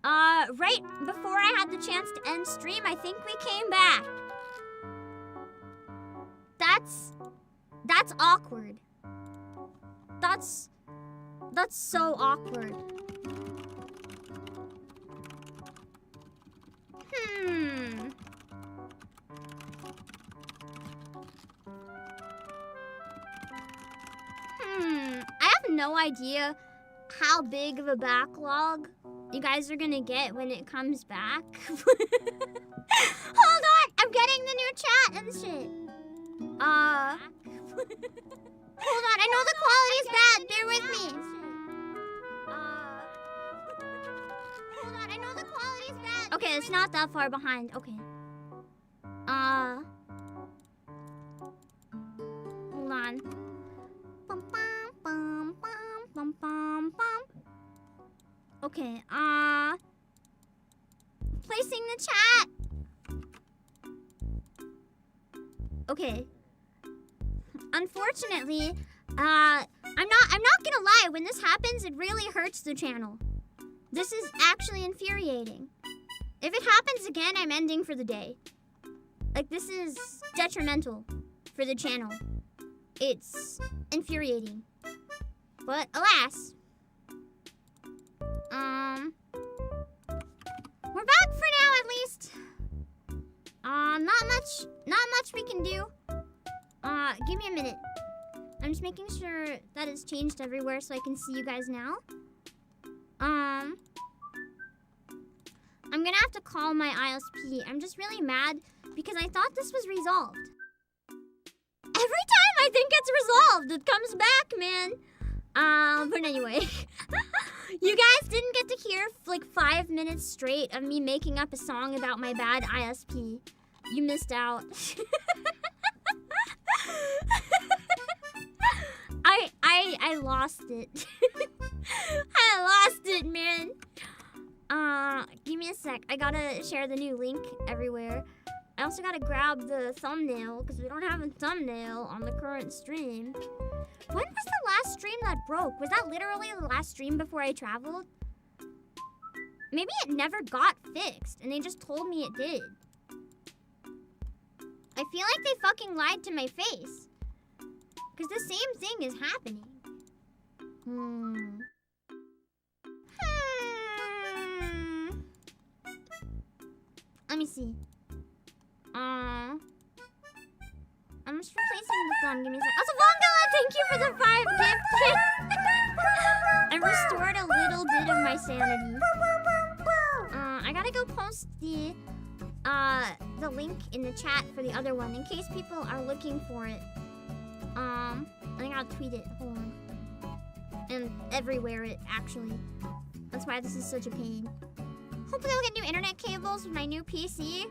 Right before I had the chance to end stream, I think we came back. That's awkward. That's so awkward. I have no idea how big of a backlog you guys are gonna get when it comes back. Hold on, I'm getting the new chat and shit. Hold on, I know the quality's bad. Bear with me. Hold on, I know the quality's bad. Okay, it's not that far behind. Okay. Hold on. Bum, bum, bum, bum, bum, bum. Okay, placing the chat. Okay. Unfortunately, I'm not gonna lie, when this happens, it really hurts the channel. This is actually infuriating. If it happens again, I'm ending for the day. Like, this is detrimental for the channel. It's infuriating. But alas, we're back for now at least. Not much we can do. Give me a minute. I'm just making sure that it's changed everywhere so I can see you guys now. I'm gonna have to call my ISP. I'm just really mad because I thought this was resolved. Every time I think it's resolved, it comes back, man. But anyway, you guys didn't get to hear like 5 minutes straight of me making up a song about my bad ISP. You missed out. I lost it. I lost it, man. Give me a sec. I gotta share the new link everywhere. I also gotta grab the thumbnail because we don't have a thumbnail on the current stream. When was the last stream that broke? Was that literally the last stream before I traveled? Maybe it never got fixed and they just told me it did. I feel like they fucking lied to my face. Because the same thing is happening. Let me see. I'm just replacing the thumb. Give me a sec. Also, Vongala, thank you for the 5 gift. I restored a little bit of my sanity. I gotta go post the link in the chat for the other one in case people are looking for it. I think I'll tweet it. Hold on. And everywhere it actually. That's why this is such a pain. Hopefully I'll get new internet cables with my new PC.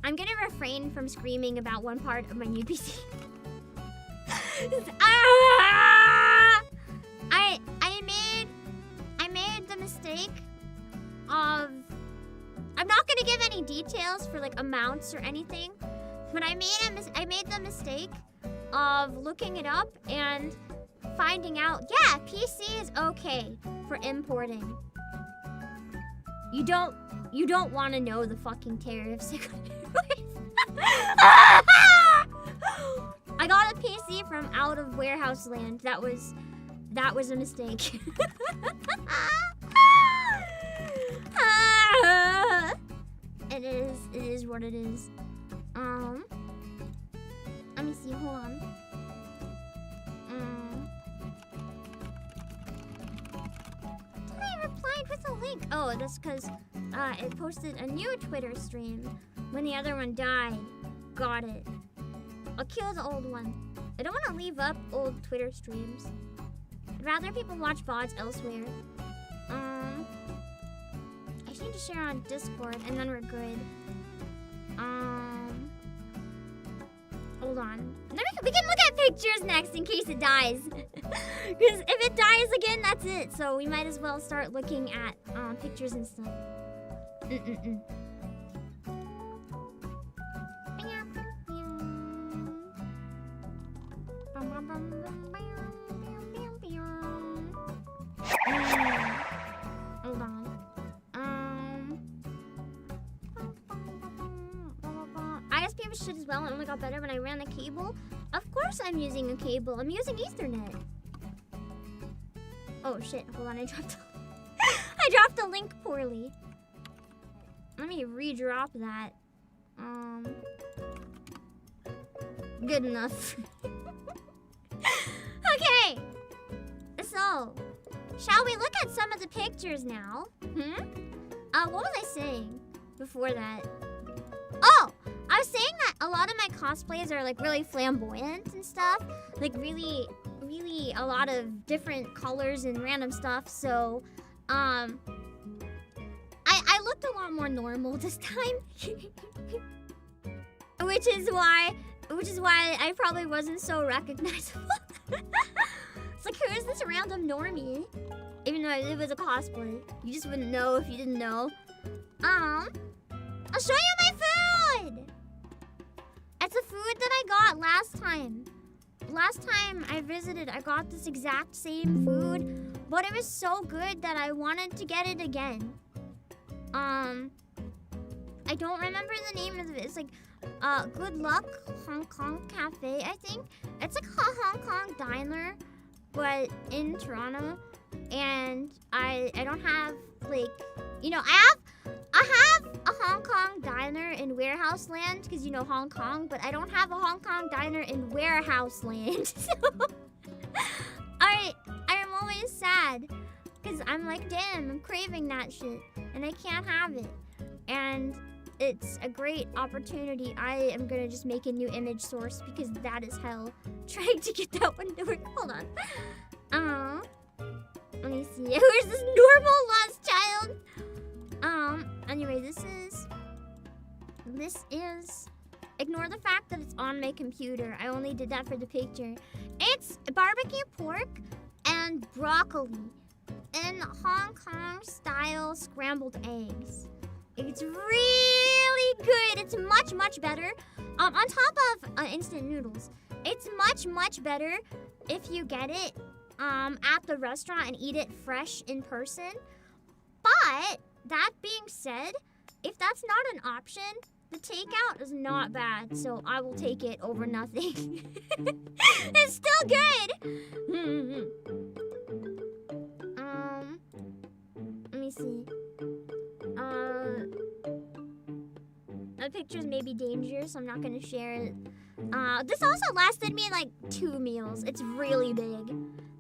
I'm gonna refrain from screaming about one part of my new PC. I made the mistake of, I'm not gonna give any details for like amounts or anything, but I made the mistake of looking it up and finding out, yeah, PC is okay for importing. You don't want to know the fucking tariffs. I got a PC from out of warehouse land. That was a mistake. It is what it is. Let me see, hold on. I replied with a link. Oh, that's because it posted a new Twitter stream when the other one died. Got it. I'll kill the old one. I don't want to leave up old Twitter streams. I'd rather people watch VODs elsewhere. I just need to share on Discord and then we're good. Hold on. We can look at pictures next in case it dies. Because if it dies again, that's it. So we might as well start looking at pictures and stuff. Hold on. ISP was shit as well. It only got better when I ran the cable. Of course I'm using a cable. I'm using Ethernet. Oh shit, hold on, I dropped I dropped the link poorly. Let me re-drop that. Good enough. Okay. So, shall we look at some of the pictures now? What was I saying before that? Oh, I was saying that a lot of my cosplays are like really flamboyant and stuff. Like really a lot of different colors and random stuff. So, I looked a lot more normal this time. Which is why I probably wasn't so recognizable. It's like, who is this random normie? Even though it was a cosplay. You just wouldn't know if you didn't know. I'll show you my food! It's a food that I got last time. Last time I visited, I got this exact same food, but it was so good that I wanted to get it again. I don't remember the name of it. It's like, Good Luck Hong Kong Cafe, I think. It's like a Hong Kong diner, but in Toronto. And I don't have, like, you know, I have a Hong Kong diner in Warehouse Land, because you know Hong Kong, but I don't have a Hong Kong diner in Warehouse Land. So I'm always sad, because I'm like, damn, I'm craving that shit, and I can't have it. And it's a great opportunity. I am gonna just make a new image source, because that is hell trying to get that one to work. Hold on. Let me see. Where's this normal lost child? Anyway, this is ignore the fact that it's on my computer. I only did that for the picture. It's barbecue pork and broccoli and Hong Kong style scrambled eggs. It's really good. It's much better. On top of instant noodles. It's much better if you get it at the restaurant and eat it fresh in person. But that being said, if that's not an option, the takeout is not bad, so I will take it over nothing. It's still good. Let me see. The pictures may be dangerous, so I'm not gonna share it. This also lasted me like 2 meals. It's really big.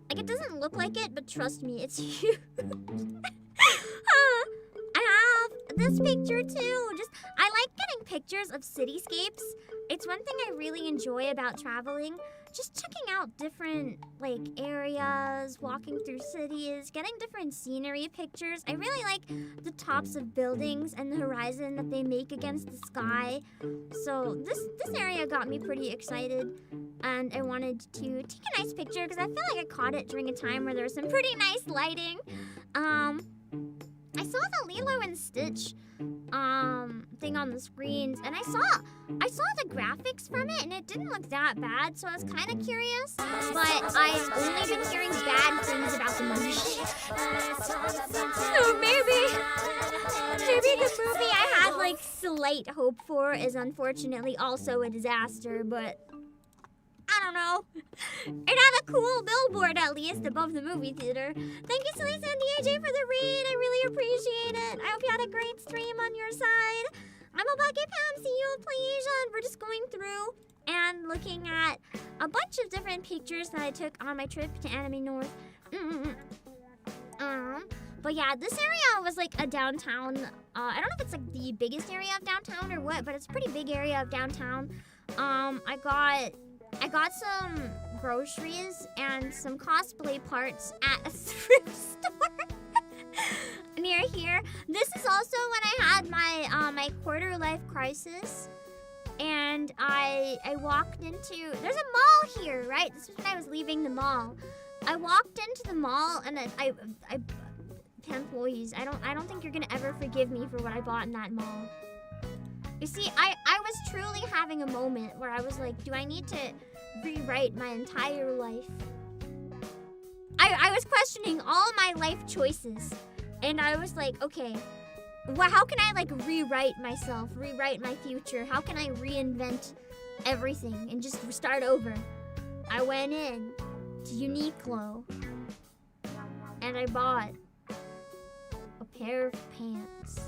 Like, it doesn't look like it, but trust me, it's huge. I have this picture too. I like getting pictures of cityscapes. It's one thing I really enjoy about traveling. Just checking out different, like, areas, walking through cities, getting different scenery pictures. I really like the tops of buildings and the horizon that they make against the sky. So this area got me pretty excited, and I wanted to take a nice picture because I feel like I caught it during a time where there was some pretty nice lighting. I saw the Lilo and Stitch thing on the screens, and I saw the graphics from it, and it didn't look that bad, so I was kind of curious, but I've only been hearing bad things about the movie. So maybe the movie I had like slight hope for is unfortunately also a disaster, but I don't know. It had a cool billboard, at least, above the movie theater. Thank you, Silly Sandy AJ, for the read. I really appreciate it. I hope you had a great stream on your side. I'm Obake PAM, CEO of PlayAsia, and we're just going through and looking at a bunch of different pictures that I took on my trip to Anime North. But yeah, this area was like a downtown. I don't know if it's like the biggest area of downtown or what, but it's a pretty big area of downtown. I got some groceries and some cosplay parts at a thrift store near here. This is also when I had my my quarter life crisis, and I walked into, there's a mall here, right? This was when I was leaving the mall. I walked into the mall, and I employees, I don't think you're gonna ever forgive me for what I bought in that mall. You see, I was truly having a moment where I was like, do I need to rewrite my entire life? I was questioning all my life choices. And I was like, okay, how can I like rewrite myself, rewrite my future? How can I reinvent everything and just start over? I went in to Uniqlo and I bought a pair of pants.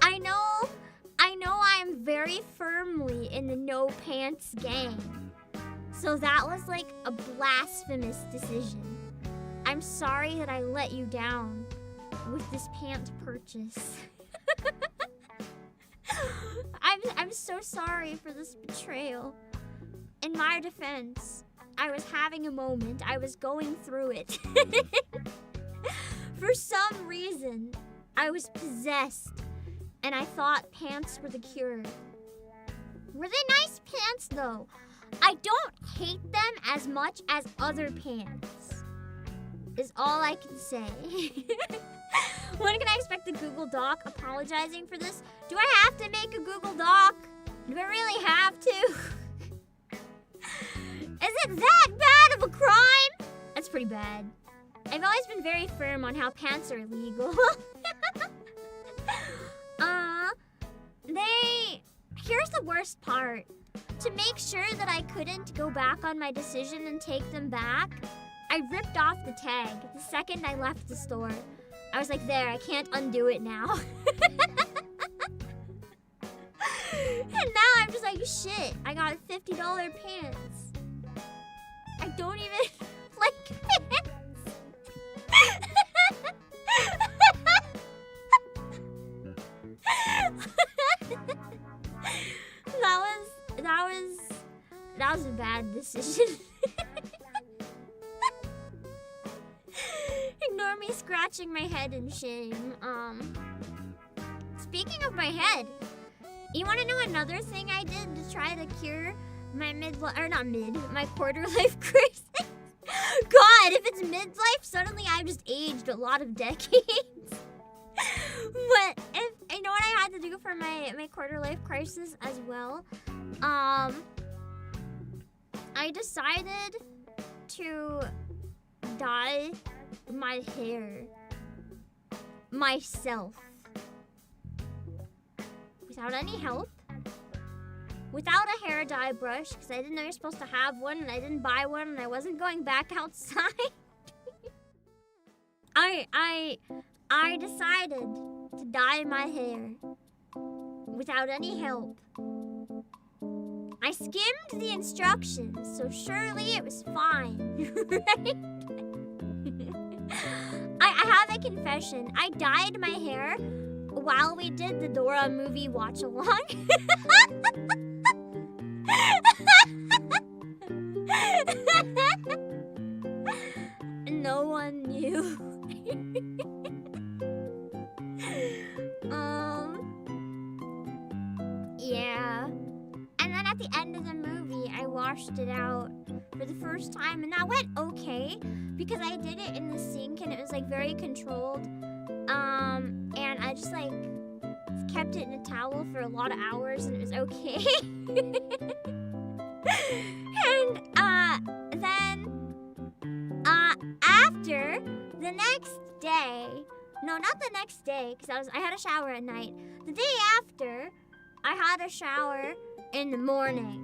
I know I'm very firmly in the no pants gang. So that was like a blasphemous decision. I'm sorry that I let you down with this pant purchase. I'm so sorry for this betrayal. In my defense, I was having a moment. I was going through it. For some reason, I was possessed, and I thought pants were the cure. Were they nice pants, though? I don't hate them as much as other pants, is all I can say. When can I expect the Google Doc? Apologizing for this? Do I have to make a Google Doc? Do I really have to? Is it that bad of a crime? That's pretty bad. I've always been very firm on how pants are illegal. Here's the worst part. To make sure that I couldn't go back on my decision and take them back, I ripped off the tag the second I left the store. I was like, there, I can't undo it now. And now I'm just like, shit, I got $50 pants. I don't even like pants. That was a bad decision. Ignore me scratching my head in shame. Speaking of my head, you want to know another thing I did to try to cure my my quarter life crisis? God, if it's midlife, suddenly I've just aged a lot of decades. But if you know what I had to do for my quarter life crisis as well, I decided to dye my hair myself without any help, without a hair dye brush, because I didn't know you're supposed to have one, and I didn't buy one, and I wasn't going back outside. I decided to dye my hair without any help. I skimmed the instructions, so surely it was fine, right? I have a confession. I dyed my hair while we did the Dora movie watch-along. No one knew. Yeah. And then at the end of the movie, I washed it out for the first time, and that went okay because I did it in the sink and it was like very controlled. And I just like kept it in a towel for a lot of hours and it was okay. And then after the next day, no, not the next day, because I had a shower at night. The day after, I had a shower in the morning.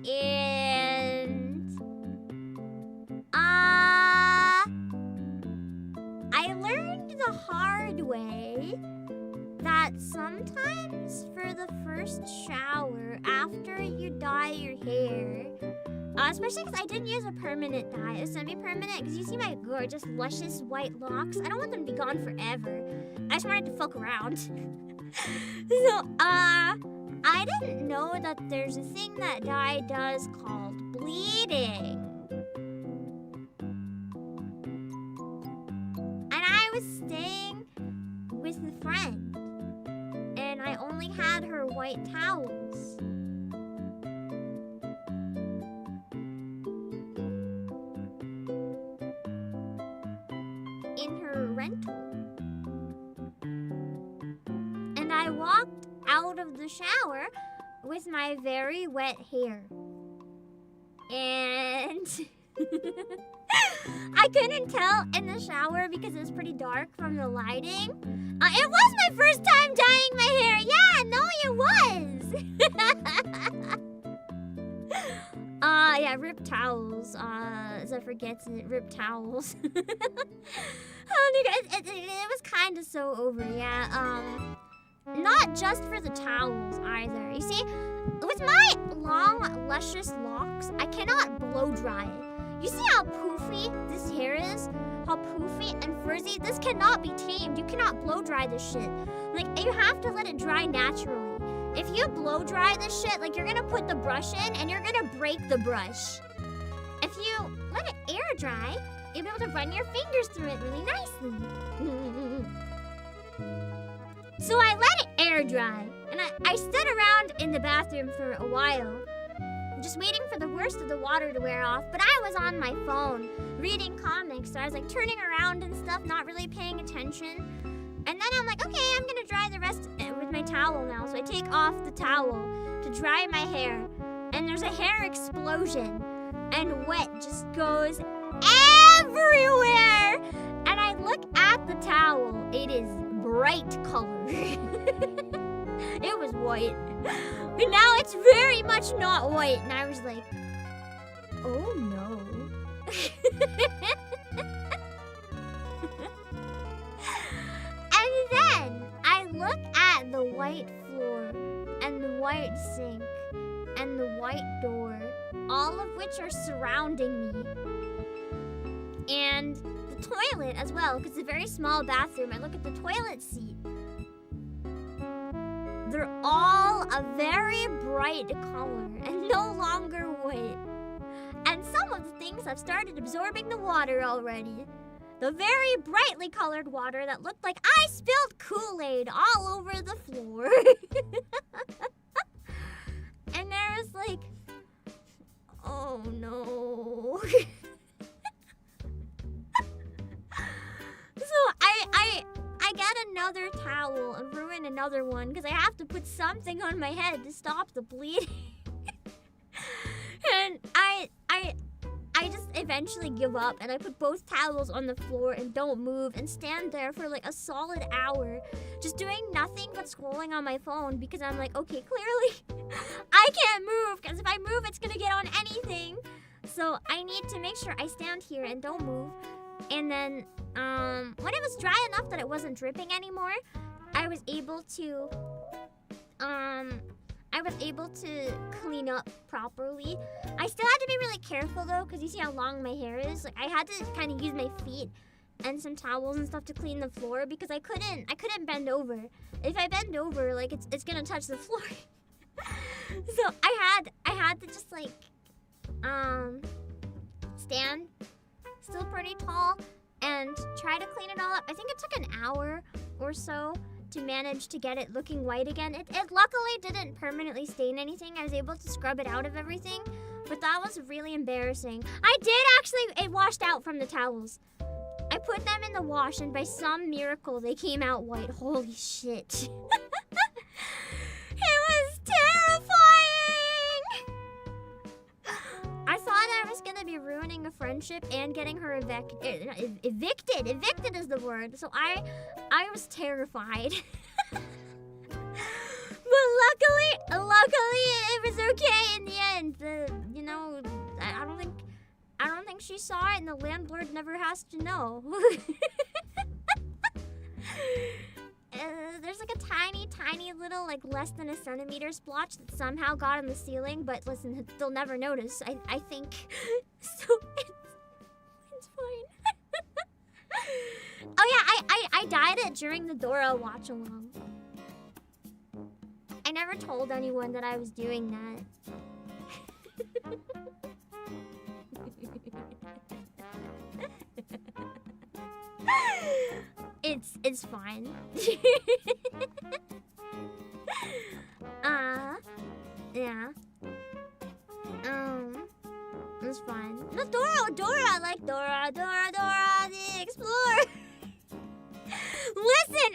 And I learned the hard way that sometimes for the first shower after you dye your hair, especially because I didn't use a permanent dye, it was semi-permanent, because you see my gorgeous, luscious white locks. I don't want them to be gone forever. I just wanted to fuck around. So, I didn't know that there's a thing that dye does called bleeding. And I was staying with a friend, and I only had her white towels. In her rental. And I walked out of the shower with my very wet hair. couldn't. I couldn't tell in the shower because it was pretty dark from the lighting. It was my first time dyeing my hair. Yeah, no, it was. Yeah, ripped towels. As I forget it, ripped towels. Oh, it was kind of so over, yeah. Not just for the towels either. You see, with my long, luscious locks, I cannot blow dry it. You see how poofy this hair is? How poofy and frizzy? This cannot be tamed. You cannot blow dry this shit. Like, you have to let it dry naturally. If you blow dry this shit, like, you're gonna put the brush in and you're gonna break the brush. If you let it air dry, you'll be able to run your fingers through it really nicely. So I let it air dry, and I stood around in the bathroom for a while, just waiting for the worst of the water to wear off, but I was on my phone, reading comics, so I was like turning around and stuff, not really paying attention. And then I'm like, okay, I'm gonna dry the rest with my towel now. So I take off the towel to dry my hair, and there's a hair explosion, and wet just goes everywhere. And I look at the towel, it is bright color. It was white, but now it's very much not white, and I was like, oh no. And then I look at the white floor and the white sink and the white door, all of which are surrounding me, and the toilet as well, because it's a very small bathroom. I look at the toilet seat. They're all a very bright color and no longer white. And some of the things have started absorbing the water already. The very brightly colored water that looked like I spilled Kool-Aid all over the floor. And there was like, oh no. So I get another towel and ruin another one because I have to put something on my head to stop the bleeding. And I just eventually give up, and I put both towels on the floor and don't move and stand there for like a solid hour just doing nothing but scrolling on my phone because I'm like, okay, clearly I can't move because if I move it's gonna get on anything. So I need to make sure I stand here and don't move. And then when it was dry enough that it wasn't dripping anymore, I was able to clean up properly. I still had to be really careful though, because you see how long my hair is. Like, I had to kind of use my feet and some towels and stuff to clean the floor because I couldn't bend over. If I bend over, like it's gonna touch the floor. So I had to just like stand still pretty tall and try to clean it all up. I think it took an hour or so to manage to get it looking white again. It luckily didn't permanently stain anything. I was able to scrub it out of everything, but that was really embarrassing. It washed out from the towels. I put them in the wash, and by some miracle, they came out white. Holy shit. It was terrifying! I thought I was gonna be ruining a friendship and getting her evicted. Evicted is the word. So I was terrified. But luckily it was okay in the end. I don't think she saw it, and the landlord never has to know. There's like a tiny little, like less than a centimeter splotch that somehow got in the ceiling, but listen, they'll never notice, I think. So it's fine. Oh yeah, I dyed it during the Dora watch along. I never told anyone that I was doing that. It's fine. Yeah. It's fine. No, Dora, I like Dora the Explorer. Listen,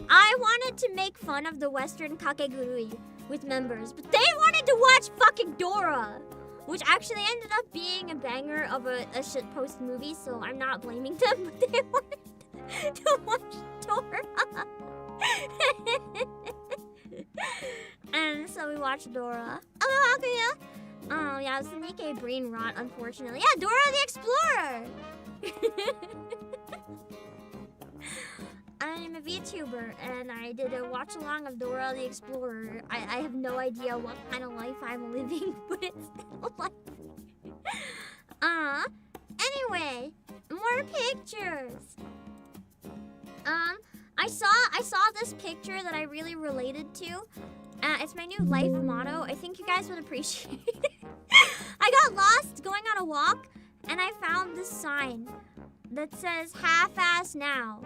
I wanted to make fun of the Western Kakegurui with members, but they wanted to watch fucking Dora. which actually ended up being a banger of a shitpost movie, so I'm not blaming them, but they wanted to watch Dora. And so we watched Dora. Oh, Hakuya! Oh, yeah, sneak a brain rot, unfortunately. Yeah, Dora the Explorer! I'm a VTuber, and I did a watch-along of Dora the Explorer. I have no idea what kind of life I'm living, but it's still life. Anyway, more pictures. I saw this picture that I really related to. It's my new life motto. I think you guys would appreciate it. I got lost going on a walk, and I found this sign that says, half-ass now,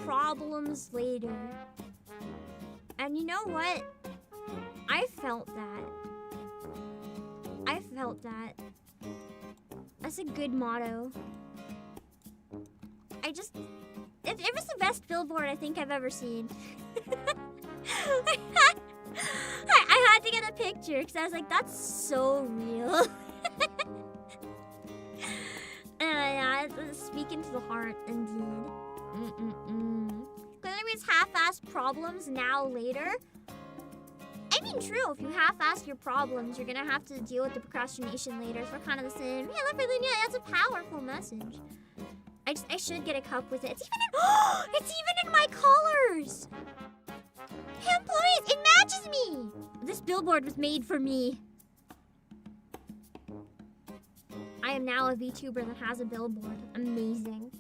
problems later. And you know what? I felt that. That's a good motto. It was the best billboard I think I've ever seen. I had to get a picture because I was like, that's so real. Yeah, it's speaking to the heart, indeed. Clearly means half-ass problems now later. I mean, true, if you half-ass your problems, you're gonna have to deal with the procrastination later. So we're kind of the same. Yeah, that's a powerful message. I should get a cup with it. It's even in my colors. Hey, employees, it matches me. This billboard was made for me. I am now a VTuber that has a billboard. Amazing.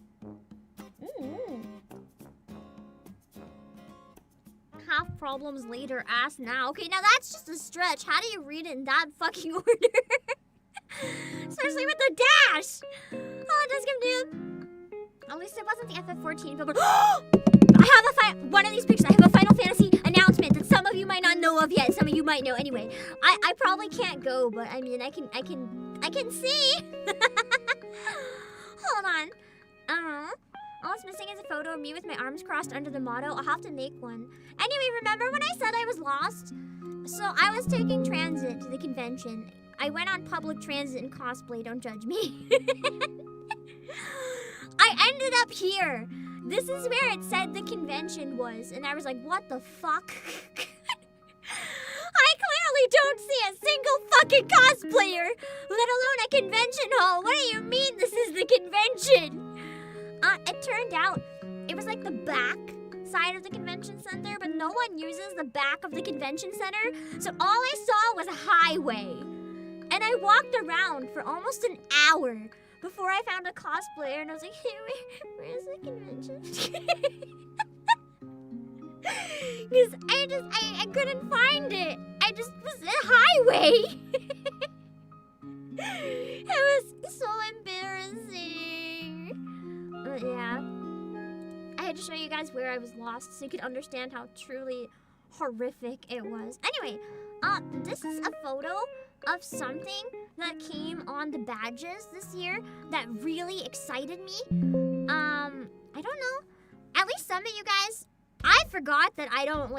Half problems later, ass now. Okay, now that's just a stretch. How do you read it in that fucking order? Especially with the dash. Oh, just give dude. At least it wasn't the FF14 billboard. I have one of these pictures. I have a Final Fantasy announcement that some of you might not know of yet. Some of you might know. Anyway, I probably can't go, but I mean, I can see. Hold on. All it's missing is a photo of me with my arms crossed under the motto. I'll have to make one. Anyway, remember when I said I was lost? So I was taking transit to the convention. I went on public transit in cosplay. Don't judge me. I ended up here. This is where it said the convention was. And I was like, what the fuck? I clearly don't see a single fucking cosplayer, let alone a convention hall. What do you mean this is the convention? It turned out it was like the back side of the convention center, but no one uses the back of the convention center. So all I saw was a highway. And I walked around for almost an hour before I found a cosplayer, and I was like, hey, where's the convention? Because I couldn't find it. I just was a highway. It was so embarrassing. But yeah, I had to show you guys where I was lost so you could understand how truly horrific it was. Anyway, this is a photo of something that came on the badges this year that really excited me. I don't know. At least some of you guys, I forgot that I don't,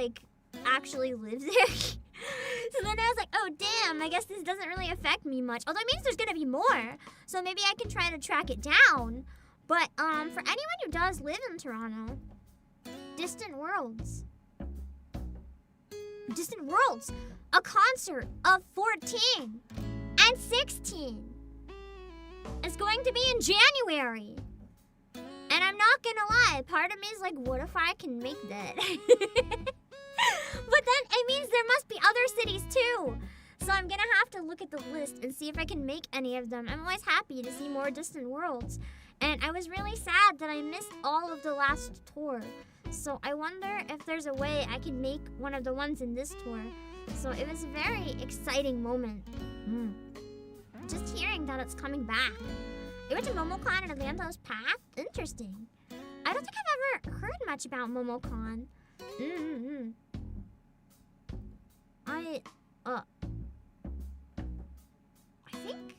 actually live there. So then I was like, oh, damn, I guess this doesn't really affect me much. Although it means there's gonna be more. So maybe I can try to track it down. But, for anyone who does live in Toronto, Distant Worlds, a concert of 14 and 16 is going to be in January. And I'm not gonna lie, part of me is like, what if I can make that? But then it means there must be other cities too. So I'm gonna have to look at the list and see if I can make any of them. I'm always happy to see more Distant Worlds. And I was really sad that I missed all of the last tour. So I wonder if there's a way I can make one of the ones in this tour. So it was a very exciting moment. Just hearing that it's coming back. It went to MomoCon and Atlanta's Path? Interesting. I don't think I've ever heard much about MomoCon. I think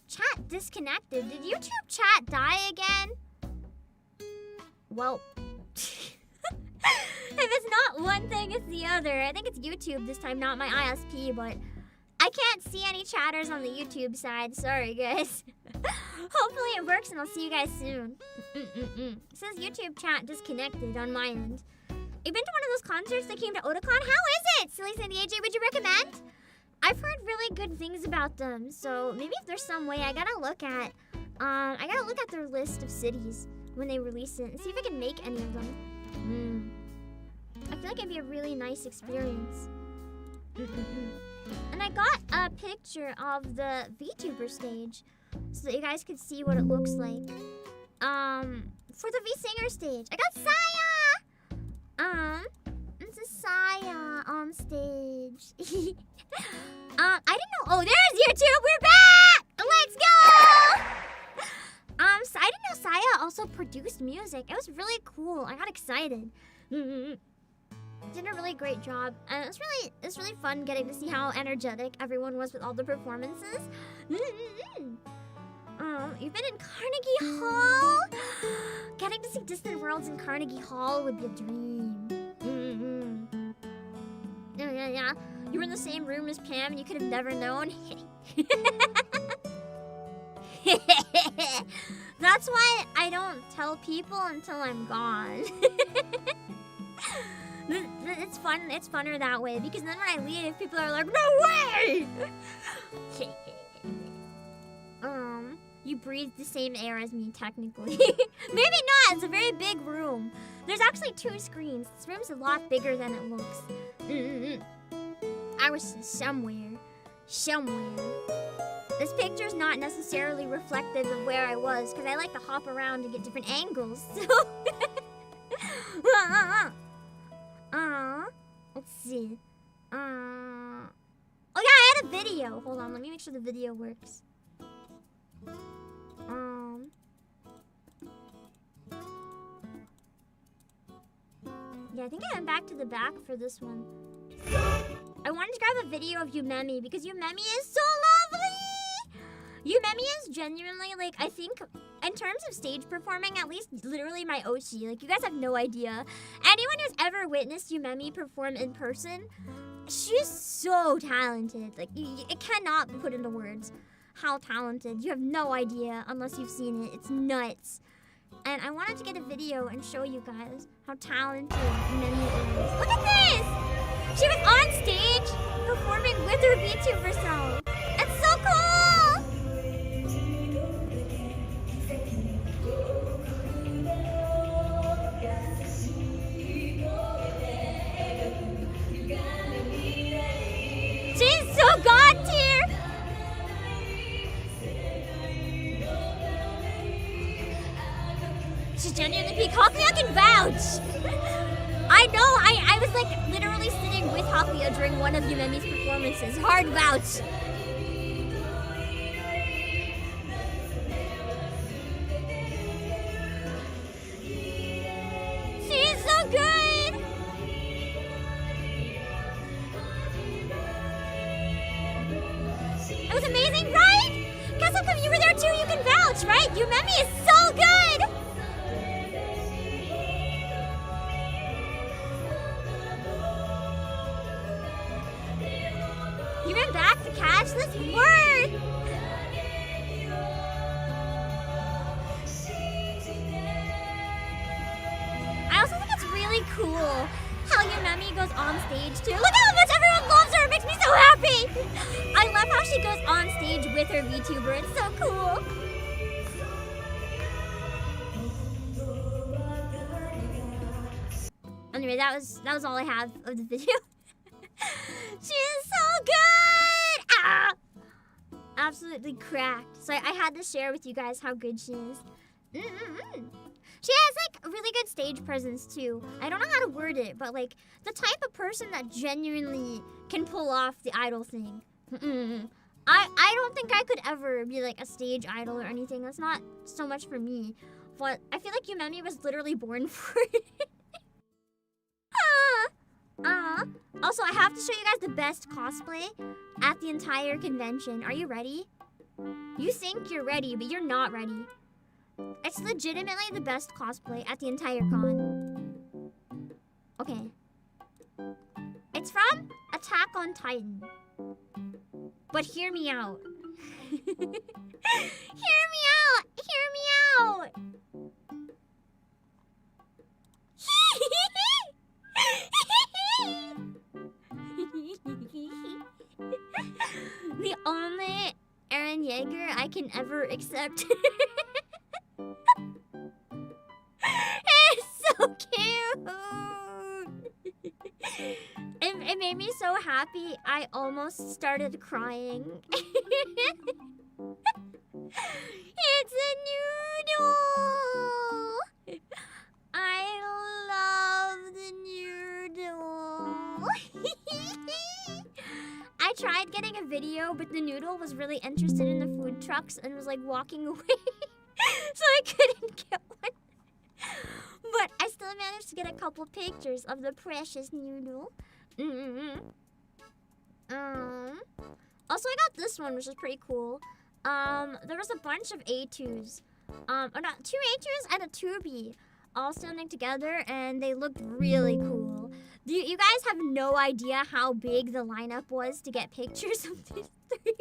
chat disconnected. Did YouTube chat die again? Well, if it's not one thing, it's the other. I think it's YouTube this time, not my ISP, but I I can't see any chatters on the YouTube side. Sorry, guys. Hopefully it works, and I'll see you guys soon. It says YouTube chat disconnected on my end. You've been to one of those concerts that came to Otakon? How is it? Silly Sandy AJ, would you recommend? I've heard really good things about them, so maybe if there's some way I gotta look at their list of cities when they release it and see if I can make any of them. I feel like it'd be a really nice experience. And I got a picture of the Vtuber stage so that you guys could see what it looks like. For the V-Singer stage, I got Saya! This is Saya on stage. I didn't know. Oh, there's YouTube. We're back. Let's go. So I didn't know Saya also produced music. It was really cool. I got excited. Did a really great job, and it was really fun getting to see how energetic everyone was with all the performances. You've been in Carnegie Hall. Getting to see Distant Worlds in Carnegie Hall would be a dream. Yeah. You were in the same room as Pam and you could have never known. That's why I don't tell people until I'm gone. It's fun. It's funner that way because then when I leave, people are like, "No way!" You breathe the same air as me, technically. Maybe not. It's a very big room. There's actually 2 screens. This room's a lot bigger than it looks. I was somewhere. This picture's not necessarily reflective of where I was, because I like to hop around to get different angles, so... Let's see. Oh yeah, I had a video. Hold on, let me make sure the video works. Yeah, I think I went back to the back for this one. I wanted to grab a video of Yumemi because Yumemi is so lovely! Yumemi is genuinely, like, I think, in terms of stage performing, at least literally my Oshi. Like, you guys have no idea. Anyone who's ever witnessed Yumemi perform in person, she's so talented. Like, it cannot be put into words how talented. You have no idea unless you've seen it. It's nuts. And I wanted to get a video and show you guys how talented Yumemi is. Look at this! She was on stage performing with her VTuber self. It's so cool! She's so god tier! She's genuinely peak. Hakuya can vouch! I know, I was like literally sitting with Hakuya during one of Yumemi's performances. Hard vouch. She's so good! It was amazing, right? Guess how come you were there too? You can vouch, right? Yumemi is so good! You ran back to catch this word! I also think it's really cool how Yumemi goes on stage too. Look how much everyone loves her! It makes me so happy! I love how she goes on stage with her VTuber. It's so cool. Anyway, that was all I have of the video. She is so good! Ah! Absolutely cracked. So I had to share with you guys how good she is. She has like a really good stage presence too. I don't know how to word it, but like the type of person that genuinely can pull off the idol thing. I don't think I could ever be like a stage idol or anything. That's not so much for me. But I feel like Yumemi was literally born for it. Also, I have to show you guys the best cosplay at the entire convention. Are you ready? You think you're ready, but you're not ready. It's legitimately the best cosplay at the entire con. Okay. It's from Attack on Titan. But hear me out. Hear me out! Hear me out! The only Eren Yeager I can ever accept. It's so cute! It made me so happy, I almost started crying. It's a noodle! I love the noodle. I tried getting a video, but the noodle was really interested in the food trucks and was like walking away. So I couldn't get one. But I still managed to get a couple pictures of the precious noodle. Also, I got this one, which is pretty cool. There was a bunch of A2s. Or not, 2 A2s and a 2B all standing together, and they looked really cool. You guys have no idea how big the lineup was to get pictures of these 3.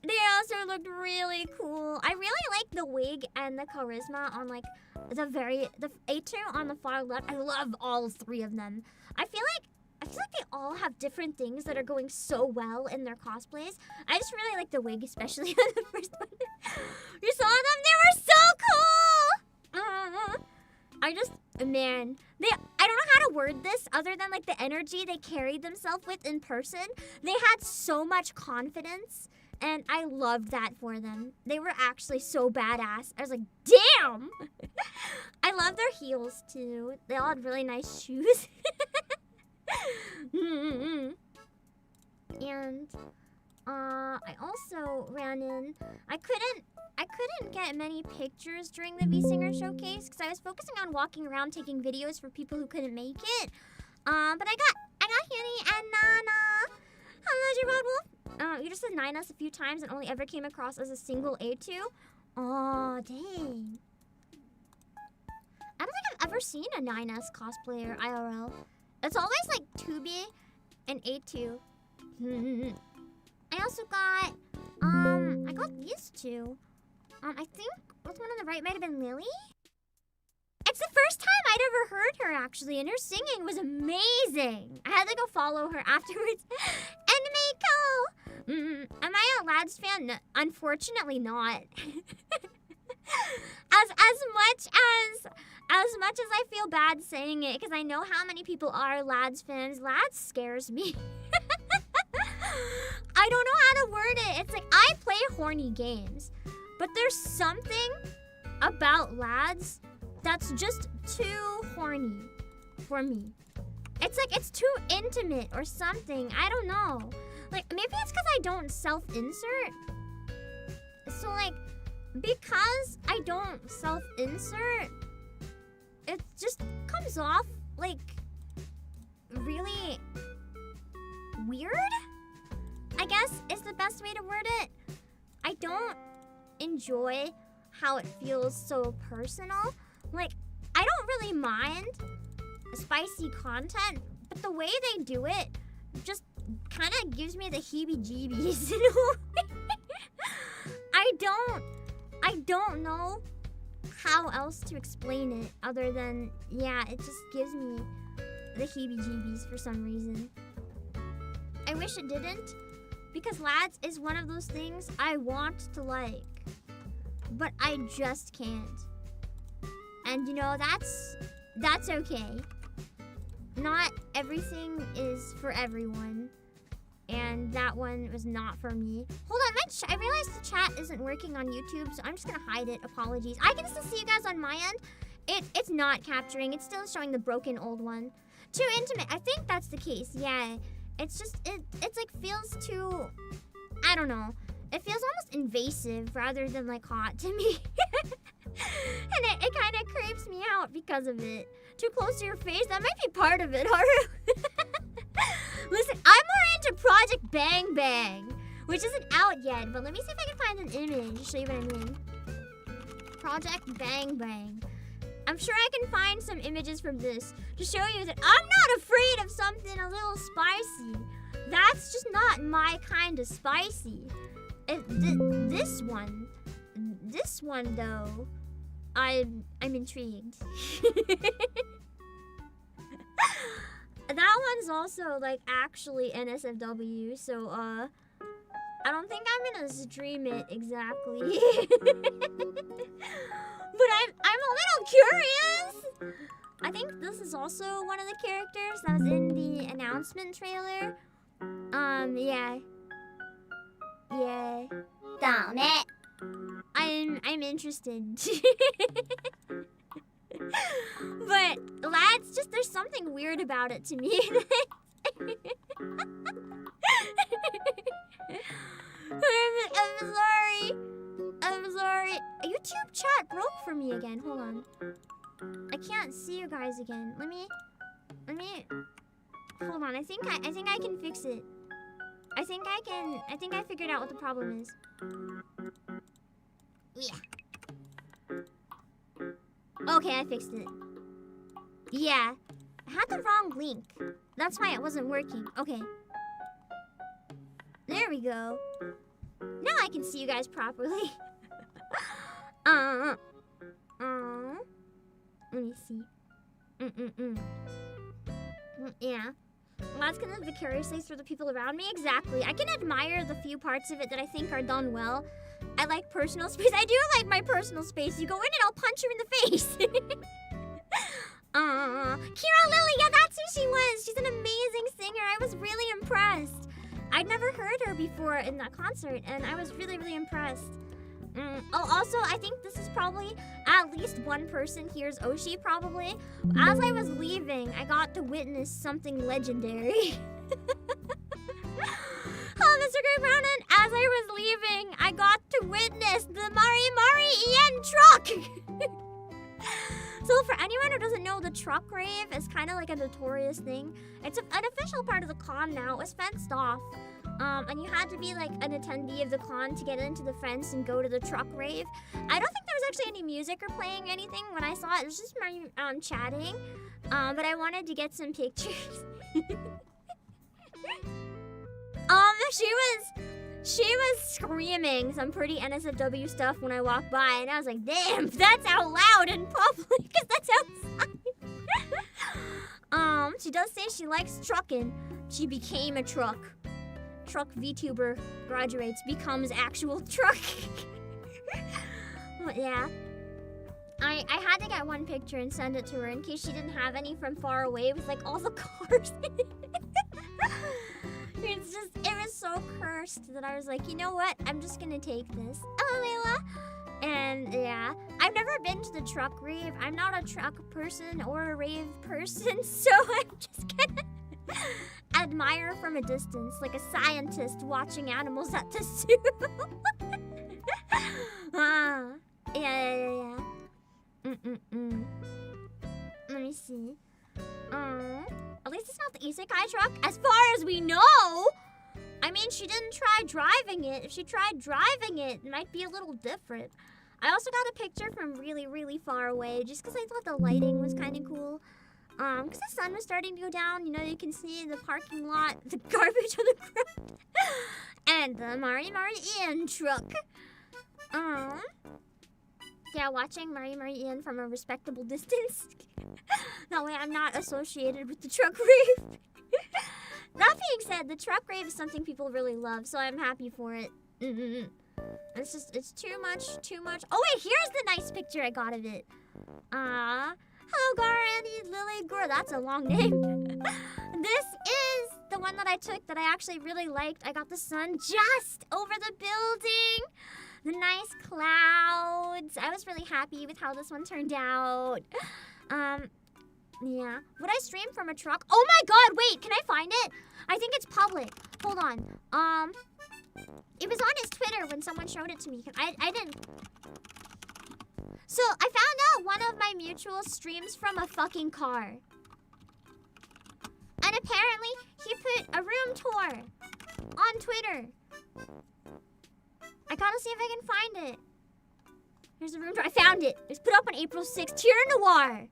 They also looked really cool. I really like the wig and the charisma on like the A2 on the far left. I love all 3 of them. I feel like they all have different things that are going so well in their cosplays. I just really like the wig, especially on the first one. You saw them? They were so cool! Man, I don't know how to word this other than like the energy they carried themselves with in person. They had so much confidence, and I loved that for them. They were actually so badass. I was like, damn! I love their heels too. They all had really nice shoes. And I also ran in. I couldn't get many pictures during the V-Singer showcase because I was focusing on walking around taking videos for people who couldn't make it. But I got Hanny and Nana. Hello, J-Rod Wolf. You just said Ninas a few times and only ever came across as a single A2. Aw, dang. I don't think I've ever seen a Ninas cosplayer IRL. It's always like 2B and A2. I also got, I got these 2. I think what's one on the right might have been Lily. It's the first time I'd ever heard her actually, and her singing was amazing. I had to go follow her afterwards. And Mako! Am I a Lads fan? No, unfortunately not. As much as I feel bad saying it, because I know how many people are Lads fans, Lads scares me. I don't know how to word it. It's like, I play horny games, but there's something about Lads that's just too horny for me. It's like, it's too intimate or something. I don't know. Like, maybe it's because I don't self-insert. So, like, because I don't self-insert, it just comes off, like, really weird, I guess is the best way to word it. I don't enjoy how it feels so personal. Like, I don't really mind spicy content, but the way they do it just kind of gives me the heebie-jeebies, you know? I don't know how else to explain it other than, yeah, it just gives me the heebie-jeebies for some reason. I wish it didn't, because Lads is one of those things I want to like, but I just can't. And you know, that's okay. Not everything is for everyone. And that one was not for me. Hold on, I realized the chat isn't working on YouTube, so I'm just gonna hide it. Apologies. I can still see you guys on my end. It's not capturing. It's still showing the broken old one. Too intimate. I think that's the case. Yeah. It's just, it's like feels too, I don't know. It feels almost invasive rather than like hot to me. And it kind of creeps me out because of it. Too close to your face? That might be part of it, Haru. Listen, I'm more into Project Bang Bang, which isn't out yet, but let me see if I can find an image to show you what I mean. Project Bang Bang. I'm sure I can find some images from this to show you that I'm not afraid of something a little spicy. That's just not my kind of spicy. This one though, I'm intrigued. That one's also like actually NSFW, so I don't think I'm gonna stream it exactly. But I'm a little curious. I think this is also one of the characters that was in the announcement trailer. Yeah. I'm interested. But lads, just there's something weird about it to me. I'm sorry. YouTube chat broke for me again. Hold on. I can't see you guys again. Let me hold on. I think I can fix it. I think I figured out what the problem is. Yeah. Okay, I fixed it. Yeah. I had the wrong link. That's why it wasn't working. Okay. There we go. Now I can see you guys properly. Let me see. Yeah. Lots can live vicariously through the people around me. Exactly. I can admire the few parts of it that I think are done well. I like personal space. I do like my personal space. You go in and I'll punch you in the face. Kira Lily, yeah, that's who she was. She's an amazing singer. I was really impressed. I'd never heard her before in that concert, and I was really, really impressed. Oh, also, I think this is probably at least one person here's Oshi, probably. As I was leaving, I got to witness something legendary. Oh, Mr. Grey Brown, and as I was leaving, I got to witness the Mari Ian truck! So for anyone who doesn't know, the truck rave is kind of like a notorious thing. It's an official part of the con now. It was fenced off. And you had to be like an attendee of the con to get into the fence and go to the truck rave. I don't think there was actually any music or playing anything when I saw it. It was just my chatting. But I wanted to get some pictures. She was screaming some pretty NSFW stuff when I walked by, and I was like, damn, that's out loud in public, because that's outside. She does say she likes trucking. She became a truck. Truck Vtuber graduates, becomes actual truck. But yeah. I had to get one picture and send it to her in case she didn't have any from far away with like all the cars in it. It was so cursed that I was like, you know what? I'm just gonna take this. Oh, Layla. And yeah, I've never been to the truck rave. I'm not a truck person or a rave person, so I'm just gonna admire from a distance, like a scientist watching animals at the zoo. Yeah. Let me see. At least it's not the isekai truck, as far as we know. I mean, she didn't try driving it. If she tried driving it, it might be a little different. I also got a picture from really, really far away, just because I thought the lighting was kind of cool. Because the sun was starting to go down. You know, you can see the parking lot, the garbage on the ground, and the Mari Ian truck. Yeah, watching Mari Ian from a respectable distance. That way I'm not associated with the truck rave. That being said, the truck rave is something people really love, so I'm happy for it. It's too much. Oh wait, here's the nice picture I got of it. Hello, Garani Lily Gore. That's a long name. This is the one that I took that I actually really liked. I got the sun just over the building. The nice clouds. I was really happy with how this one turned out. Yeah. Would I stream from a truck? Oh my god, wait, can I find it? I think it's public. Hold on. It was on his Twitter when someone showed it to me. I didn't. So, I found out one of my mutuals streams from a fucking car. And apparently, he put a room tour on Twitter. I gotta see if I can find it. Here's the room tour. I found it. It was put up on April 6th. Tira Noir.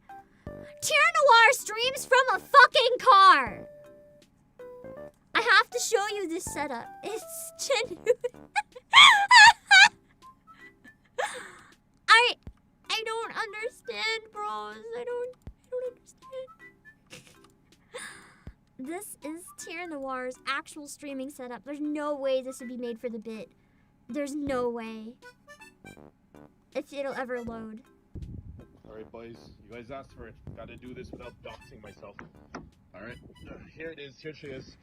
Tira Noir streams from a fucking car. I I have to show you this setup. It's genuine. I don't understand, bros. I don't understand. This is Tier Noir's actual streaming setup. There's no way this would be made for the bit. There's no way. If it'll ever load. Alright, boys. You guys asked for it. Gotta do this without doxing myself. Alright. Here it is. Here she is.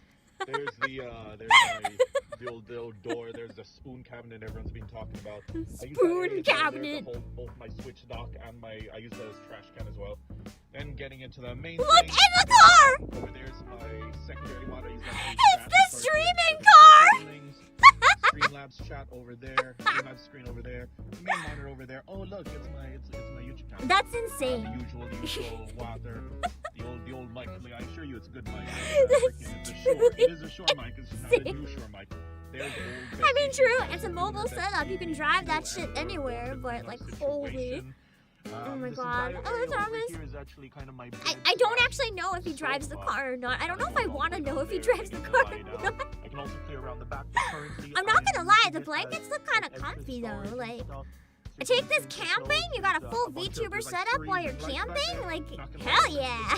There's the old door. There's the spoon cabinet everyone's been talking about. Spoon cabinet. Both my switch dock and I use that as trash can as well. Then getting into the main Look thing. in the car! Over there's my secondary mod. I use that It's the streaming car! Streamlabs chat over there. Streamlabs screen over there. The main monitor over there. Oh look, it's my YouTube channel. That's insane. The usual water. The old mic. I assure you, it's a good mic. It is a Shure mic. It's not a new Shure mic. I mean, true. It's a mobile setup. You can drive that shit anywhere. But like, holy. Oh my god. Oh, Thomas. I don't actually know if he drives the car or not. I don't know if I want to know if he drives the car or not. I can also clear around the back. I'm not gonna lie, the blankets look kind of comfy though. Like, I take this camping? You got a full VTuber setup while you're camping? Like, hell yeah!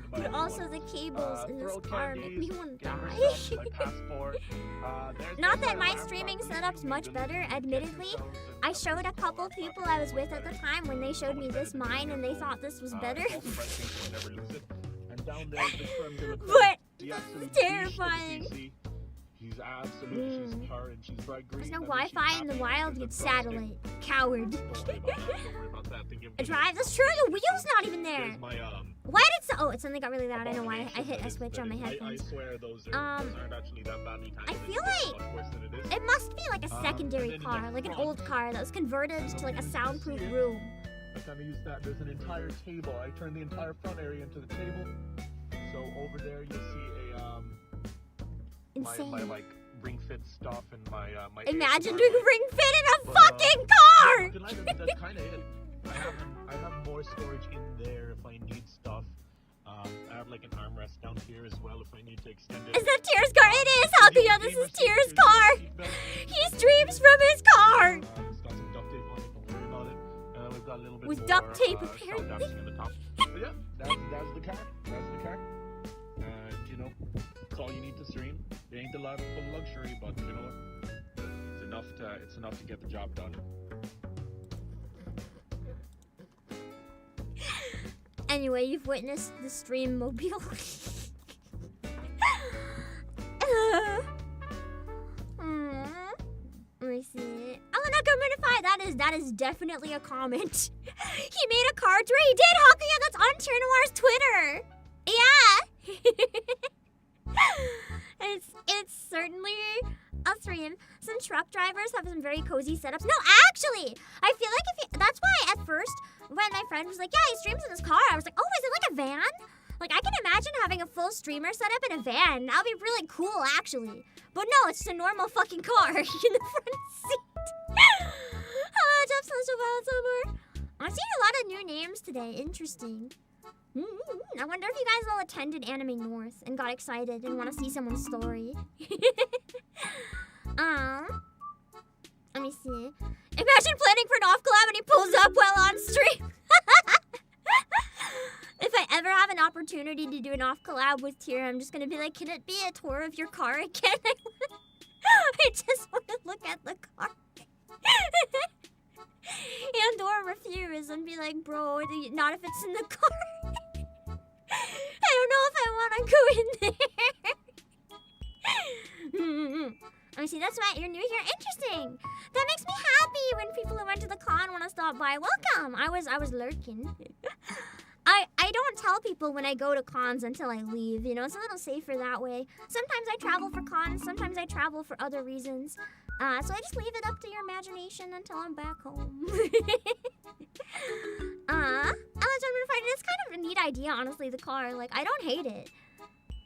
But also the cables in this car make me want to die. Not that my streaming setup's much better, admittedly. I showed a couple people I was with at the time when they showed me this mine and they thought this was better. But it's terrifying. She's absolutely, she's current, she's bright green. There's no Wi-Fi in the wild, you'd satellite. Coward. Drive, that's true, the wheel's not even there. Why did oh, it suddenly got really loud. I know why. I hit a switch on my headphones. I swear those aren't actually that badly I feel like it must be like a secondary car, like an old car that was converted to like a soundproof room. I kind of use that. There's an entire table. I turned the entire front area into the table. So over there you'll see a my like ring fit stuff and my Imagine doing ring fit in a fucking car! That's kind of it. I have more storage in there if I need stuff. I have like an armrest down here as well if I need to extend it. Is that Tier's car? It is! How the other is Tier's car! He streams from his car! It's got some duct tape on it, don't worry about it. We've got a little bit with more, duct tape apparently. In the top. But yeah, that's the car. That's the car. And you know, it's all you need to stream. It ain't a lot of full luxury, but you know what? It's enough to get the job done. Anyway, you've witnessed the stream mobile. Let me see. Elena Communify, that is definitely a comment. He made a card tray. He did, Hakuya, that's on Tier Noir's Twitter. Yeah. It's certainly a stream. Some truck drivers have some very cozy setups. No, actually, I feel like that's why at first when my friend was like, yeah, he streams in his car, I was like, oh, is it like a van? Like, I can imagine having a full streamer setup in a van. That would be really cool, actually. But no, it's just a normal fucking car in the front seat. Hello, Jeff Summer. I'm seeing a lot of new names today. Interesting. I wonder if you guys all attended Anime North and got excited and want to see someone's story. Let me see. Imagine planning for an off collab and he pulls up while on stream. If I ever have an opportunity to do an off collab with Tier, I'm just gonna be like, can it be a tour of your car again? I just want to look at the car. And or refuse and be like, bro, not if it's in the car. I don't know if I want to go in there. Let me see, that's right, you're new here. Interesting. That makes me happy when people who went to the con want to stop by. Welcome. I was lurking. I don't tell people when I go to cons until I leave, you know, it's a little safer that way. Sometimes I travel for cons, sometimes I travel for other reasons. So I just leave it up to your imagination until I'm back home. It's kind of a neat idea, honestly, the car. Like, I don't hate it.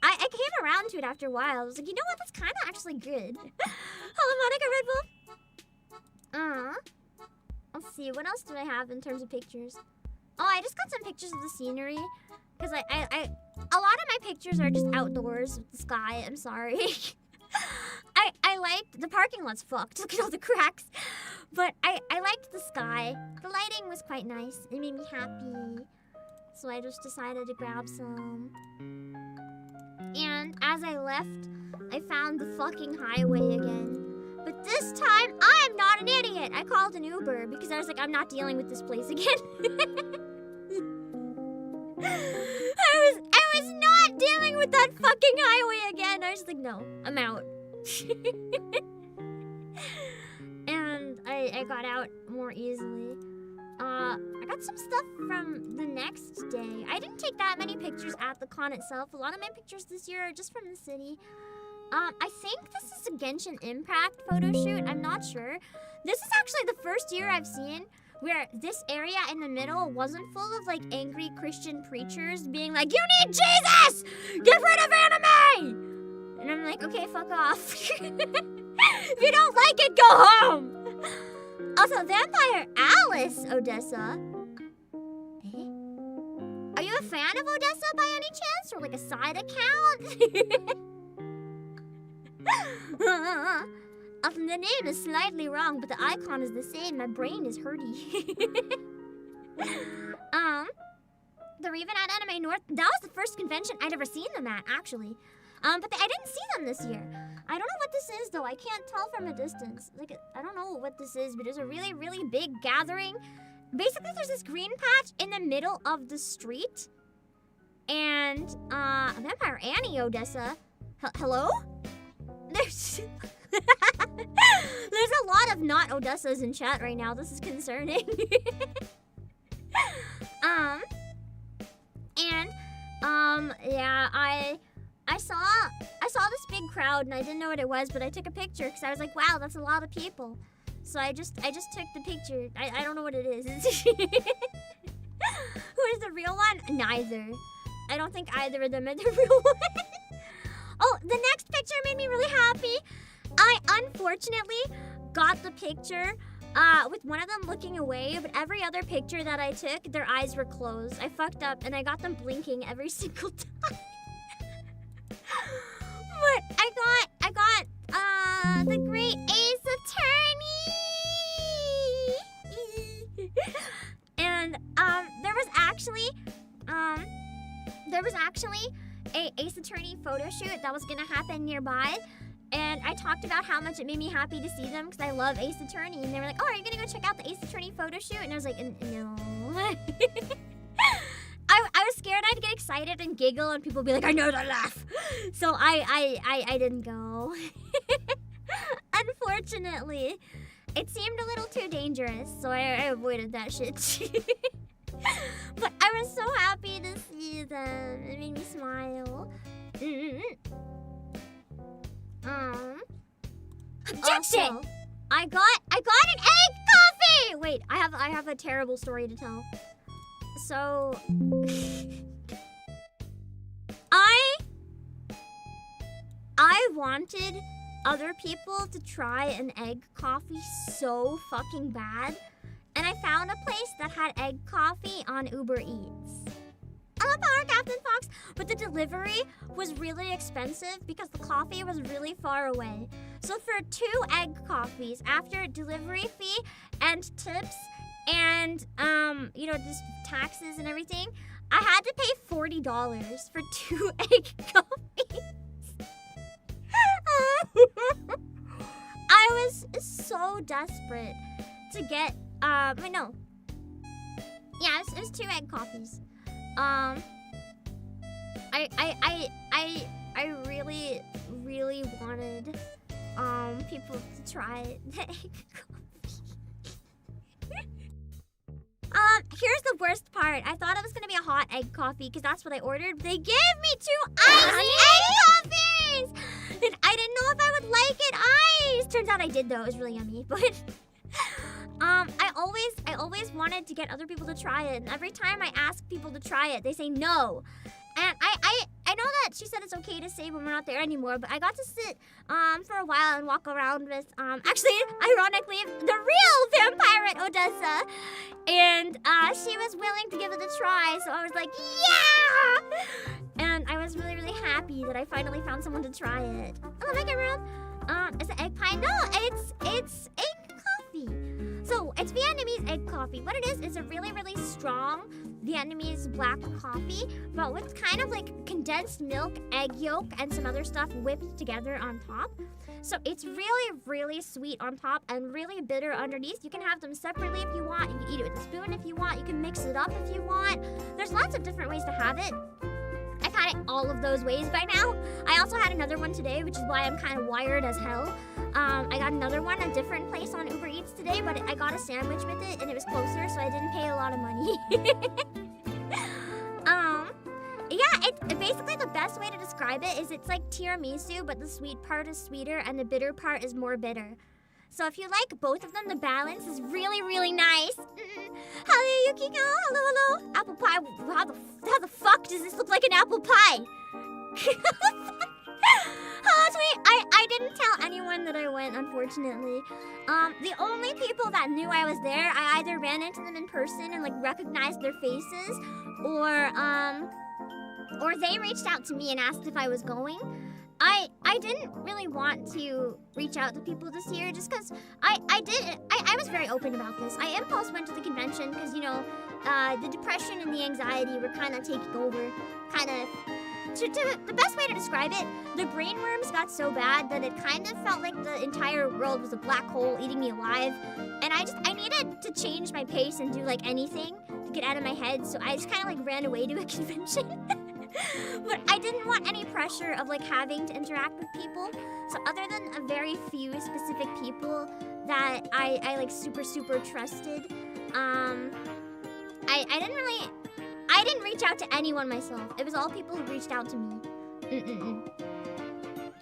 I came around to it after a while. I was like, you know what, that's kind of actually good. Hello, Monica Red Bull. Let's see, what else do I have in terms of pictures? Oh, I just got some pictures of the scenery. Because a lot of my pictures are just outdoors with the sky. I'm sorry. I liked, the parking lot's fucked. Look at all the cracks. But I liked the sky. The lighting was quite nice. It made me happy. So I just decided to grab some. And as I left, I found the fucking highway again. But this time, I'm not an idiot. I called an Uber because I was like, I'm not dealing with this place again. I was not dealing with that fucking highway again. I was like, no, I'm out. And I got out more easily. I got some stuff from the next day. I didn't take that many pictures at the con itself. A lot of my pictures this year are just from the city. I think this is a Genshin Impact photo shoot. I'm not sure. This is actually the first year I've seen where this area in the middle wasn't full of like angry Christian preachers being like, you need Jesus! Get rid of anime! And I'm like, okay, fuck off. If you don't like it, go home! Also, Vampire Alice Odessa. Eh? Are you a fan of Odessa by any chance? Or like a side account? The name is slightly wrong, but the icon is the same. My brain is hurty. The Raven at Anime North, that was the first convention I'd ever seen them at, actually. But I didn't see them this year. I don't know what this is, though. I can't tell from a distance. Like, I don't know what this is, but it's a really, really big gathering. Basically, there's this green patch in the middle of the street. And, Vampire Annie Odessa. Hello? There's a lot of not Odessas in chat right now. This is concerning. Yeah, I saw this big crowd and I didn't know what it was, but I took a picture because I was like, wow, that's a lot of people. So I just took the picture. I don't know what it is. Who is the real one? Neither. I don't think either of them are the real one. Oh, the next picture made me really happy. I unfortunately got the picture with one of them looking away, but every other picture that I took, their eyes were closed. I fucked up and I got them blinking every single time. But I got the great Ace Attorney. And there was actually a Ace Attorney photo shoot that was gonna happen nearby. And I talked about how much it made me happy to see them because I love Ace Attorney. And they were like, oh, are you gonna go check out the Ace Attorney photo shoot? And I was like, no. I was scared I'd get excited and giggle and people would be like, I know the laugh. So I didn't go. Unfortunately. It seemed a little too dangerous, so I avoided that shit. But I was so happy to see them. It made me smile. Objection! Also, I got an egg coffee! Wait, I have a terrible story to tell. So I wanted other people to try an egg coffee so fucking bad, and I found a place that had egg coffee on Uber Eats. I love Power Captain Fox, but the delivery was really expensive because the coffee was really far away. So for 2 egg coffees, after delivery fee and tips and, just taxes and everything, I had to pay $40 for 2 egg coffees. I was so desperate to get, it was 2 egg coffees. I really, really wanted, people to try the egg coffee. Here's the worst part. I thought it was gonna be a hot egg coffee because that's what I ordered. They gave me 2 iced egg coffees! And I didn't know if I would like it iced. Turns out I did though. It was really yummy. But I always wanted to get other people to try it. And every time I ask people to try it, they say no. And I know that she said it's okay to say when we're not there anymore, but I got to sit for a while and walk around with actually, ironically, the real vampire at Odessa. And she was willing to give it a try, so I was like, yeah! And I was really, really happy that I finally found someone to try it. Oh, make it room. Is it egg pie? No, it's egg coffee. So it's Vietnamese egg coffee. What it is a really, really strong Vietnamese black coffee, but with kind of like condensed milk, egg yolk, and some other stuff whipped together on top. So it's really, really sweet on top and really bitter underneath. You can have them separately if you want. You can eat it with a spoon if you want. You can mix it up if you want. There's lots of different ways to have it. I've had it all of those ways by now. I also had another one today, which is why I'm kind of wired as hell. I got another one, a different place on Uber Eats today, but I got a sandwich with it and it was closer, so I didn't pay a lot of money. Yeah, basically the best way to describe it is it's like tiramisu, but the sweet part is sweeter and the bitter part is more bitter. So if you like both of them, the balance is really, really nice. Hello, Yukiko. Hello, hello. Apple pie. How the fuck does this look like an apple pie? Oh, sweet. I didn't tell anyone that I went, unfortunately. The only people that knew I was there, I either ran into them in person and like recognized their faces, or they reached out to me and asked if I was going. I didn't really want to reach out to people this year just because I was very open about this. I impulse went to the convention because, you know, the depression and the anxiety were kind of taking over. The best way to describe it, the brainworms got so bad that it kind of felt like the entire world was a black hole eating me alive. And I needed to change my pace and do like anything to get out of my head, so I just kind of like ran away to a convention. But I didn't want any pressure of like having to interact with people. So other than a very few specific people that I like super trusted, I didn't reach out to anyone myself. It was all people who reached out to me.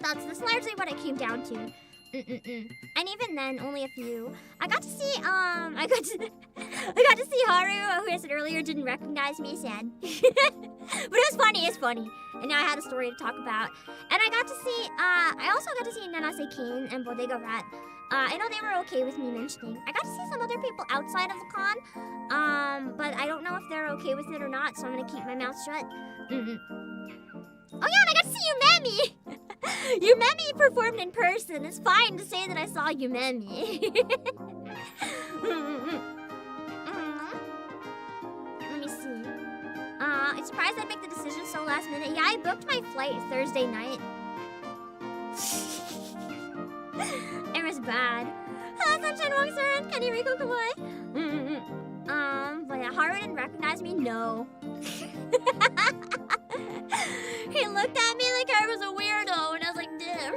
That's largely what it came down to. And even then, only a few. I got to see I got to see Haru, who I said earlier didn't recognize me, sad. But it was funny, it's funny. And now I had a story to talk about. And I also got to see Nanase Kane and Bodega Rat. I know they were okay with me mentioning. I got to see some other people outside of the con, but I don't know if they're okay with it or not, so I'm gonna keep my mouth shut. Oh yeah, and I got to see Yumemi! Yumemi performed in person. It's fine to say that I saw Yumemi. Let me see. I'm surprised I make the decision so last minute. Yeah, I booked my flight Thursday night. It was bad. Hello, Sunshine Wongsun. Kenny Rico Kawaii. But yeah, Haru didn't recognize me? No. He looked at me like I was a weirdo, and I was like, damn.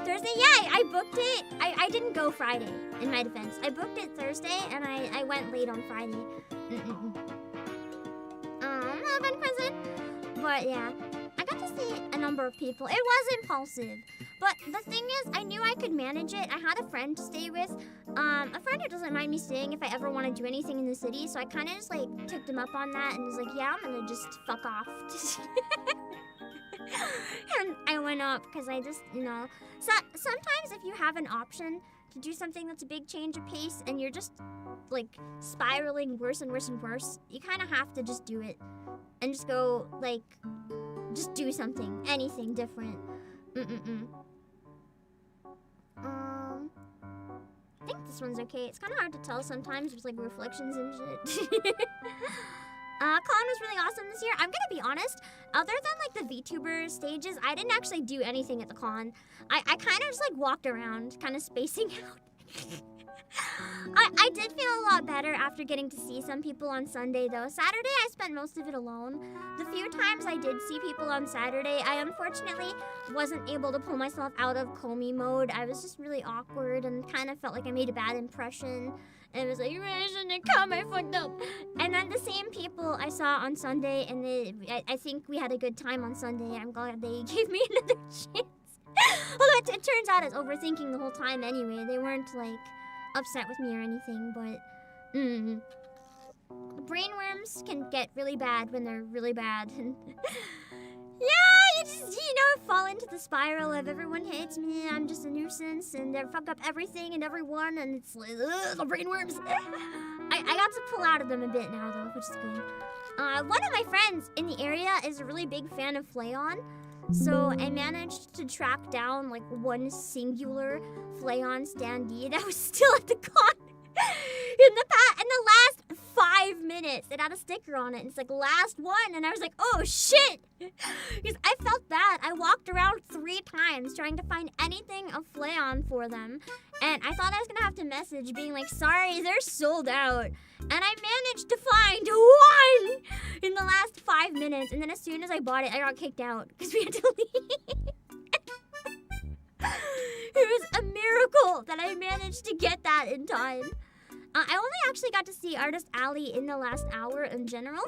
Thursday, yeah, I booked it. I didn't go Friday, in my defense. I booked it Thursday, and I went late on Friday. I've been present. But yeah, I got to see a number of people. It was impulsive. But the thing is, I knew I could manage it. I had a friend to stay with. A friend who doesn't mind me staying if I ever want to do anything in the city. So I kind of just like took him up on that and was like, yeah, I'm gonna just fuck off. And I went up because I just, you know. So sometimes if you have an option to do something that's a big change of pace and you're just like spiraling worse and worse and worse, you kind of have to just do it. And just go like, just do something, anything different. I think this one's okay. It's kind of hard to tell sometimes. There's like reflections and shit. Con was really awesome this year. I'm gonna be honest, other than like the VTuber stages, I didn't actually do anything at the con. I kind of just like walked around, kind of spacing out. I did feel a lot better after getting to see some people on Sunday though. Saturday I spent most of it alone. The few times I did see people on Saturday, I unfortunately wasn't able to pull myself out of Comey mode. I was just really awkward and kind of felt like I made a bad impression. And it was like, you really shouldn't have come, I fucked up. And then the same people I saw on Sunday, and I think we had a good time on Sunday. I'm glad they gave me another chance. Although it turns out I was overthinking the whole time anyway. They weren't like upset with me or anything, but brainworms can get really bad when they're really bad. Yeah, you just, you know, fall in into the spiral of everyone hates me, I'm just a nuisance, and they fuck up everything and everyone, and it's like, ugh, the brain worms. I got to pull out of them a bit now, though, which is good. One of my friends in the area is a really big fan of Flayon, so I managed to track down, like, one singular Flayon standee that was still at the con in the last 5 minutes. It had a sticker on it, and it's like, last one, and I was like, oh, shit! Because I felt bad. I walked around 3 times trying to find anything of Flayon for them, and I thought I was gonna have to message being like, sorry, they're sold out. And I managed to find one in the last 5 minutes, and then as soon as I bought it, I got kicked out because we had to leave. It was a miracle that I managed to get that in time. I only actually got to see Artist Alley in the last hour in general.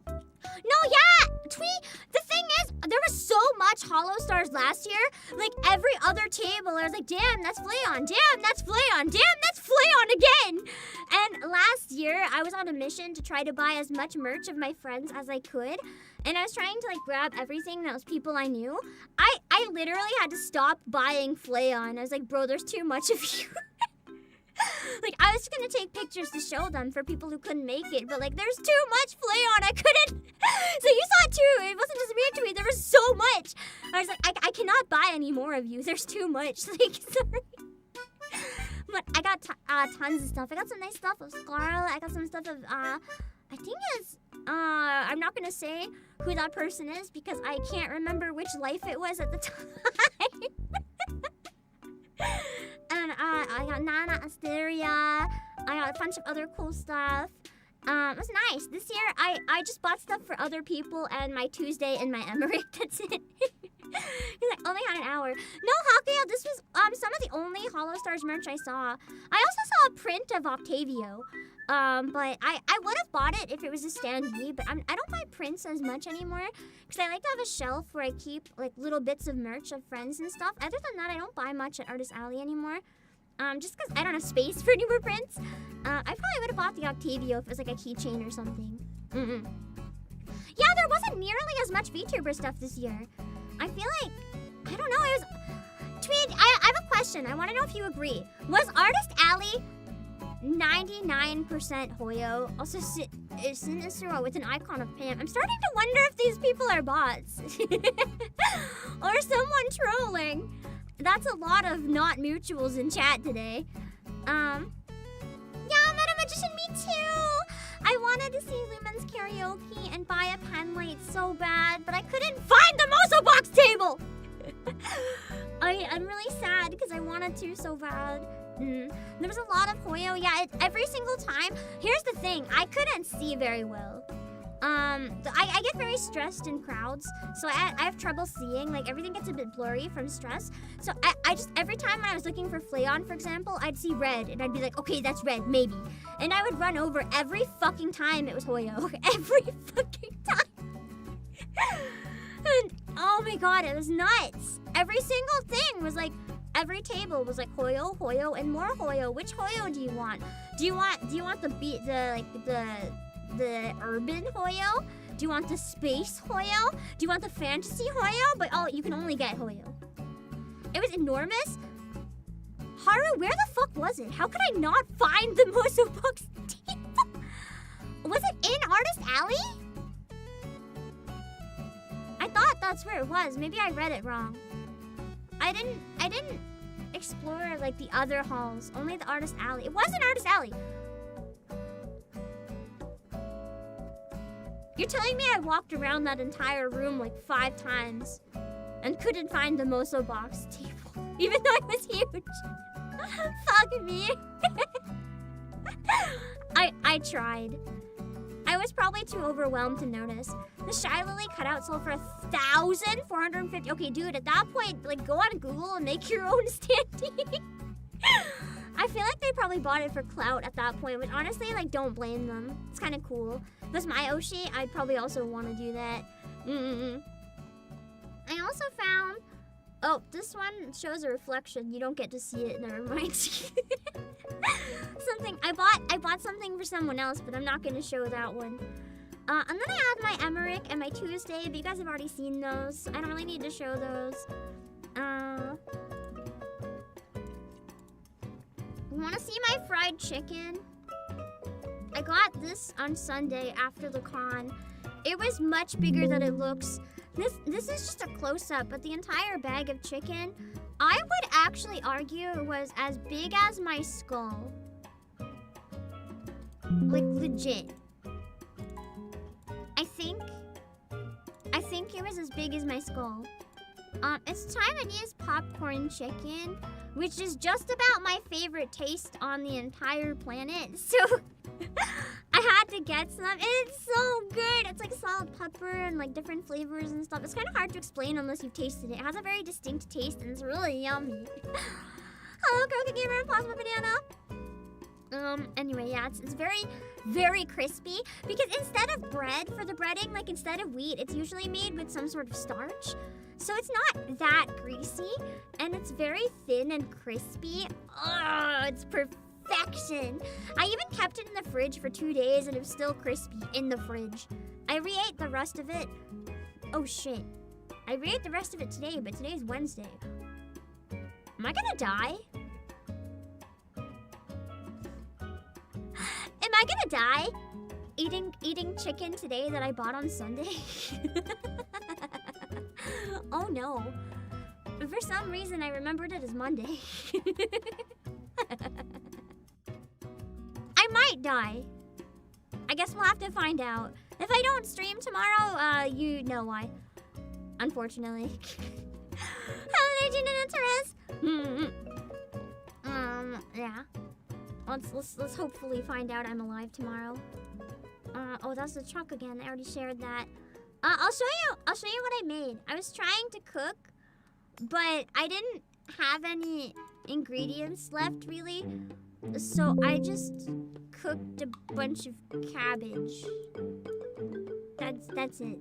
No, yeah, Tweet, the thing is, there was so much Hollow Stars last year. Like, every other table, I was like, damn, that's Flayon, damn, that's Flayon, damn, that's Flayon again. And last year, I was on a mission to try to buy as much merch of my friends as I could. And I was trying to, like, grab everything that was people I knew. I literally had to stop buying Flayon. I was like, bro, there's too much of you. Like, I was gonna take pictures to show them for people who couldn't make it, but, like, there's too much Flayon. I couldn't. So you saw it too. It wasn't just me to me. There was so much. I was like, I cannot buy any more of you. There's too much. Like, sorry. But I got tons of stuff. I got some nice stuff of Scarlet. I got some stuff of, I think it's, I'm not gonna say who that person is because I can't remember which life it was at the time. And I got Nana Asteria. I got a bunch of other cool stuff. It was nice. This year, I just bought stuff for other people and my Tuesday and my Emmerich. That's it. Because I only had an hour. No, Hakuyo, this was some of the only Hollow Stars merch I saw. I also saw a print of Octavio. But I would have bought it if it was a standee, but I don't buy prints as much anymore because I like to have a shelf where I keep like little bits of merch of friends and stuff. Other than that, I don't buy much at Artist Alley anymore. Just because I don't have space for newer prints. I probably would have bought the Octavio if it was like a keychain or something. Yeah, there wasn't nearly as much VTuber stuff this year. I feel like, I don't know, it was... Tweed, I have a question. I want to know if you agree. Was Artist Alley 99% Hoyo? Also, Sinistro with an icon of Pam. I'm starting to wonder if these people are bots. Or someone trolling. That's a lot of not mutuals in chat today. Yeah, Meta Magician, me too! I wanted to see Lumen's karaoke and buy a pen light so bad, but I couldn't find the Moso box table! I'm really sad because I wanted to so bad. There was a lot of Hoyo. Yeah, every single time. Here's the thing. I couldn't see very well. I get very stressed in crowds, so I have trouble seeing. Like, everything gets a bit blurry from stress. So I just, every time when I was looking for Flayon, for example, I'd see red, and I'd be like, okay, that's red, maybe. And I would run over every fucking time it was Hoyo. Every fucking time. And, oh my god, it was nuts. Every single thing was like, every table was like Hoyo, Hoyo, and more Hoyo. Which Hoyo do you want? Do you want the urban Hoyo? Do you want the space Hoyo? Do you want the fantasy Hoyo? But you can only get Hoyo. It was enormous. Haru, where the fuck was it? How could I not find the Moso box table? Was it in Artist Alley? I thought that's where it was. Maybe I read it wrong. I didn't explore like the other halls. Only the Artist Alley. It was in Artist Alley. You're telling me I walked around that entire room like 5 times and couldn't find the Moso box table, even though it was huge. Fuck me. I tried. I was probably too overwhelmed to notice. The Shy Lily cutout sold for 1,450. Okay, dude, at that point, like, go on Google and make your own standee. I feel like they probably bought it for clout at that point, but honestly, like, don't blame them. It's kind of cool. If it was my Oshi, I'd probably also want to do that. I also found... Oh, this one shows a reflection. You don't get to see it. Never mind. Something... I bought something for someone else, but I'm not going to show that one. And then I have my Emmerich and my Tuesday, but you guys have already seen those, so I don't really need to show those. Wanna see my fried chicken? I got this on Sunday after the con. It was much bigger than it looks. This is just a close-up, but the entire bag of chicken, I would actually argue it was as big as my skull. Like, legit. I think it was as big as my skull. It's Taiwanese popcorn chicken, which is just about my favorite taste on the entire planet. So I had to get some. It's so good. It's like salt, pepper, and like different flavors and stuff. It's kind of hard to explain unless you've tasted it. It has a very distinct taste and it's really yummy. Hello, Crooked Gamer and Plasma Banana. Anyway, yeah, it's very, very crispy because instead of bread for the breading, like instead of wheat, it's usually made with some sort of starch. So it's not that greasy and it's very thin and crispy. Oh, it's perfection. I even kept it in the fridge for 2 days and it was still crispy in the fridge. I re-ate the rest of it. Oh shit. I re-ate the rest of it today, but today's Wednesday. Am I gonna die? Am I gonna die eating chicken today that I bought on Sunday? Oh no. For some reason I remembered it as Monday. I might die. I guess we'll have to find out. If I don't stream tomorrow, you know why. Unfortunately. Holiday June and Interest. Yeah. Let's hopefully find out I'm alive tomorrow. Oh, that's the truck again. I already shared that. I'll show you what I made. I was trying to cook, but I didn't have any ingredients left really. So I just cooked a bunch of cabbage. That's it.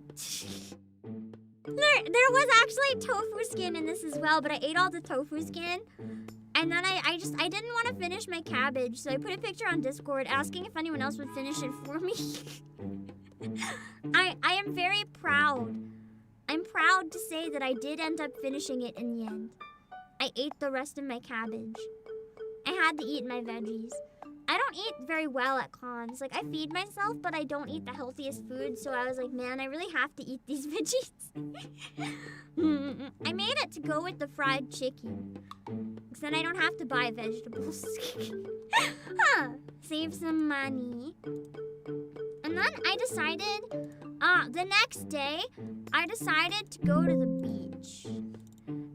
There was actually tofu skin in this as well, but I ate all the tofu skin. And then I didn't want to finish my cabbage, so I put a picture on Discord asking if anyone else would finish it for me. I am very proud. I'm proud to say that I did end up finishing it in the end. I ate the rest of my cabbage. I had to eat my veggies. I don't eat very well at cons. Like, I feed myself, but I don't eat the healthiest food, so I was like, man, I really have to eat these veggies. I made it to go with the fried chicken. Because then I don't have to buy vegetables. Huh. Save some money. And then I decided, the next day, I decided to go to the beach.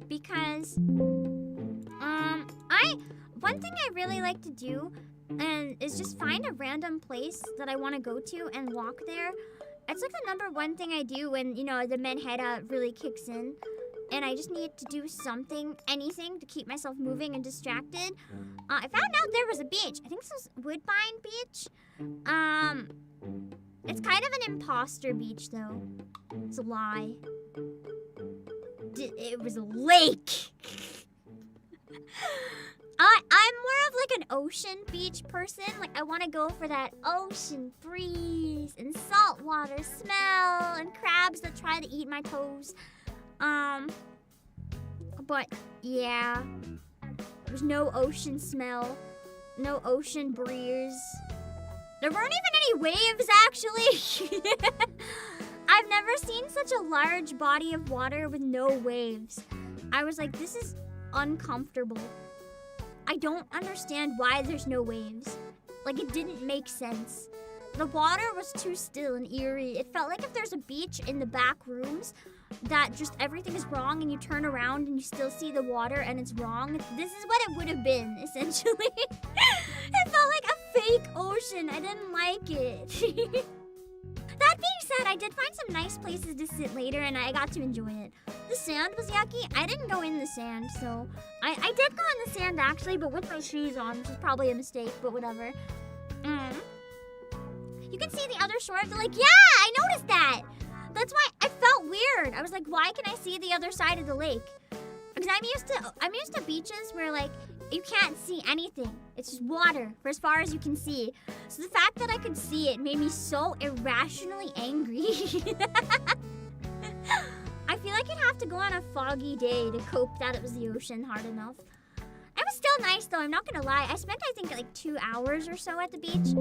Because, one thing I really like to do is just find a random place that I want to go to and walk there. It's like the #1 thing I do when, you know, the menheta really kicks in. And I just need to do something, anything, to keep myself moving and distracted. I found out there was a beach. I think this was Woodbine Beach. It's kind of an imposter beach, though. It's a lie. It was a lake. I'm more of like an ocean beach person. Like, I want to go for that ocean breeze and salt water smell and crabs that try to eat my toes. But yeah, there's no ocean smell, no ocean breeze. There weren't even any waves, actually. I've never seen such a large body of water with no waves. I was like, this is uncomfortable. I don't understand why there's no waves. Like, it didn't make sense. The water was too still and eerie. It felt like if there's a beach in the back rooms, that just everything is wrong and you turn around and you still see the water and it's wrong. This is what it would have been, essentially. It felt like a fake ocean. I didn't like it. That being said, I did find some nice places to sit later and I got to enjoy it. The sand was yucky. I didn't go in the sand, so... I did go in the sand, actually, but with my shoes on, which is probably a mistake, but whatever. You can see the other shore of the lake. Yeah, I noticed that! That's why I felt weird. I was like, why can I see the other side of the lake? Because I'm used to beaches where, like, you can't see anything. It's just water for as far as you can see. So the fact that I could see it made me so irrationally angry. I feel like you'd have to go on a foggy day to cope that it was the ocean hard enough. It was still nice though, I'm not gonna lie. I spent I think like 2 hours or so at the beach.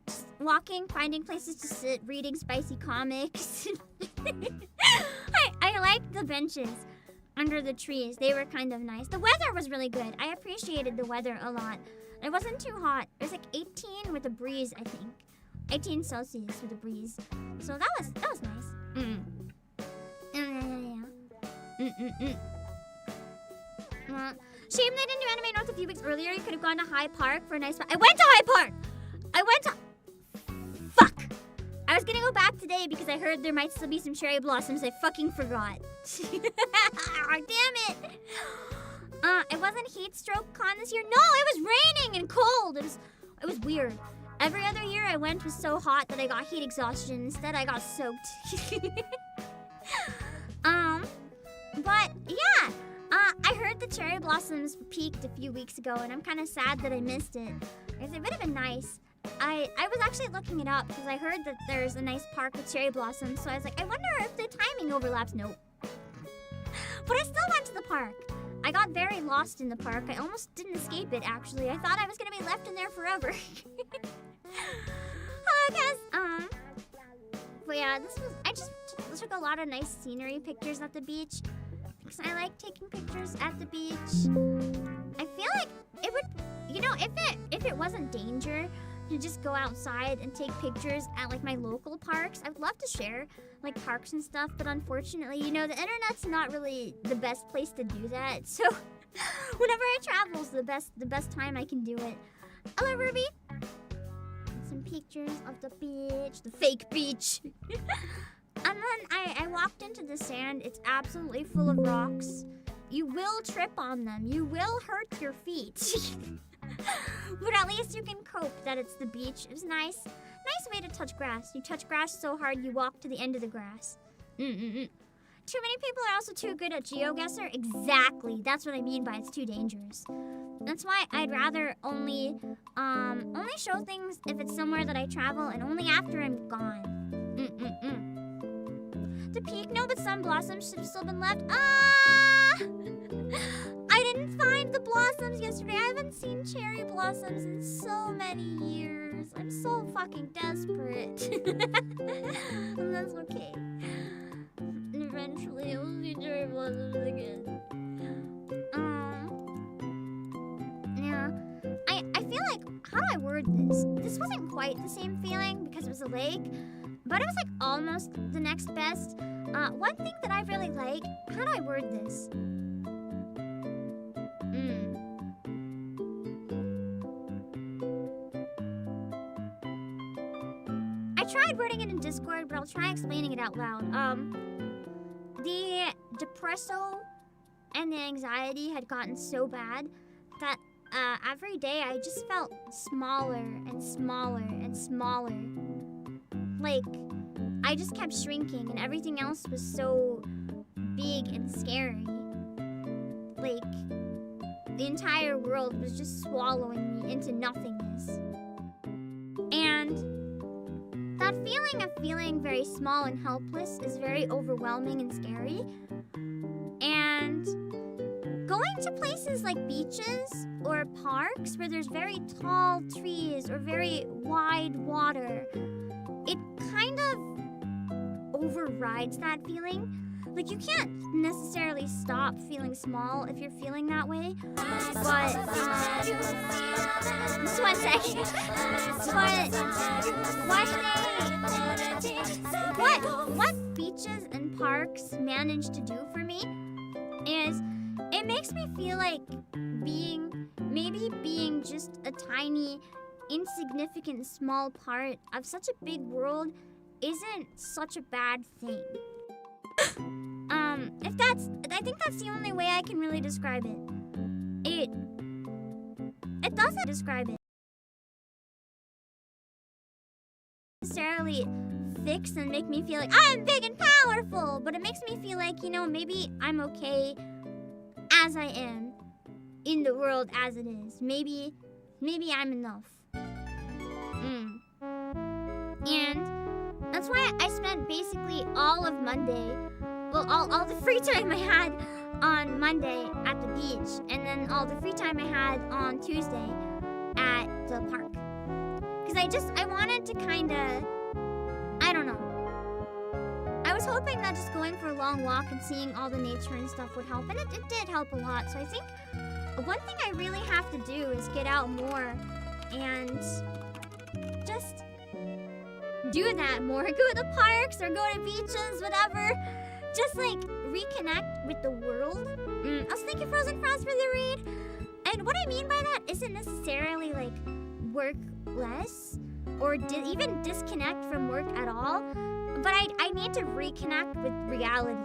Just walking, finding places to sit, reading spicy comics. I liked the benches under the trees. They were kind of nice. The weather was really good. I appreciated the weather a lot. It wasn't too hot. It was like 18 with a breeze, I think. 18 Celsius with a breeze. So that was nice. Shame they didn't do Anime North a few weeks earlier. You could have gone to High Park for a nice... I went to High Park! Fuck! I was gonna go back today because I heard there might still be some cherry blossoms. I fucking forgot. Damn it! It wasn't heat stroke con this year. No, it was raining and cold. It was weird. Every other year I went was so hot that I got heat exhaustion. Instead, I got soaked. But yeah, I heard the cherry blossoms peaked a few weeks ago, and I'm kind of sad that I missed it. It would have been nice. I was actually looking it up because I heard that there's a nice park with cherry blossoms, so I was like, I wonder if the timing overlaps. Nope. But I still went to the park. I got very lost in the park. I almost didn't escape it, actually. I thought I was going to be left in there forever. Hello, Cass. But yeah, I just took a lot of nice scenery pictures at the beach because I like taking pictures at the beach. I feel like it would, if it wasn't danger to just go outside and take pictures at like my local parks, I'd love to share like parks and stuff, but unfortunately, the internet's not really the best place to do that. So whenever I travel is the best time I can do it. Hello, Ruby. Some pictures of the beach, the fake beach. And then I walked into the sand. It's absolutely full of rocks. You will trip on them. You will hurt your feet. But at least you can cope that it's the beach. It was nice. Nice way to touch grass. You touch grass so hard you walk to the end of the grass. Too many people are also too good at GeoGuessr. Exactly. That's what I mean by it's too dangerous. That's why I'd rather only show things if it's somewhere that I travel and only after I'm gone. The peak? No, but some blossoms should have still been left. I didn't find the blossoms yesterday. I haven't seen cherry blossoms in so many years. I'm so fucking desperate. And that's okay. Eventually, I will see cherry blossoms again. Yeah. I feel like, how do I word this? This wasn't quite the same feeling because it was a lake, but it was like almost the next best. One thing that I really like, how do I word this? I tried wording it in Discord, but I'll try explaining it out loud. The depresso and the anxiety had gotten so bad that every day I just felt smaller and smaller and smaller. Like, I just kept shrinking and everything else was so big and scary. Like, the entire world was just swallowing me into nothingness. And that feeling of feeling very small and helpless is very overwhelming and scary. And going to places like beaches or parks where there's very tall trees or very wide water, it kind of overrides that feeling. Like, you can't necessarily stop feeling small if you're feeling that way. But, just one second. But what beaches and parks manage to do for me is it makes me feel like being just a tiny, insignificant, small part of such a big world isn't such a bad thing. I think that's the only way I can really describe it. It doesn't describe it. Necessarily fix and make me feel like I'm big and powerful, but it makes me feel like, maybe I'm okay as I am. in the world as it is. Maybe I'm enough. And that's why I spent basically all of Monday, well, all the free time I had on Monday at the beach, and then all the free time I had on Tuesday at the park. Because I wanted to kind of, I don't know. I was hoping that just going for a long walk and seeing all the nature and stuff would help, and it did help a lot. So I think one thing I really have to do is get out more and just do that more. Go to the parks or go to beaches, whatever. Just like reconnect with the world. Also, thank you, Frozen Frost, for the read. And what I mean by that isn't necessarily like work less or even disconnect from work at all. But I need to reconnect with reality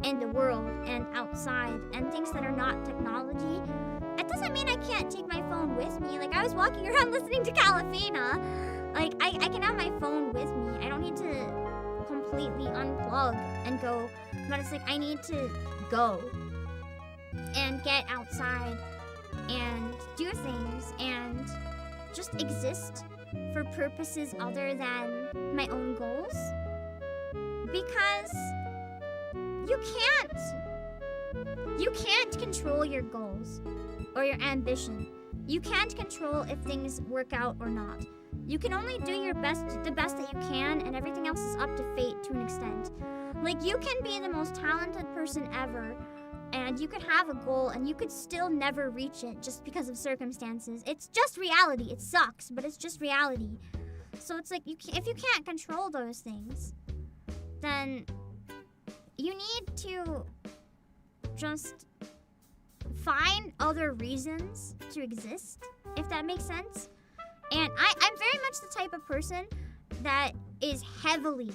and the world and outside and things that are not technology. It doesn't mean I can't take my phone with me. Like, I was walking around listening to Calafina. Like, I can have my phone with me. I don't need to completely unplug and go. But it's like, I need to go and get outside and do things and just exist for purposes other than my own goals. Because you can't control your goals or your ambition. You can't control if things work out or not. You can only do your best, the best that you can, and everything else is up to fate to an extent. Like, you can be the most talented person ever, and you could have a goal, and you could still never reach it just because of circumstances. It's just reality. It sucks, but it's just reality. So it's like, if you can't control those things, then you need to just find other reasons to exist, if that makes sense. And I'm very much the type of person that is heavily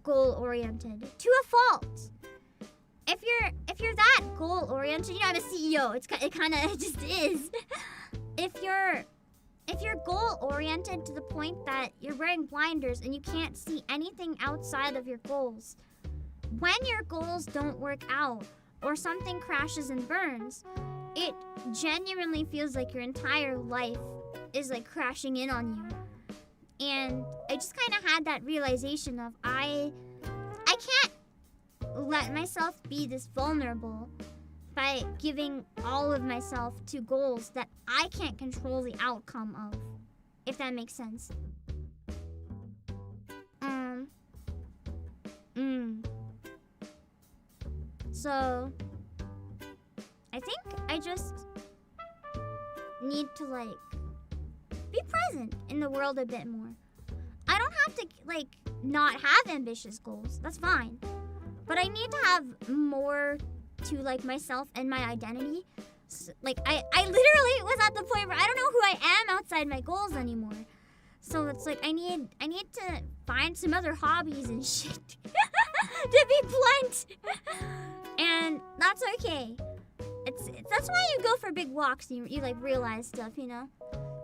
goal-oriented to a fault. If you're that goal-oriented, you know, I'm a CEO. It kind of just is. If you're goal-oriented to the point that you're wearing blinders and you can't see anything outside of your goals, when your goals don't work out or something crashes and burns, it genuinely feels like your entire life is like crashing in on you. And I just kind of had that realization of I can't let myself be this vulnerable by giving all of myself to goals that I can't control the outcome of, if that makes sense. So I think I just need to like be present in the world a bit more. I don't have to like not have ambitious goals. That's fine. But I need to have more to like myself and my identity. So, like I literally was at the point where I don't know who I am outside my goals anymore. So it's like I need to find some other hobbies and shit to be blunt. And that's okay. That's why you go for big walks and you like realize stuff, you know?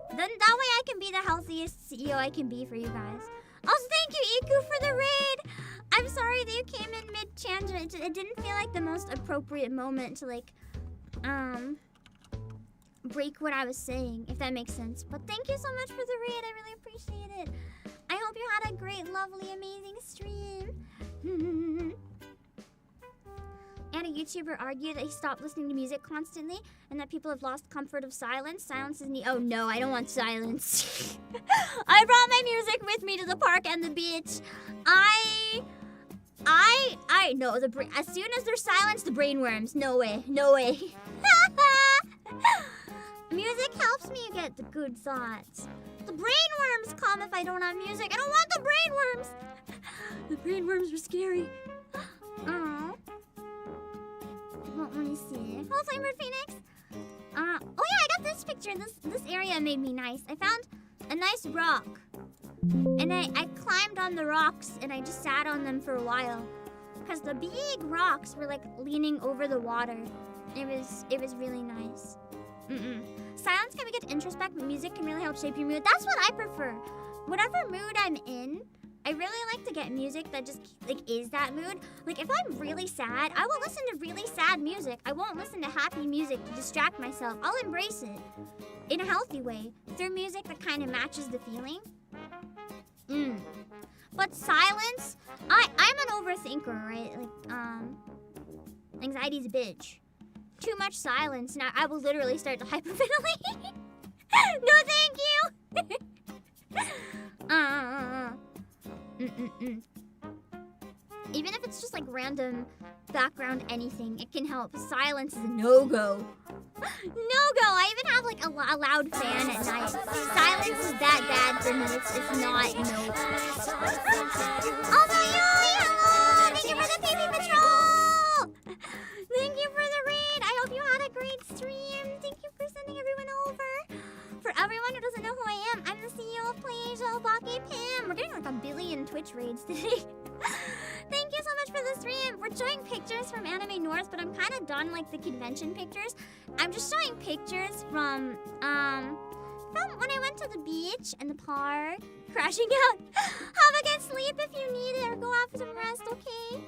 Then that way I can be the healthiest CEO I can be for you guys. Also, thank you, Iku, for the raid. I'm sorry that you came in mid-tangent. It didn't feel like the most appropriate moment to like, break what I was saying, if that makes sense. But thank you so much for the raid. I really appreciate it. I hope you had a great, lovely, amazing stream. And a YouTuber argued that he stopped listening to music constantly and that people have lost comfort of silence. Silence is oh no, I don't want silence. I brought my music with me to the park and the beach. I know as soon as there's silence, the brainworms. No way. Music helps me get the good thoughts. The brainworms come if I don't have music. I don't want the brainworms. The brainworms are scary. Oh. Well, let me see. Hello, Flamebird Phoenix. Oh yeah, I got this picture. This area made me nice. I found a nice rock, and I climbed on the rocks and I just sat on them for a while, because the big rocks were like leaning over the water. It was really nice. Silence can make it introspect, but music can really help shape your mood. That's what I prefer. Whatever mood I'm in, I really like to get music that just like is that mood. Like if I'm really sad, I will listen to really sad music. I won't listen to happy music to distract myself. I'll embrace it in a healthy way through music that kind of matches the feeling. But silence, I'm an overthinker, right? Like anxiety's a bitch. Too much silence, and I will literally start to hyperventilate. No, thank you. Even if it's just like random background anything, it can help. Silence is a no-go. No-go. I even have like a loud fan at night. Silence is that bad for me. It's not no. Also, hello! Thank you for the PP Patrol! Thank you for the raid. I hope you had a great stream. Thank you for sending everyone over. For everyone who doesn't know who I am, I'm the CEO of Obake PAM. We're getting like a billion Twitch raids today. Thank you so much for the stream. We're showing pictures from Anime North, but I'm kind of done like the convention pictures. I'm just showing pictures from when I went to the beach and the park, crashing out. Have a good sleep if you need it, or go out for some rest, okay?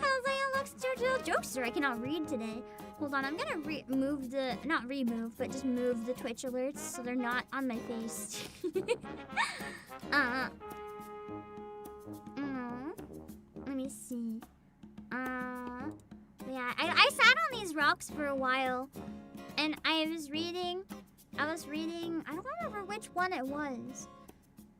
How's that looks, Jojo? Jokester, I cannot read today. Hold on, I'm gonna move the, not remove, but just move the Twitch alerts so they're not on my face. Let me see. Yeah, I sat on these rocks for a while, and I was reading, I don't remember which one it was,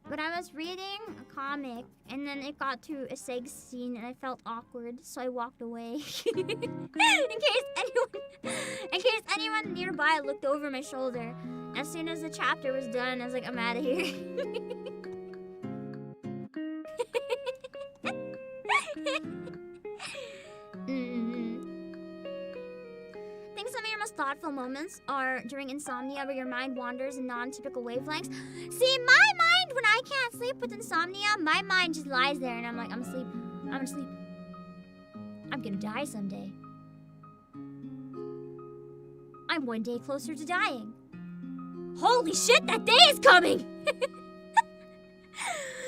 but I was reading a comic, and then it got to a sex scene, and I felt awkward, so I walked away. in case anyone nearby looked over my shoulder. As soon as the chapter was done, I was like, I'm out of here. I think some of your most thoughtful moments are during insomnia, where your mind wanders in non-typical wavelengths. See, my mind, when I can't sleep with insomnia, my mind just lies there, and I'm like, I'm asleep. I'm asleep. I'm gonna die someday. I'm one day closer to dying. Holy shit, that day is coming!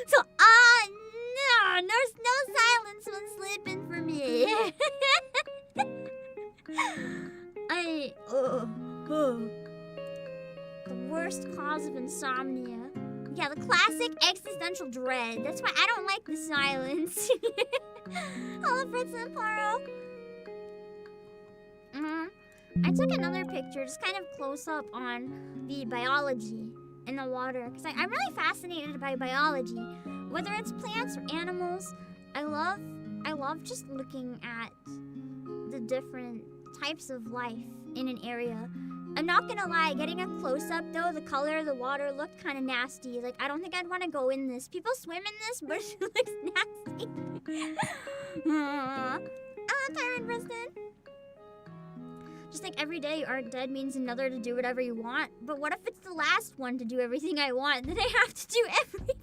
So, no, there's no silence when sleeping for me. The worst cause of insomnia. Yeah, the classic existential dread. That's why I don't like the silence. Hello, Fritz and Paro. I took another picture, just kind of close up on the biology in the water, because I'm really fascinated by biology. Whether it's plants or animals, I love just looking at the different types of life in an area. I'm not gonna lie, getting a close-up though, the color of the water looked kind of nasty. Like, I don't think I'd want to go in this. People swim in this, but it looks nasty. Hello, Tyrant Preston. Just like every day you aren't dead means another to do whatever you want. But what if it's the last one to do everything I want? Then I have to do everything.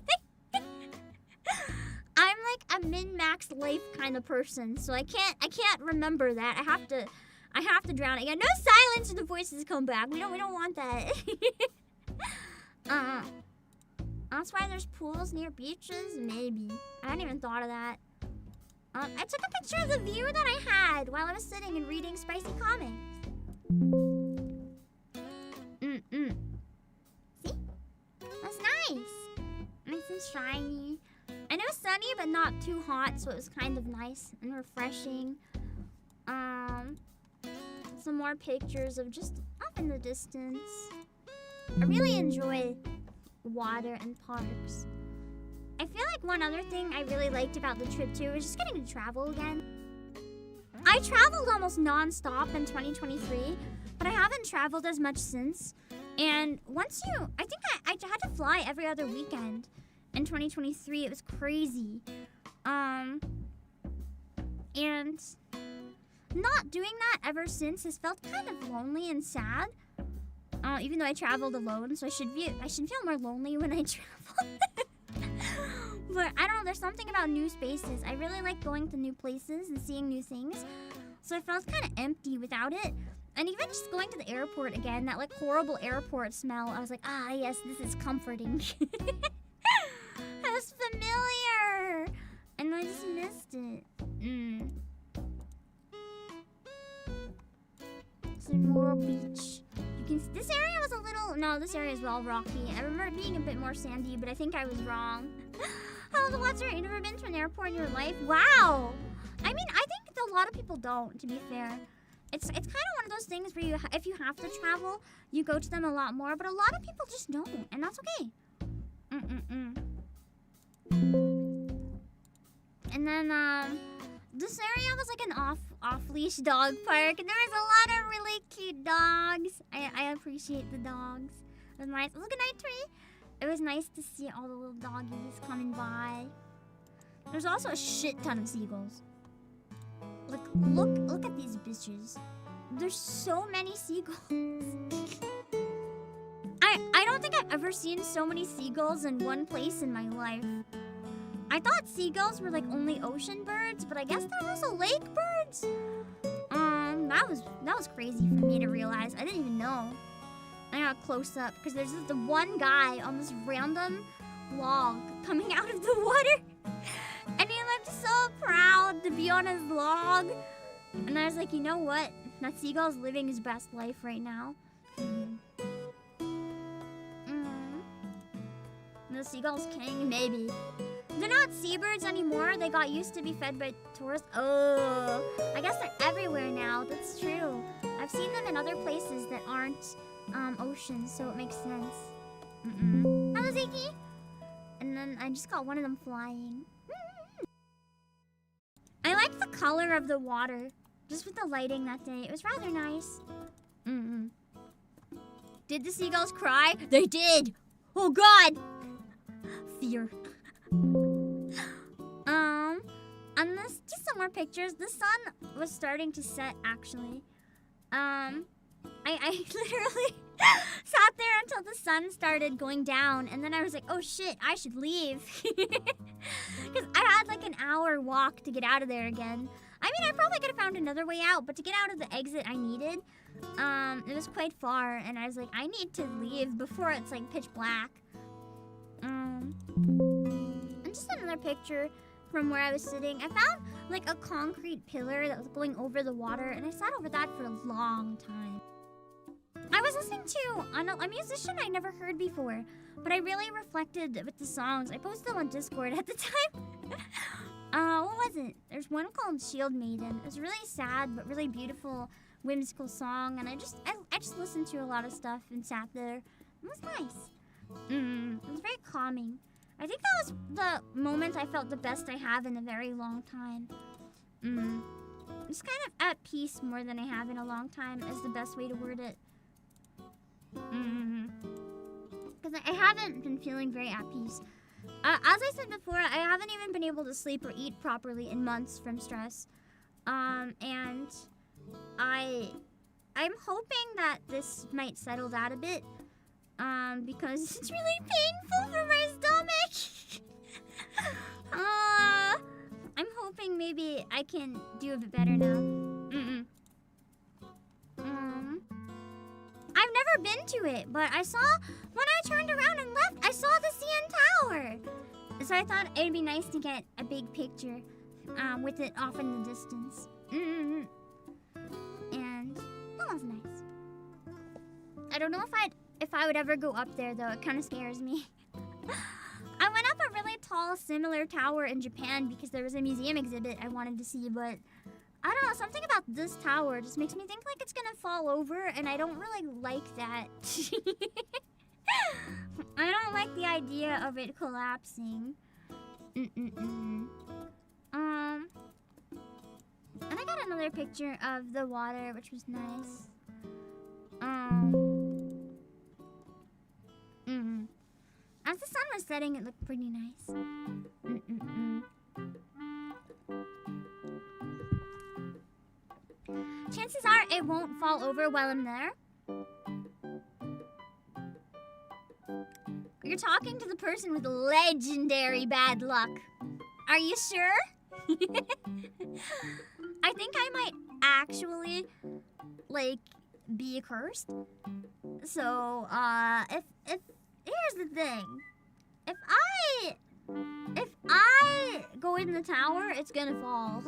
I'm like a min-max life kind of person, so I can't remember that. I have to drown it. Yeah, no silence when the voices come back. We don't want that. That's why there's pools near beaches? Maybe. I hadn't even thought of that. I took a picture of the view that I had while I was sitting and reading spicy comics. See? That's nice. Nice and shiny. I know sunny, but not too hot, so it was kind of nice and refreshing. Some more pictures of just up in the distance. I really enjoy water and parks. I feel like one other thing I really liked about the trip too was just getting to travel again. I traveled almost non-stop in 2023, but I haven't traveled as much since. And I think I had to fly every other weekend in 2023. It was crazy. And not doing that ever since has felt kind of lonely and sad. Even though I traveled alone, so I should feel more lonely when I travel. But I don't know, there's something about new spaces. I really like going to new places and seeing new things. So I felt kind of empty without it. And even just going to the airport again, that like horrible airport smell, I was like, ah yes, this is comforting. I was familiar, and I just missed it. Senora Beach. You can. This area was a little. No, this area is well rocky. I remember it being a bit more sandy, but I think I was wrong. Hello, what's your? You never been to an airport in your life? Wow. I mean, I think a lot of people don't. To be fair, it's kind of one of those things where if you have to travel, you go to them a lot more. But a lot of people just don't, and that's okay. And then this area was like an off-leash dog park, and there was a lot of really cute dogs. I appreciate the dogs. It was nice. Look at night tree. It was nice to see all the little doggies coming by. There's also a shit ton of seagulls. Look at these bitches. There's so many seagulls. I don't think I've ever seen so many seagulls in one place in my life. I thought seagulls were like only ocean birds, but I guess they're also lake birds. That was crazy for me to realize. I didn't even know. I got close up because there's just the one guy on this random log coming out of the water, and he looked so proud to be on his log. And I was like, you know what? That seagull's living his best life right now. The seagull's king, maybe. They're not seabirds anymore. They got used to be fed by tourists. Oh, I guess they're everywhere now. That's true. I've seen them in other places that aren't oceans, so it makes sense. Hello, Ziki. And then I just got one of them flying. I like the color of the water, just with the lighting that day. It was rather nice. Did the seagulls cry? They did. Oh God. Fear. And this, just some more pictures. The sun was starting to set, actually. I literally sat there until the sun started going down, and then I was like, oh shit, I should leave. Because I had like an hour walk to get out of there again. I mean, I probably could have found another way out, but to get out of the exit I needed, it was quite far, and I was like, I need to leave before it's like pitch black. And just another picture from where I was sitting. I found like a concrete pillar that was going over the water, and I sat over that for a long time. I was listening to a musician I never heard before, but I really reflected with the songs. I posted them on Discord at the time. What was it? There's one called Shield Maiden. It was a really sad but really beautiful, whimsical song, and I just listened to a lot of stuff and sat there. It was nice. It was very calming. I think that was the moment I felt the best I have in a very long time. Just kind of at peace more than I have in a long time is the best way to word it. Because I haven't been feeling very at peace. As I said before, I haven't even been able to sleep or eat properly in months from stress. And I'm hoping that this might settle that a bit. Because it's really painful for my stomach. I'm hoping maybe I can do a bit better now. I've never been to it, but I saw, when I turned around and left, I saw the CN Tower. So I thought it'd be nice to get a big picture with it off in the distance. And that was nice. I don't know if I would ever go up there, though. It kind of scares me. I went up a really tall, similar tower in Japan because there was a museum exhibit I wanted to see, but I don't know, something about this tower just makes me think like it's gonna fall over, and I don't really like that. I don't like the idea of it collapsing. And I got another picture of the water, which was nice. As the sun was setting, it looked pretty nice. Chances are it won't fall over while I'm there. You're talking to the person with legendary bad luck. Are you sure? I think I might actually, like, be cursed. So, if here's the thing. If I if I go in the tower, it's gonna fall.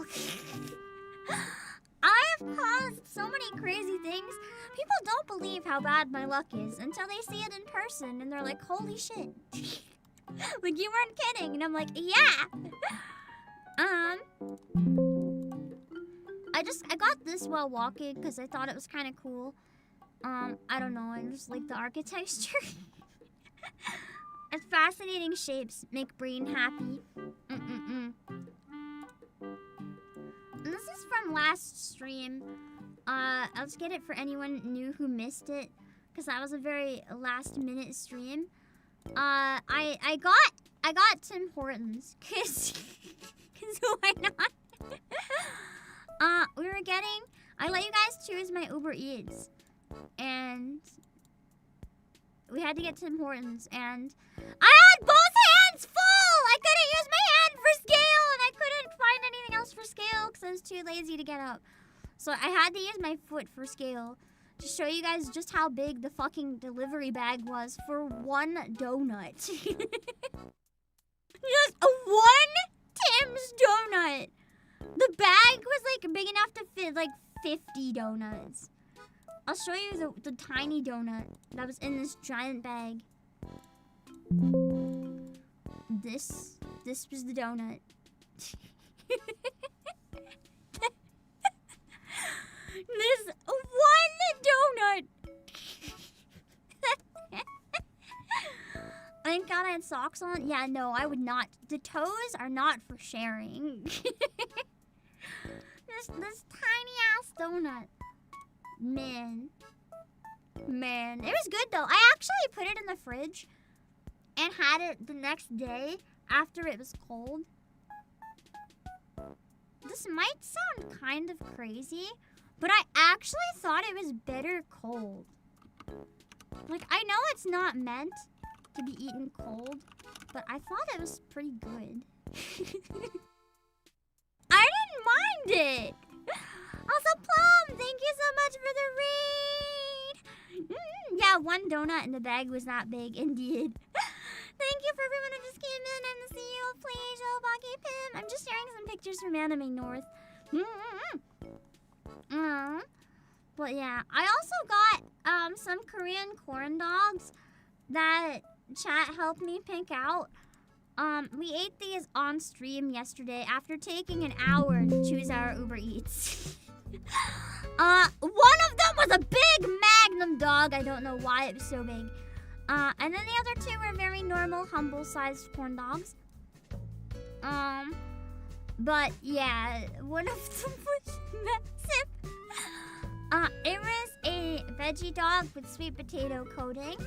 I have caused so many crazy things. People don't believe how bad my luck is until they see it in person and they're like, holy shit. Like, you weren't kidding. And I'm like, yeah. I got this while walking because I thought it was kind of cool. I don't know. I just like the architecture. It's fascinating shapes make brain happy. This is from last stream. I'll just get it for anyone new who missed it, because that was a very last minute stream. I got Tim Hortons, cause why not? We were getting. I let you guys choose my Uber Eats, and we had to get Tim Hortons, and I had both hands full. I couldn't use my hand for scale, and I couldn't find anything else for scale because I was too lazy to get up. So I had to use my foot for scale to show you guys just how big the fucking delivery bag was for one donut. Just one Tim's donut. The bag was like big enough to fit like 50 donuts. I'll show you the tiny donut that was in this giant bag. This was the donut. This one donut. Thank God I had socks on. Yeah, no, I would not. The toes are not for sharing. This tiny ass donut. Man, it was good though. I actually put it in the fridge and had it the next day after it was cold. This might sound kind of crazy, but I actually thought it was better cold. Like, I know it's not meant to be eaten cold, but I thought it was pretty good. I didn't mind it. Also, Plum, thank you so much for the read. Yeah, one donut in the bag was that big, indeed. Thank you for everyone who just came in. I'm the CEO of Obake PAM. I'm just sharing some pictures from Anime North. But yeah, I also got some Korean corn dogs that chat helped me pick out. We ate these on stream yesterday after taking an hour to choose our Uber Eats. One of them was a big Magnum dog. I don't know why it was so big. And then the other two were very normal, humble-sized corn dogs. But yeah, one of them was massive. It was a veggie dog with sweet potato coating.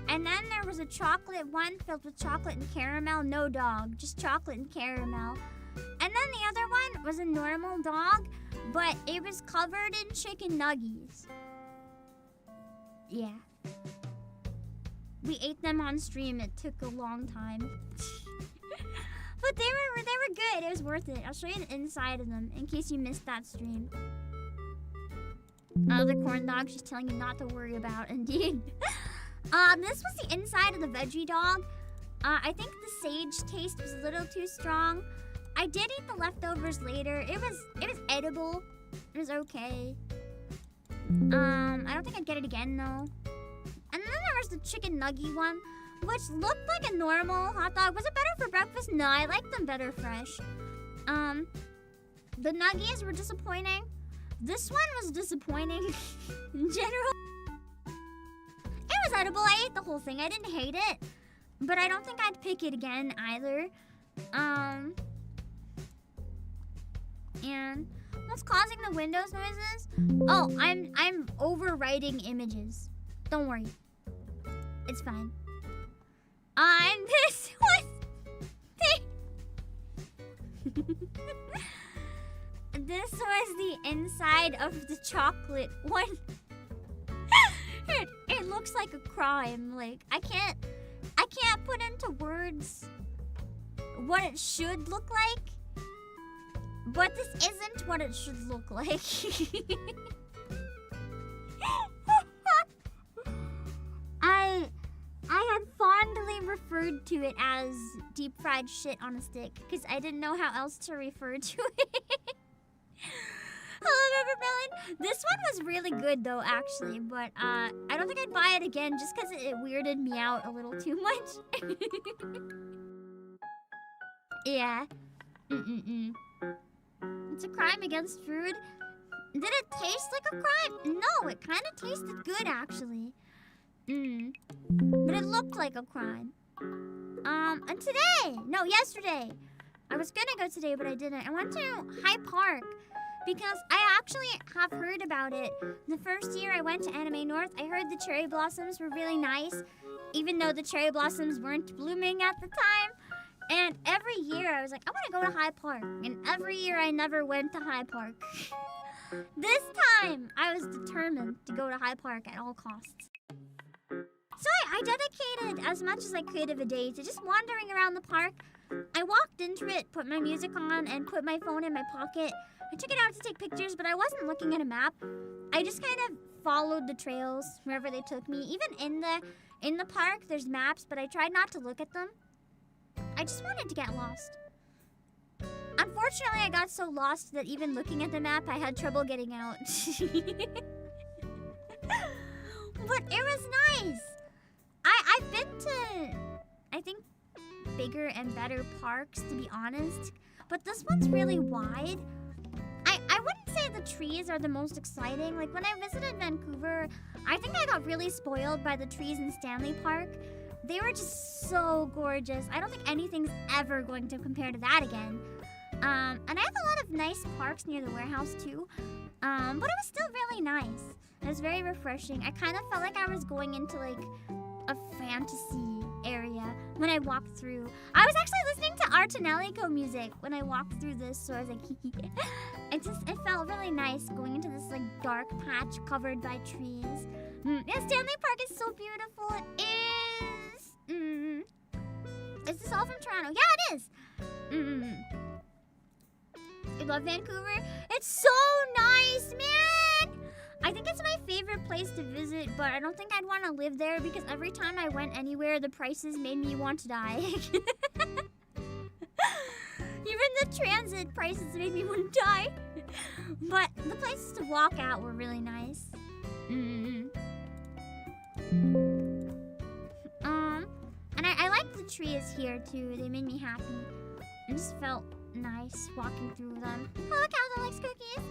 And then there was a chocolate one filled with chocolate and caramel. No dog, just chocolate and caramel. And then the other one was a normal dog, but it was covered in chicken nuggies. Yeah. We ate them on stream. It took a long time. But they were good. It was worth it. I'll show you the inside of them in case you missed that stream. The corn dog she's telling you not to worry about, indeed. This was the inside of the veggie dog. I think the sage taste was a little too strong. I did eat the leftovers later. It was edible. It was okay. I don't think I'd get it again though. And then there was the chicken nugget one, which looked like a normal hot dog. Was it better for breakfast? No, I liked them better fresh. The nuggies were disappointing. This one was disappointing in general. It was edible. I ate the whole thing. I didn't hate it, but I don't think I'd pick it again either. And what's causing the Windows noises? Oh, I'm overwriting images. Don't worry. It's fine. And this was this was the inside of the chocolate one. It looks like a crime. Like I can't put into words what it should look like. But this isn't what it should look like. I had fondly referred to it as deep fried shit on a stick because I didn't know how else to refer to it. Hello, Rivermelon. This one was really good though, actually, but I don't think I'd buy it again just because it weirded me out a little too much. Yeah. It's a crime against food. Did it taste like a crime? No, it kind of tasted good actually. But it looked like a crime. And yesterday. I was gonna go today, but I didn't. I went to Hyde Park because I actually have heard about it. The first year I went to Anime North, I heard the cherry blossoms were really nice, even though the cherry blossoms weren't blooming at the time. And every year I was like, I want to go to Hyde Park. And every year I never went to Hyde Park. This time I was determined to go to Hyde Park at all costs. So I dedicated as much as I could of a day to just wandering around the park. I walked into it, put my music on, and put my phone in my pocket. I took it out to take pictures, but I wasn't looking at a map. I just kind of followed the trails wherever they took me. Even in the park, there's maps, but I tried not to look at them. I just wanted to get lost. Unfortunately, I got so lost that even looking at the map, I had trouble getting out. But it was nice. I've been to, I think, bigger and better parks, to be honest. But this one's really wide. I wouldn't say the trees are the most exciting. Like, when I visited Vancouver, I think I got really spoiled by the trees in Stanley Park. They were just so gorgeous. I don't think anything's ever going to compare to that again. And I have a lot of nice parks near the warehouse, too. But it was still really nice. It was very refreshing. I kind of felt like I was going into, like, a fantasy area when I walked through. I was actually listening to Artanelico music when I walked through this, so I was like, it felt really nice going into this, like, dark patch covered by trees. Yeah, Stanley Park is so beautiful. It is. Is this all from Toronto? Yeah, it is. I love Vancouver. It's so nice, man. I think it's my favorite place to visit, but I don't think I'd want to live there because every time I went anywhere, the prices made me want to die. Even the transit prices made me want to die. But the places to walk at were really nice. And I like the trees here too. They made me happy. I just felt nice walking through them. Hello, cow that likes cookies.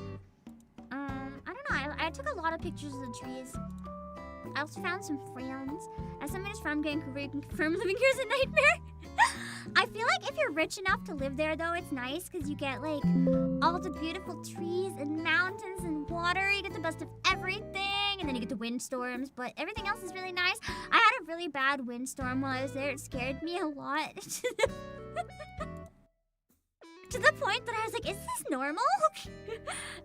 I don't know. I took a lot of pictures of the trees. I also found some friends. As someone who's from Vancouver, you can confirm living here is a nightmare. I feel like if you're rich enough to live there, though, it's nice because you get, like, all the beautiful trees and mountains and water. You get the best of everything, and then you get the windstorms, but everything else is really nice. I had a really bad windstorm while I was there. It scared me a lot. To the point that I was like, is this normal?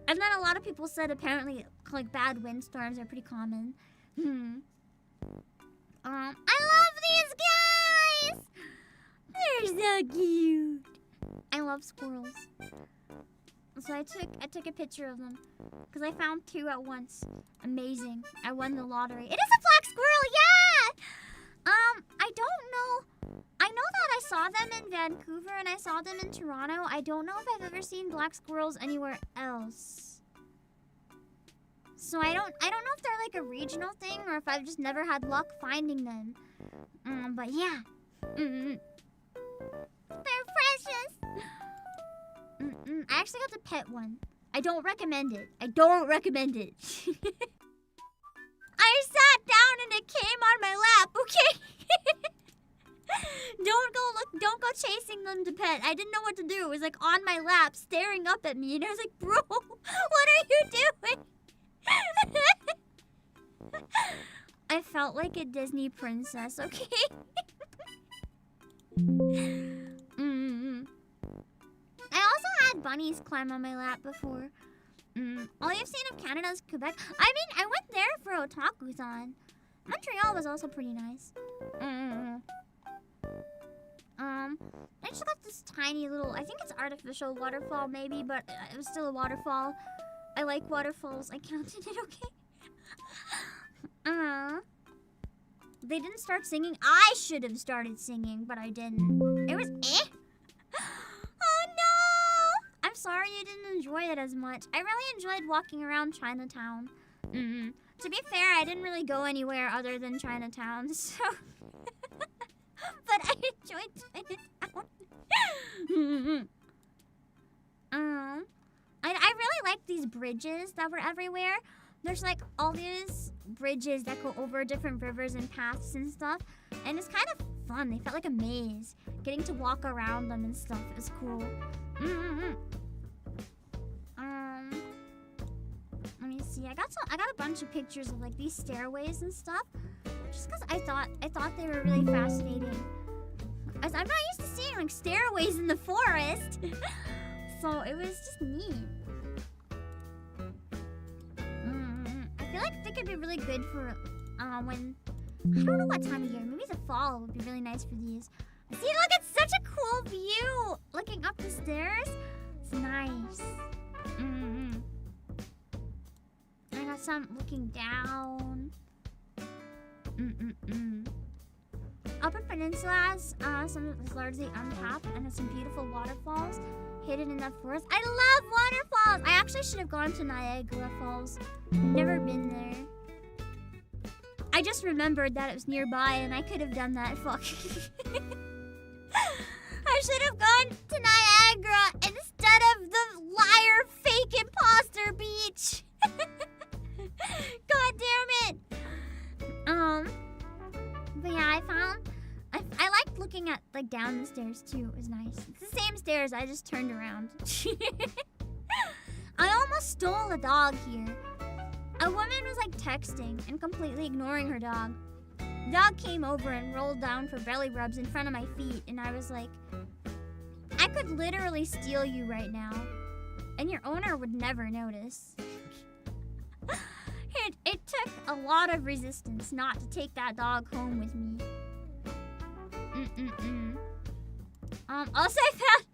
And then a lot of people said apparently, like, bad windstorms are pretty common. I love these guys! They're so cute. I love squirrels. So I took a picture of them because I found two at once. Amazing. I won the lottery. It is a black squirrel, yeah! I don't know. I know that I saw them in Vancouver and I saw them in Toronto. I don't know if I've ever seen black squirrels anywhere else. So I don't know if they're like a regional thing or if I've just never had luck finding them. But yeah. They're precious. I actually got to pet one. I don't recommend it. I don't recommend it. I sat down and it came on my lap, okay? Don't go chasing them to pet. I didn't know what to do. It was like on my lap, staring up at me, and I was like, bro, what are you doing? I felt like a Disney princess, okay? I also had bunnies climb on my lap before. All you've seen of Canada is Quebec. I mean, I went there for Otaku-san. Montreal was also pretty nice. I just got this tiny little, I think it's artificial waterfall maybe, but it was still a waterfall. I like waterfalls. I counted it, okay? they didn't start singing. I should have started singing, but I didn't. It was eh. Oh no! I'm sorry you didn't enjoy it as much. I really enjoyed walking around Chinatown. To be fair, I didn't really go anywhere other than Chinatown, so... but I enjoyed Chinatown. I really like these bridges that were everywhere. There's like all these bridges that go over different rivers and paths and stuff. And it's kind of fun. They felt like a maze. Getting to walk around them and stuff is cool. Let me see. I got a bunch of pictures of like these stairways and stuff. Just because I thought they were really fascinating. As I'm not used to seeing like stairways in the forest. So it was just neat. I feel like they could be really good for when, I don't know what time of year, maybe the fall would be really nice for these. See, look, it's such a cool view. Looking up the stairs, it's nice. I got some looking down. Upper Peninsula has some of it's largely untapped and has some beautiful waterfalls hidden in the forest. I love waterfalls! I actually should have gone to Niagara Falls. Never been there. I just remembered that it was nearby and I could have done that. Fuck. I should have gone to Niagara instead of the liar, fake imposter beach. God damn it. But yeah, I liked looking at like down the stairs too. It was nice. It's the same stairs, I just turned around. I almost stole a dog here. A woman was like texting and completely ignoring her dog. The dog came over and rolled down for belly rubs in front of my feet, and I was like, I could literally steal you right now, and your owner would never notice. It took a lot of resistance not to take that dog home with me. Also, I found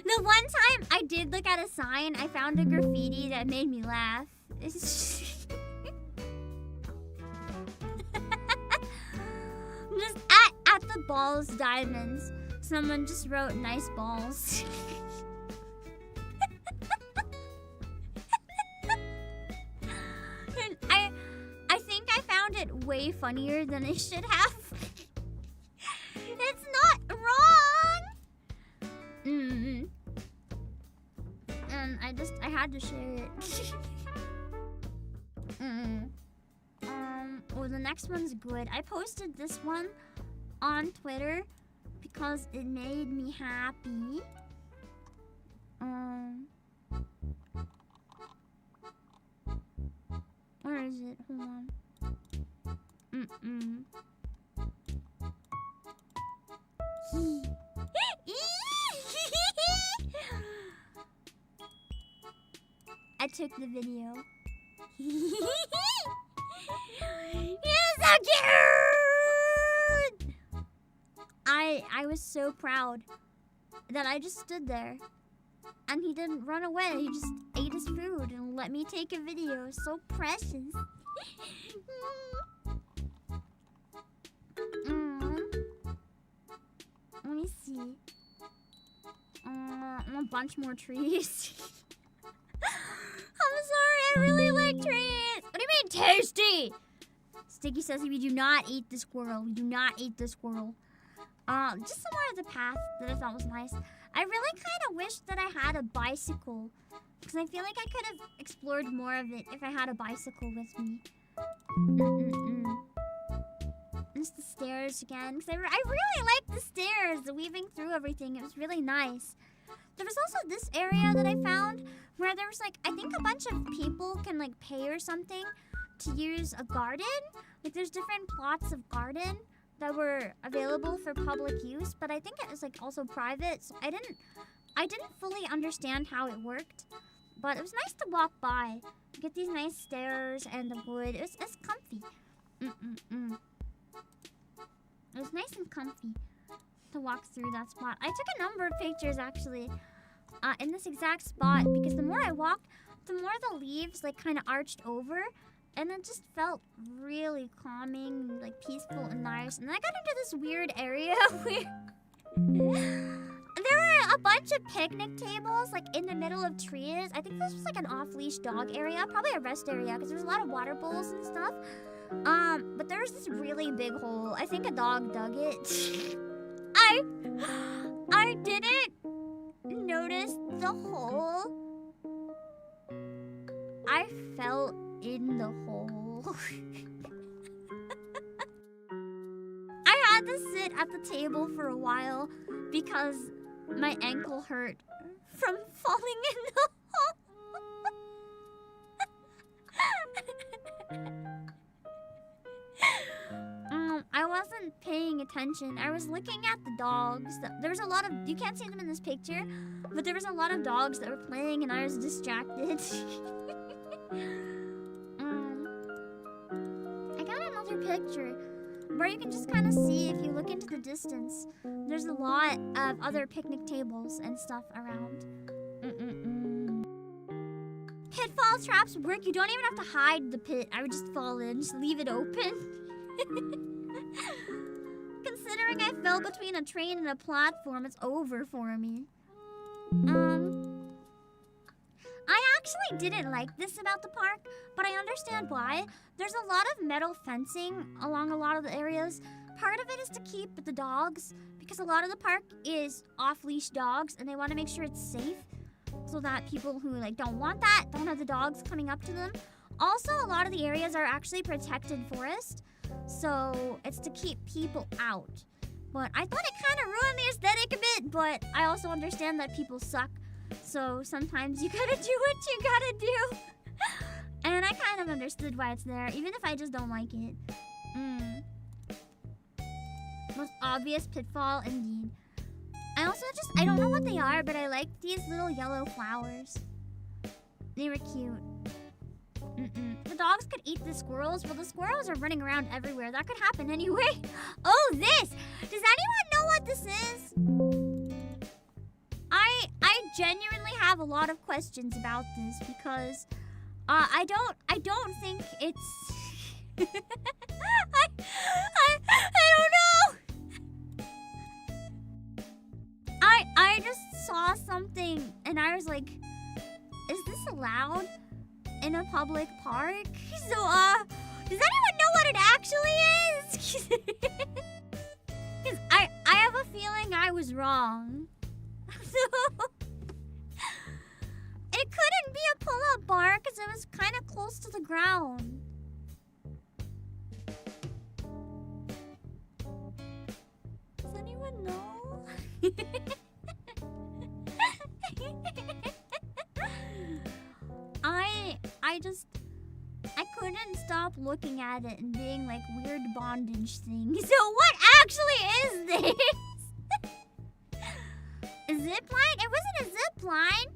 the one time I did look at a sign, I found a graffiti that made me laugh. Just at the balls diamonds, someone just wrote nice balls. And I think I found it way funnier than I should have. It's not wrong. And I had to share it. Well, the next one's good. I posted this one on Twitter because it made me happy. Where is it? Hold on. I took the video. You're so cute! I was so proud that I just stood there and he didn't run away. He just ate his food and let me take a video. So precious. Let me see. A bunch more trees. I'm sorry, I really like trees. What do you mean tasty? Sticky says we do not eat the squirrel. We do not eat the squirrel. Just some more of the path that I thought was nice. I really kind of wish that I had a bicycle, because I feel like I could have explored more of it if I had a bicycle with me. Just the stairs again, because I really liked the stairs, the weaving through everything. It was really nice. There was also this area that I found where there was like, I think a bunch of people can like pay or something to use a garden. Like there's different plots of garden that were available for public use, but I think it was like also private. So I didn't fully understand how it worked, but it was nice to walk by, get these nice stairs and the wood. It's comfy. It was nice and comfy to walk through that spot. I took a number of pictures actually in this exact spot because the more I walked, the more the leaves like kind of arched over And it just felt really calming, like peaceful and nice. And then I got into this weird area where there were a bunch of picnic tables like in the middle of trees. I think this was like an off-leash dog area, probably a rest area, because there's a lot of water bowls and stuff. But there was this really big hole. I think a dog dug it. I didn't notice the hole. I fell in the hole. I had to sit at the table for a while because my ankle hurt from falling in the hole. I wasn't paying attention. I was looking at the dogs. There was a lot of, you can't see them in this picture, but there was a lot of dogs that were playing and I was distracted. I got another picture where you can just kind of see if you look into the distance. There's a lot of other picnic tables and stuff around. Pitfall traps work. You don't even have to hide the pit. I would just fall in, just leave it open. Considering I fell between a train and a platform, it's over for me. I actually didn't like this about the park, but I understand why. There's a lot of metal fencing along a lot of the areas. Part of it is to keep the dogs, because a lot of the park is off-leash dogs, and they want to make sure it's safe, so that people who like don't want that don't have the dogs coming up to them. Also, a lot of the areas are actually protected forest, so it's to keep people out. But I thought it kind of ruined the aesthetic a bit, but I also understand that people suck. So sometimes you gotta do what you gotta do. And I kind of understood why it's there, even if I just don't like it. Most obvious pitfall, indeed. I don't know what they are, but I like these little yellow flowers. They were cute. The dogs could eat the squirrels. Well, the squirrels are running around everywhere. That could happen anyway. Oh, this! Does anyone know what this is? I genuinely have a lot of questions about this because I don't think it's I don't know. I just saw something and I was like, is this allowed in a public park? So does anyone know what it actually is? Cuz I have a feeling I was wrong. So it couldn't be a pull-up bar because it was kind of close to the ground. Does anyone know? I couldn't stop looking at it and being like weird bondage thing. So what actually is this? A zip line? It wasn't a zip line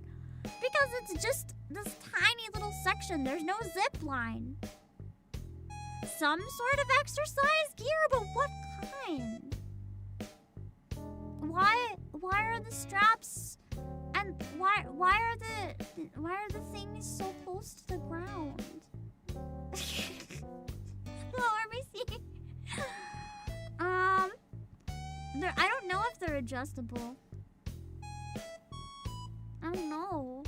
because it's just this tiny little section. There's no zip line. Some sort of exercise gear, but what kind? Why are the straps and why are the things so close to the ground? Let me see. I don't know if they're adjustable. I don't know.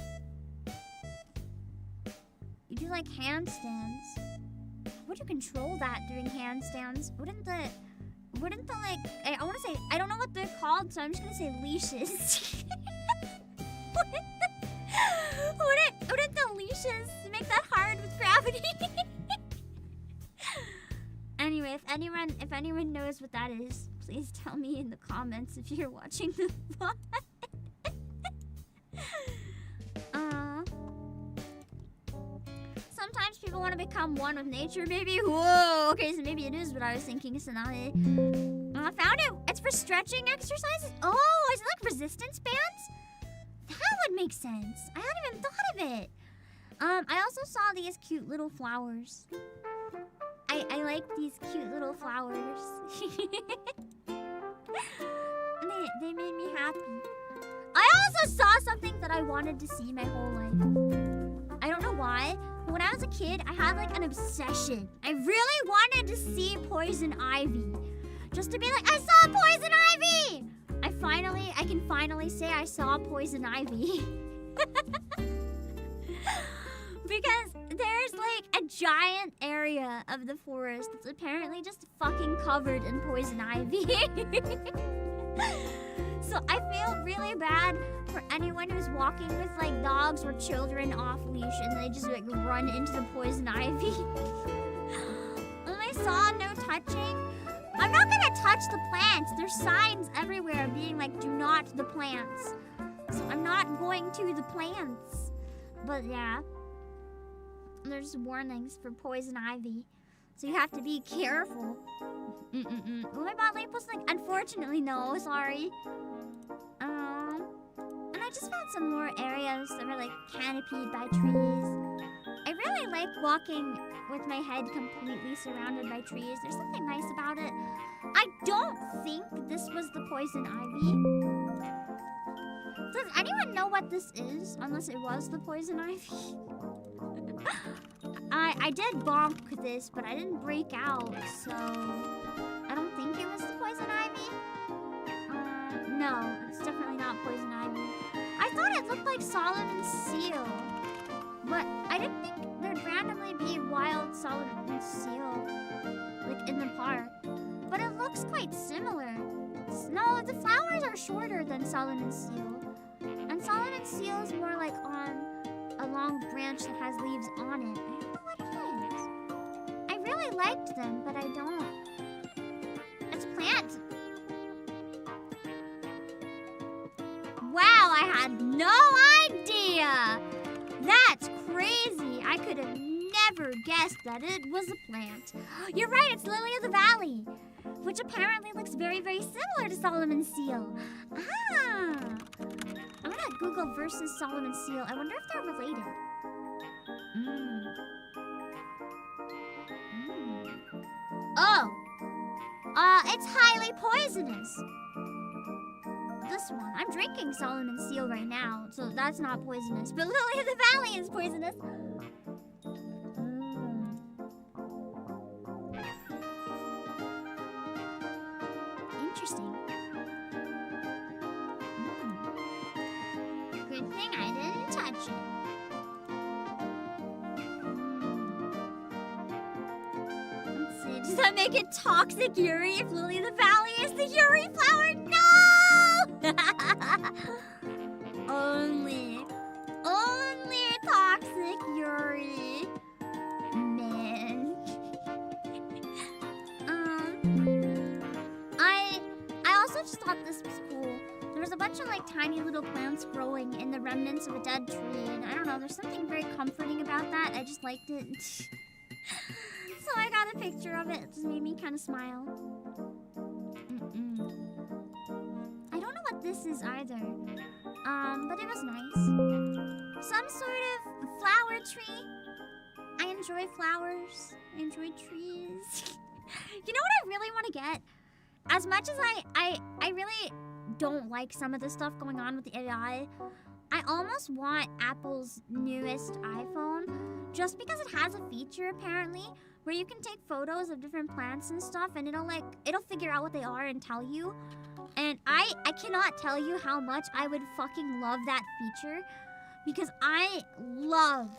You do like handstands. How would you control that during handstands? Wouldn't the like I want to say I don't know what they're called, so I'm just gonna say leashes. wouldn't the leashes make that hard with gravity? Anyway, if anyone knows what that is, please tell me in the comments if you're watching the VOD. Sometimes people want to become one with nature, maybe. Whoa, okay, so maybe it is what I was thinking, Sanai. I found it. It's for stretching exercises. Oh, is it like resistance bands? That would make sense. I hadn't even thought of it. I also saw these cute little flowers. I like these cute little flowers. They made me happy. I also saw something that I wanted to see my whole life. I don't know why, when I was a kid, I had like an obsession. I really wanted to see poison ivy. Just to be like, I saw poison ivy! I can finally say I saw poison ivy. Because there's like a giant area of the forest that's apparently just fucking covered in poison ivy. So I feel really bad for anyone who's walking with like dogs or children off leash and they just like run into the poison ivy. And I saw no touching. I'm not gonna touch the plants. There's signs everywhere being like, do not the plants. So I'm not going to the plants. But yeah, there's warnings for poison ivy. So you have to be careful. Will my bot lamppost like, unfortunately no, sorry. And I just found some more areas that were like canopied by trees. I really like walking with my head completely surrounded by trees. There's something nice about it. I don't think this was the poison ivy. Does anyone know what this is? Unless it was the poison ivy. I did bonk this, but I didn't break out, so I don't think it was the poison ivy. No, it's definitely not poison ivy. I thought it looked like Solomon's seal, but I didn't think there'd randomly be wild Solomon's seal, like in the park. But it looks quite similar. No, the flowers are shorter than Solomon's seal, and Solomon's seal is more like on a long branch that has leaves on it. I don't know what it is. I really liked them, but I don't. It's a plant. Wow, I had no idea. That's crazy. I could have never guessed that it was a plant. You're right, it's Lily of the Valley, which apparently looks very, very similar to Solomon's seal. Ah. I'm gonna Google versus Solomon's seal. I wonder if they're related. Oh! It's highly poisonous. This one. I'm drinking Solomon's seal right now, so that's not poisonous. But Lily of the Valley is poisonous. Interesting. Good thing I didn't touch it. Let's see. Does that make it toxic Yuri if Lily of the Valley is the Yuri flower? No! Only toxic Yuri. Man. I also just thought this was cool. There was a bunch of like tiny little plants growing in the remnants of a dead tree, and I don't know, there's something very comforting about that. I just liked it. So I got a picture of it. It just made me kind of smile. I don't know what this is either. But it was nice. Some sort of flower tree. I enjoy flowers. I enjoy trees. You know what I really want to get? As much as I really don't like some of the stuff going on with the AI, I almost want Apple's newest iPhone just because it has a feature apparently where you can take photos of different plants and stuff and it'll figure out what they are and tell you. And I cannot tell you how much I would fucking love that feature because I love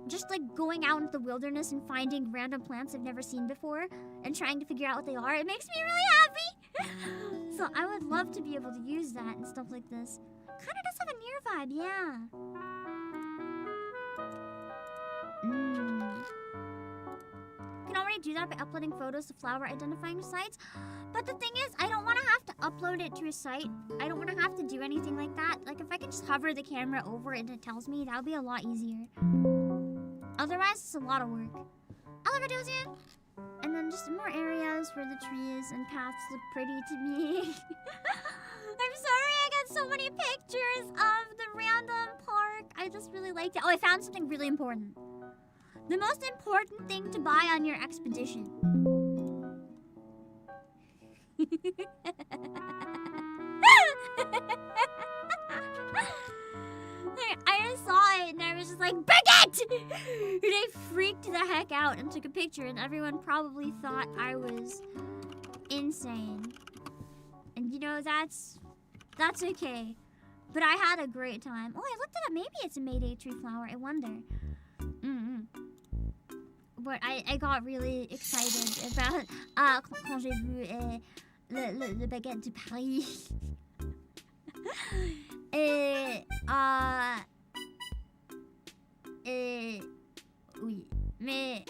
just like going out into the wilderness and finding random plants I've never seen before and trying to figure out what they are. It makes me really happy. So I would love to be able to use that and stuff like this. Kind of does have a near vibe, yeah. You can already do that by uploading photos to flower identifying sites. But the thing is, I don't want to have to upload it to a site. I don't want to have to do anything like that. Like, if I could just hover the camera over it and it tells me, that would be a lot easier. Otherwise, it's a lot of work. I love videos, yeah. And then just more areas where the trees and paths look pretty to me. I'm sorry I got so many pictures of the random park. I just really liked it. Oh, I found something really important. The most important thing to buy on your expedition. I just saw it and I was just like, baguette! And I freaked the heck out and took a picture, and everyone probably thought I was insane. And you know, that's okay. But I had a great time. Oh, I looked it up. Maybe it's a Mayday tree flower. I wonder. But I got really excited about quand j'ai vu le baguette de Paris. Oui, mais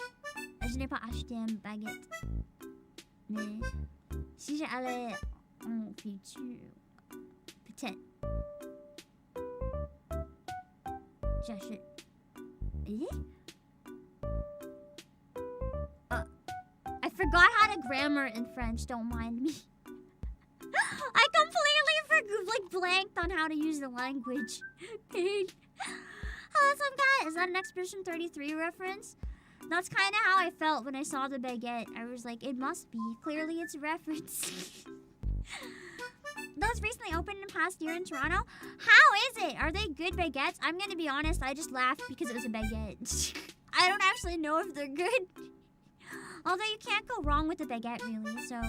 je n'ai pas acheté une baguette. Mais si j'allais en futur, peut-être j'achète. I forgot how to grammar in French, don't mind me. I completely blanked on how to use the language. Hello, some guy. Is that an Expedition 33 reference? That's kind of how I felt when I saw the baguette. I was like, it must be. Clearly, it's a reference. Those recently opened in the past year in Toronto. How is it? Are they good baguettes? I'm gonna be honest, I just laughed because it was a baguette. I don't actually know if they're good. Although you can't go wrong with a baguette, really, so...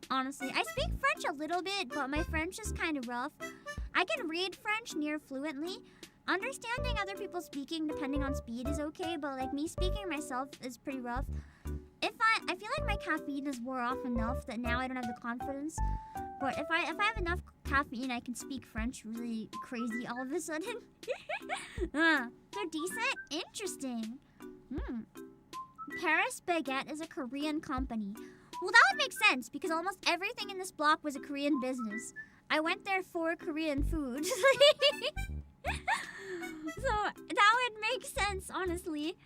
Honestly, I speak French a little bit, but my French is kind of rough. I can read French near fluently. Understanding other people speaking, depending on speed, is okay, but like me speaking myself is pretty rough. I feel like my caffeine is wore off enough that now I don't have the confidence. But if I have enough caffeine, I can speak French really crazy all of a sudden. They're decent? Interesting. Paris Baguette is a Korean company. Well, that would make sense, because almost everything in this block was a Korean business. I went there for Korean food. So, that would make sense, honestly.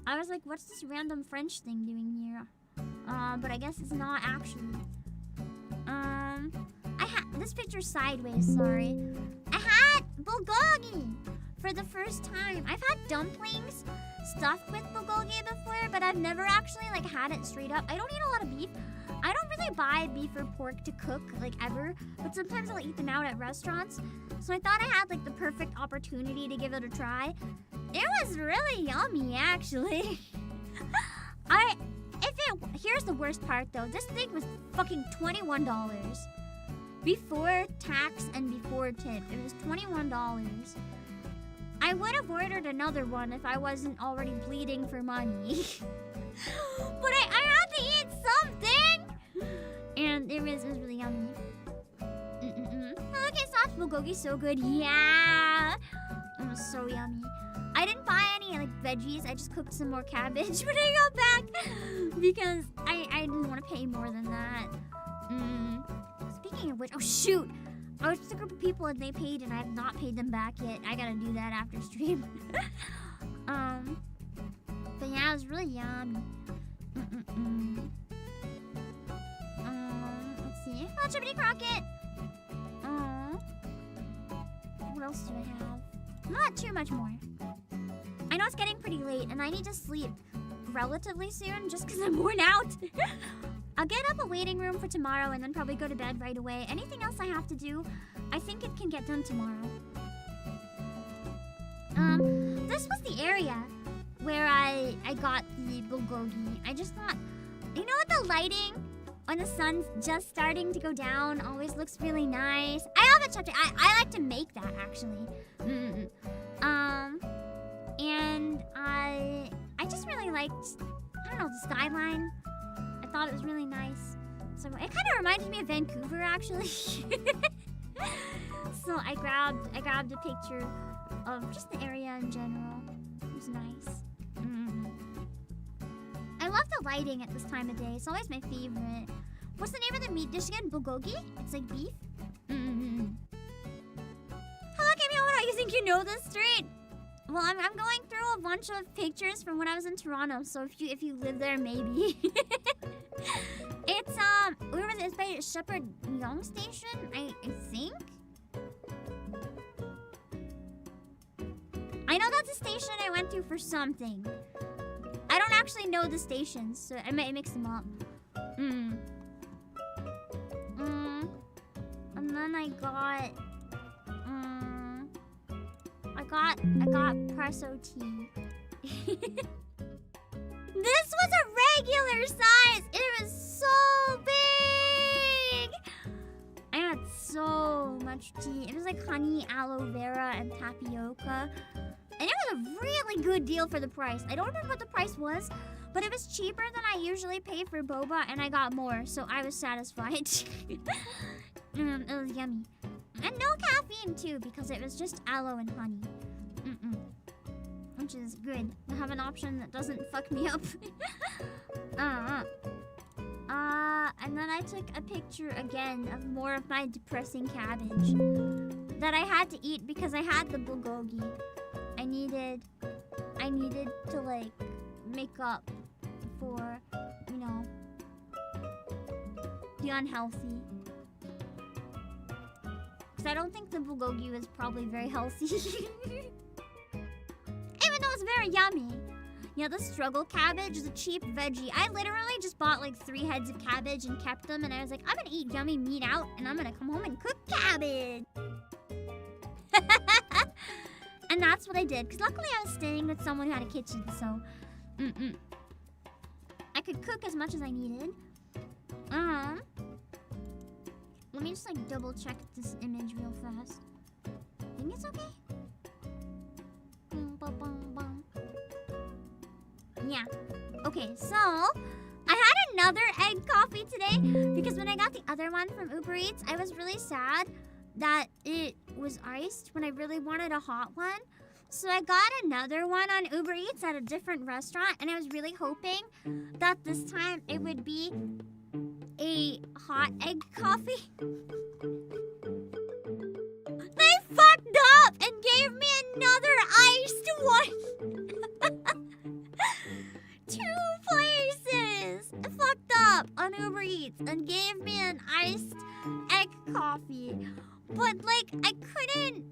I was like, what's this random French thing doing here? But I guess it's not actually. This picture's sideways, sorry. I had bulgogi for the first time. I've had dumplings stuffed with bulgogi before, but I've never actually like had it straight up. I don't eat a lot of beef. I don't really buy beef or pork to cook like ever, but sometimes I'll eat them out at restaurants. So I thought I had like the perfect opportunity to give it a try. It was really yummy, actually. Here's the worst part though. This thing was fucking $21. Before tax and before tip, it was $21. I would have ordered another one if I wasn't already bleeding for money. But I had to eat something! And it was really yummy. Okay, soft bulgogi's so good. Yeah! It was so yummy. I didn't buy any like veggies. I just cooked some more cabbage when I got back because I didn't want to pay more than that. Speaking of which, oh shoot! I was with a group of people and they paid and I have not paid them back yet. I gotta do that after stream. But yeah, it was really yummy. Let's see. Oh, Chimney Crockett! What else do I have? Not too much more. I know it's getting pretty late and I need to sleep relatively soon just because I'm worn out. I'll get up a waiting room for tomorrow and then probably go to bed right away. Anything else I have to do, I think it can get done tomorrow. This was the area where I got the bulgogi. I just thought, you know what, the lighting when the sun's just starting to go down always looks really nice. I haven't checked it. I like to make that, actually. And I just really liked, I don't know, the skyline. I thought it was really nice. So it kind of reminded me of Vancouver, actually. So I grabbed a picture of just the area in general. It was nice. I love the lighting at this time of day. It's always my favorite. What's the name of the meat dish again? Bulgogi? It's like beef? Hello, Camille. What do you think you know this street? Well, I'm going through a bunch of pictures from when I was in Toronto, so if you live there, maybe. It's where was it? It's by Shepherd Yonge Station, I think. I know that's a station I went to for something. I don't actually know the stations, so I might mix them up. And then I got got presso tea. This was a regular size. It was so big. I had so much tea. It was like honey, aloe vera, and tapioca. And it was a really good deal for the price. I don't remember what the price was, but it was cheaper than I usually pay for boba, and I got more, so I was satisfied. It was yummy. And no caffeine, too, because it was just aloe and honey. Which is good. I have an option that doesn't fuck me up. And then I took a picture again of more of my depressing cabbage that I had to eat because I had the bulgogi. I needed to, like, make up for, you know, the unhealthy. Because I don't think the bulgogi was probably very healthy. Even though it's very yummy. You know, the struggle cabbage is a cheap veggie. I literally just bought like 3 heads of cabbage and kept them. And I was like, I'm gonna eat yummy meat out and I'm gonna come home and cook cabbage. And that's what I did. Because luckily I was staying with someone who had a kitchen. So, I could cook as much as I needed. Let me just like double check this image real fast. I think it's okay. Yeah. Okay, so I had another egg coffee today because when I got the other one from Uber Eats, I was really sad that it was iced when I really wanted a hot one. So I got another one on Uber Eats at a different restaurant, and I was really hoping that this time it would be a hot egg coffee. They fucked up and gave me another iced one. 2 places fucked up on Uber Eats and gave me an iced egg coffee. But like I couldn't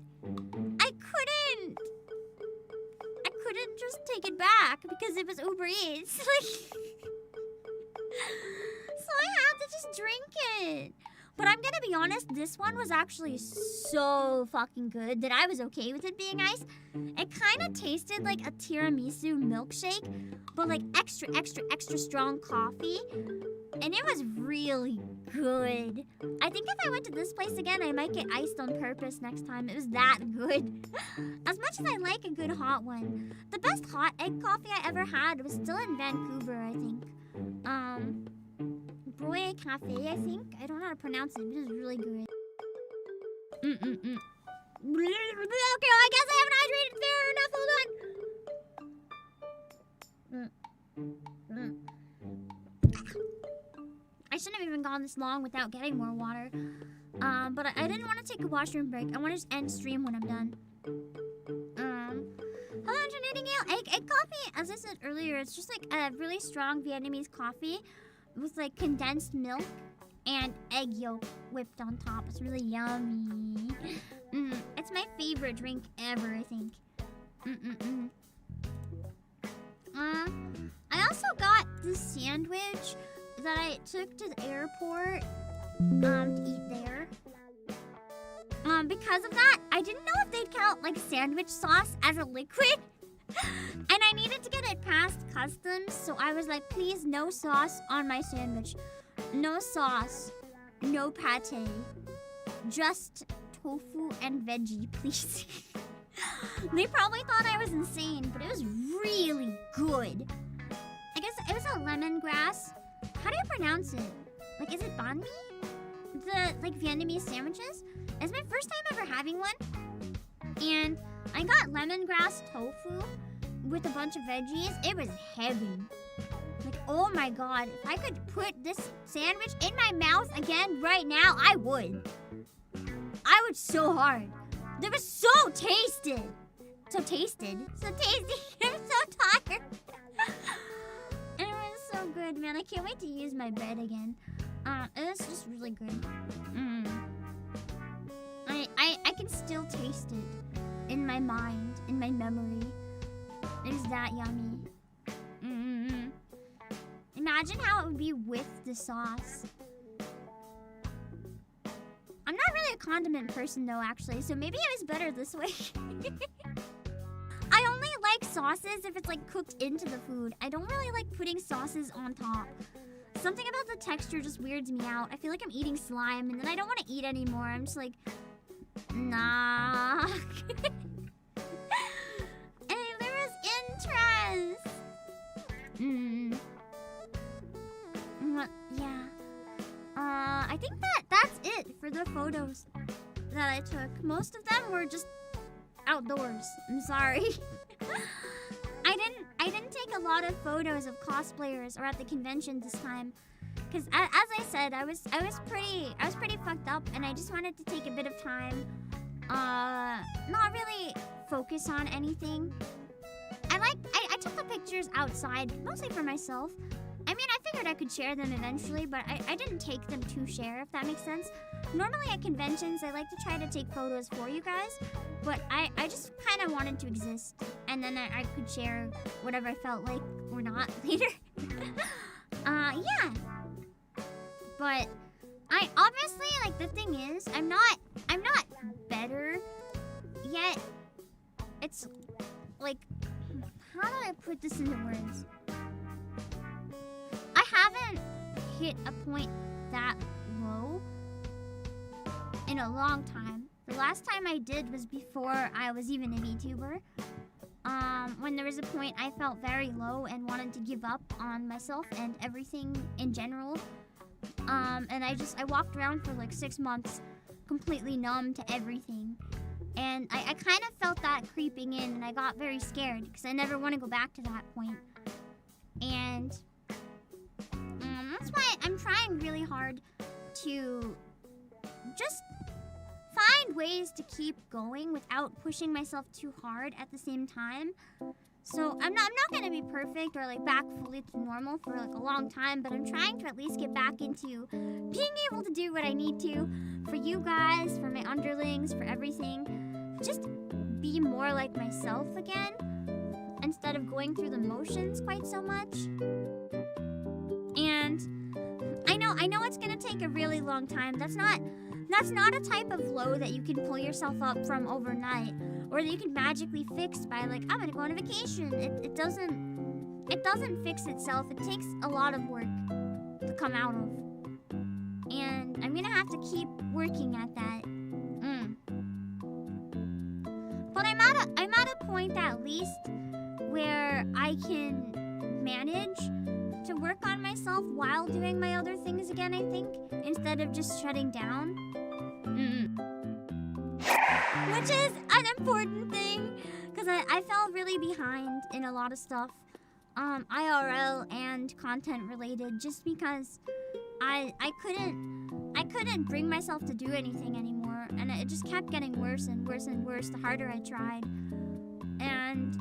just take it back because it was Uber Eats. So I had to just drink it. But I'm gonna be honest, this one was actually so fucking good that I was okay with it being iced. It kind of tasted like a tiramisu milkshake, but like extra, extra, extra strong coffee. And it was really good. I think if I went to this place again, I might get iced on purpose next time. It was that good. As much as I like a good hot one. The best hot egg coffee I ever had was still in Vancouver, I think. Broye Cafe, I think. I don't know how to pronounce it, but it's really good. Okay, I guess I haven't hydrated fair enough. Hold on. I shouldn't have even gone this long without getting more water. But I didn't want to take a washroom break. I want to just end stream when I'm done. Hello, Nightingale. Egg coffee, as I said earlier, it's just like a really strong Vietnamese coffee with like condensed milk and egg yolk whipped on top. It's really yummy. It's my favorite drink ever, I think. I also got this sandwich that I took to the airport to eat there. Because of that, I didn't know if they'd count like sandwich sauce as a liquid. And I needed to get it past customs, so I was like, please, no sauce on my sandwich. No sauce, no pate. Just tofu and veggie, please. They probably thought I was insane, but it was really good. I guess it was a lemongrass. How do you pronounce it? Like, is it banh mi? The, like, Vietnamese sandwiches? It's my first time ever having one. And I got lemongrass tofu with a bunch of veggies. It was heavy. Like, oh my god. If I could put this sandwich in my mouth again right now, I would. I would so hard. It was so tasted. So tasty. I'm so tired. And it was so good, man. I can't wait to use my bed again. It was just really good. I can still taste it in my mind, in my memory. It is that yummy. Imagine how it would be with the sauce. I'm not really a condiment person though, actually, so maybe it was better this way. sauces if it's like cooked into the food. I don't really like putting sauces on top. Something about the texture just weirds me out. I feel like I'm eating slime and then I don't want to eat anymore. I'm just like, nah. Hey, there was interest. Yeah. I think that's it for the photos that I took. Most of them were just outdoors. I'm sorry. I didn't take a lot of photos of cosplayers or at the convention this time, because as I said, I was pretty fucked up, and I just wanted to take a bit of time, not really focus on anything. I took the pictures outside, mostly for myself. I mean, I figured I could share them eventually, but I didn't take them to share, if that makes sense. Normally at conventions, I like to try to take photos for you guys, but I just kind of wanted to exist, and then I could share whatever I felt like or not later. Yeah. But I obviously, like, the thing is, I'm not better yet. It's like, how do I put this into words? I haven't hit a point that low in a long time. The last time I did was before I was even a VTuber. When there was a point I felt very low and wanted to give up on myself and everything in general. And I walked around for like 6 months completely numb to everything. And I kind of felt that creeping in, and I got very scared because I never want to go back to that point. And that's why I'm trying really hard to just find ways to keep going without pushing myself too hard at the same time. So I'm not gonna be perfect or like back fully to normal for like a long time, but I'm trying to at least get back into being able to do what I need to for you guys, for my underlings, for everything. Just be more like myself again instead of going through the motions quite so much. And I know it's gonna take a really long time. That's not a type of low that you can pull yourself up from overnight, or that you can magically fix by like, I'm gonna go on a vacation. It doesn't fix itself. It takes a lot of work to come out of. And I'm gonna have to keep working at that. But I'm at a point at least where I can manage to work on myself while doing my other things again, I think, instead of just shutting down. Which is an important thing, because I fell really behind in a lot of stuff, IRL and content related, just because I couldn't bring myself to do anything anymore, and it just kept getting worse and worse and worse the harder I tried. And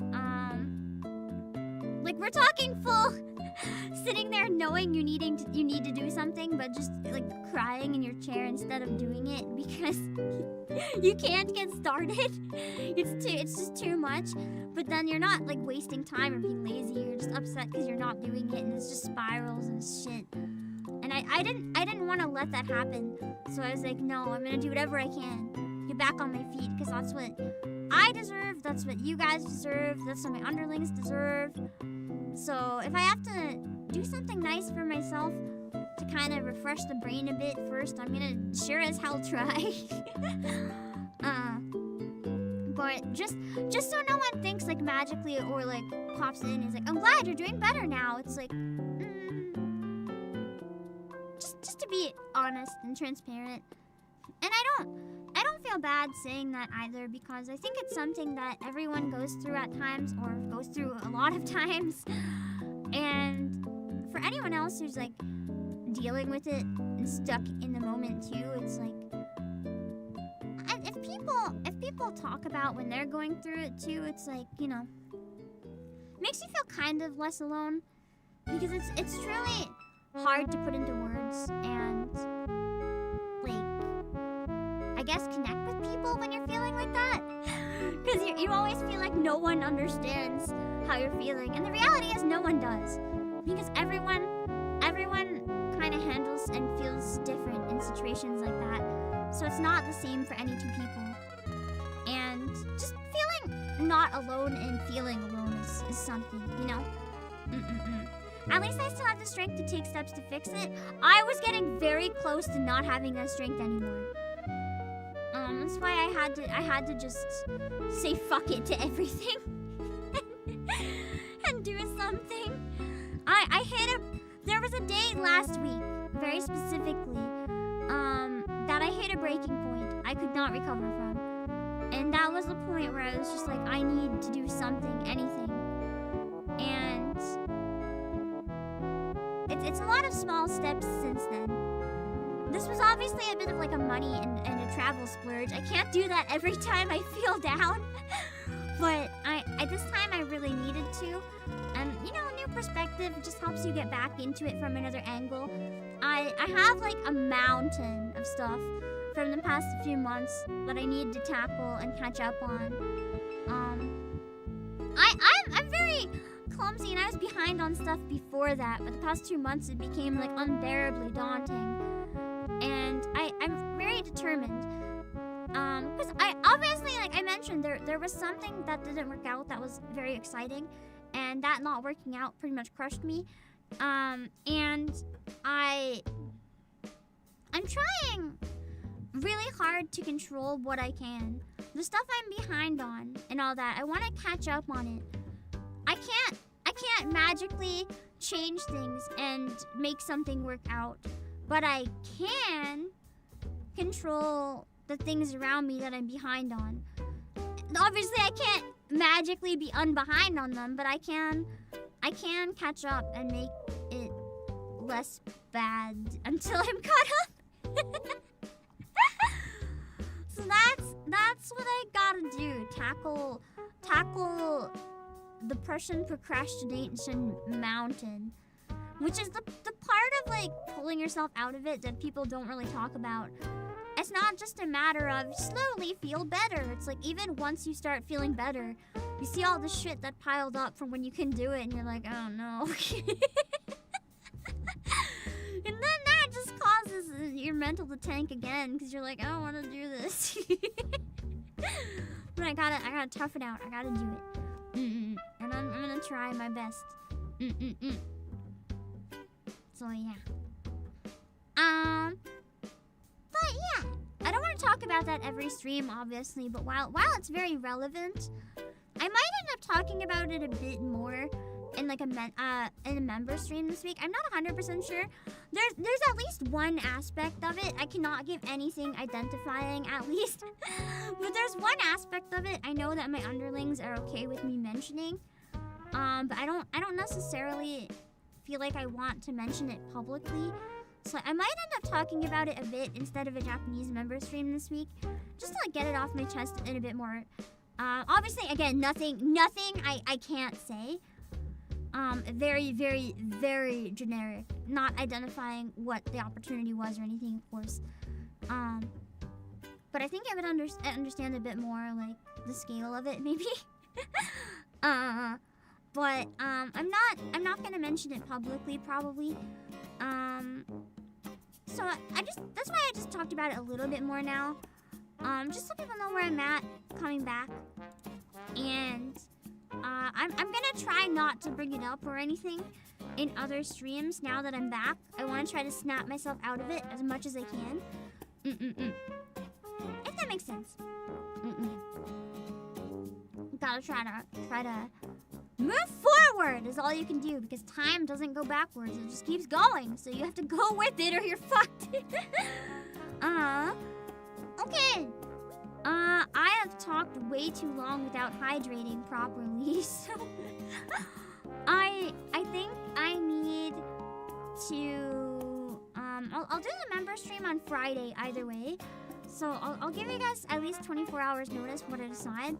like, we're talking full sitting there knowing you need to do something, but just like crying in your chair instead of doing it because you can't get started. It's just too much. But then you're not like wasting time or being lazy. You're just upset because you're not doing it, and it's just spirals and shit. And I didn't want to let that happen. So I was like, no, I'm gonna do whatever I can, get back on my feet, because that's what I deserve. That's what you guys deserve. That's what my underlings deserve. So if I have to do something nice for myself to kind of refresh the brain a bit first, I'm gonna sure as hell try. But just so no one thinks like magically or like pops in is like, I'm glad you're doing better now. It's like, just to be honest and transparent. And I don't feel bad saying that either, because I think it's something that everyone goes through at times, or goes through a lot of times. And for anyone else who's like dealing with it and stuck in the moment too, it's like, if people talk about when they're going through it too, it's like, you know, makes you feel kind of less alone, because it's truly hard to put into words and like, I guess, connect with people when you're feeling like that, because you always feel like no one understands how you're feeling, and the reality is no one does, because everyone kind of handles and feels different in situations like that. So it's not the same for any two people. And just feeling not alone and feeling alone is something, you know? At least I still have the strength to take steps to fix it. I was getting very close to not having that strength anymore. That's why I had to just say fuck it to everything and do something. There was a day last week, very specifically, that I hit a breaking point I could not recover from. And that was the point where I was just like, I need to do something, anything. And it's a lot of small steps since then. This was obviously a bit of like a money and a travel splurge. I can't do that every time I feel down. But at this time I really needed to. And you know, a new perspective just helps you get back into it from another angle. I have like a mountain of stuff from the past few months that I need to tackle and catch up on. I'm very clumsy and I was behind on stuff before that, but the past 2 months it became like unbearably daunting. And I'm very determined. Because I obviously, like I mentioned, there was something that didn't work out that was very exciting, and that not working out pretty much crushed me. And I'm trying really hard to control what I can. The stuff I'm behind on and all that, I want to catch up on it. I can't magically change things and make something work out, but I can control the things around me that I'm behind on. Obviously, I can't magically be unbehind on them, but I can catch up and make it less bad until I'm caught up. So that's what I gotta do. Tackle the Prussian procrastination mountain, which is the part of like pulling yourself out of it that people don't really talk about. It's not just a matter of slowly feel better. It's like even once you start feeling better, you see all the shit that piled up from when you couldn't do it, and you're like, oh no. And then that just causes your mental to tank again because you're like, I don't want to do this. But I gotta tough it out. I gotta do it. And I'm gonna try my best. So yeah. But yeah, I don't want to talk about that every stream, obviously. But while it's very relevant, I might end up talking about it a bit more in like in a member stream this week. I'm not 100% sure. There's at least one aspect of it. I cannot give anything identifying, at least. But there's one aspect of it I know that my underlings are okay with me mentioning. But I don't necessarily feel like I want to mention it publicly. So I might end up talking about it a bit instead of a Japanese member stream this week, just to like get it off my chest in a bit more. Obviously, again, nothing I can't say. Very, very, very generic, not identifying what the opportunity was or anything, of course. But I think I would understand a bit more like the scale of it, maybe. But I'm not gonna mention it publicly, probably. So that's why I just talked about it a little bit more now. Just so people know where I'm at coming back. And I'm gonna try not to bring it up or anything in other streams now that I'm back. I want to try to snap myself out of it as much as I can. If that makes sense. Gotta try to move forward is all you can do, because time doesn't go backwards. It just keeps going. So you have to go with it or you're fucked. Okay. I have talked way too long without hydrating properly, so I think I need to I'll do the member stream on Friday either way. So I'll give you guys at least 24 hours notice what I decide.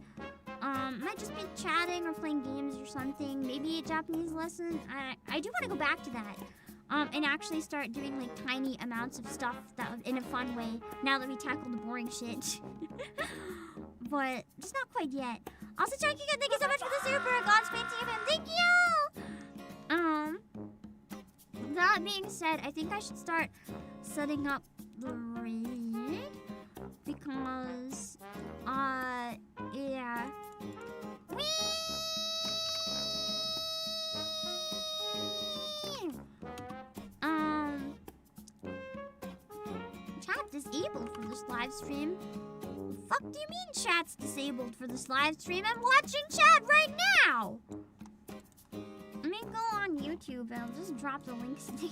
Might just be chatting or playing games or something. Maybe a Japanese lesson. I do want to go back to that. And actually start doing like tiny amounts of stuff that in a fun way now that we tackled the boring shit. But just not quite yet. Also, Chucky, thank you so much for the super. God's painting him. Thank you. That being said, I think I should start setting up the rig because yeah. Whee! disabled for this live stream. Fuck do you mean chat's disabled for this live stream? I'm watching chat right now! Let me go on YouTube and I'll just drop the links there.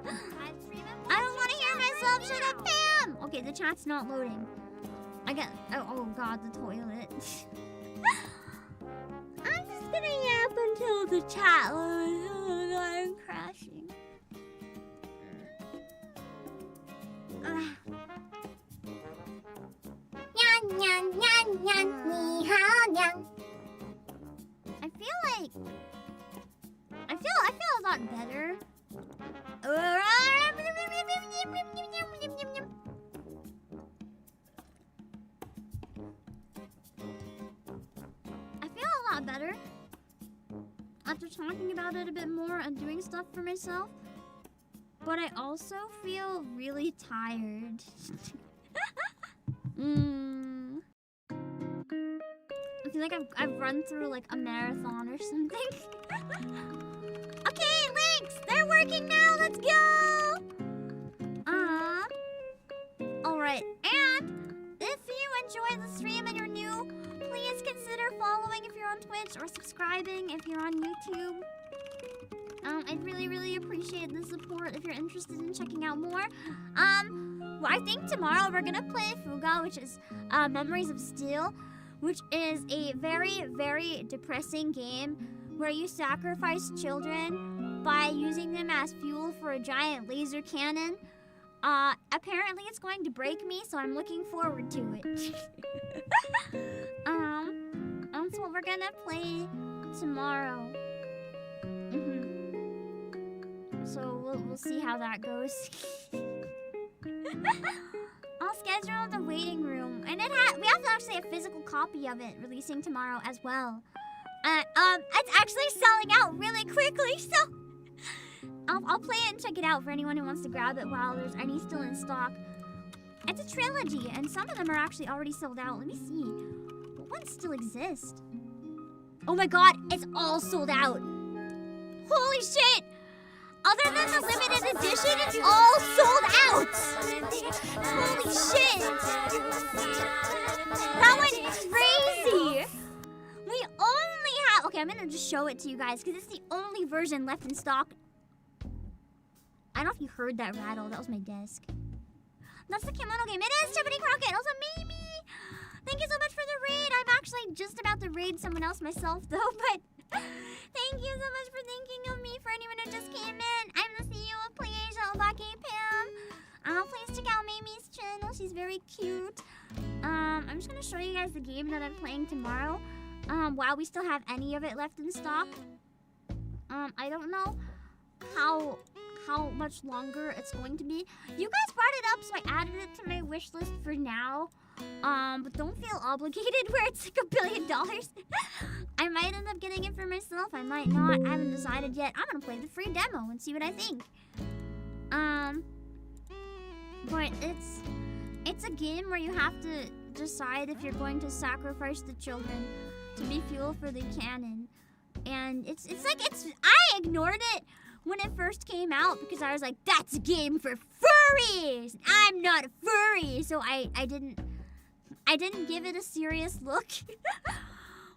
I don't want to hear myself. Shut up, Pam! Okay, the chat's not loading. Oh god, the toilet. I'm just gonna yap until the chat loads. Oh god, I'm crashing. Nyan, nyan, nyan, nyan, ni hao, nyan. I feel a lot better. I feel a lot better after talking about it a bit more and doing stuff for myself. But I also feel really tired. I feel like I've run through like a marathon or something. Okay, links! They're working now! Let's go! Alright, and if you enjoy the stream and you're new, please consider following if you're on Twitch or subscribing if you're on YouTube. I'd really, really appreciate the support if you're interested in checking out more. Well, I think tomorrow we're gonna play Fuga, which is Memories of Steel, which is a very, very depressing game where you sacrifice children by using them as fuel for a giant laser cannon. Apparently it's going to break me, so I'm looking forward to it. That's what we're gonna play tomorrow. So we'll see how that goes. I'll schedule the waiting room, and we have to actually have a physical copy of it releasing tomorrow as well. It's actually selling out really quickly, so I'll play it and check it out for anyone who wants to grab it while there's any still in stock. It's a trilogy, and some of them are actually already sold out. Let me see. What ones still exist? Oh my god, it's all sold out. Holy shit! Other than the limited edition, it's all sold out! Holy shit! That went crazy! We only have... Okay, I'm gonna just show it to you guys, because it's the only version left in stock. I don't know if you heard that rattle. That was my desk. That's the kimono game. It is Tiffany Crockett. Also, Mimi! Thank you so much for the raid. I'm actually just about to raid someone else myself, though, but... Thank you so much for thinking of me. For anyone who just came in, I'm the CEO of PlayAsia, Obake PAM. Please check out Mimi's channel. She's very cute. I'm just gonna show you guys the game that I'm playing tomorrow. While we still have any of it left in stock. I don't know how much longer it's going to be. You guys brought it up, so I added it to my wish list for now. But don't feel obligated where it's like $1 billion. I might end up getting it for myself. I might not. I haven't decided yet. I'm gonna play the free demo and see what I think. But it's a game where you have to decide if you're going to sacrifice the children to be fuel for the cannon. And it's I ignored it when it first came out because I was like, that's a game for furries. I'm not a furry, so I didn't give it a serious look.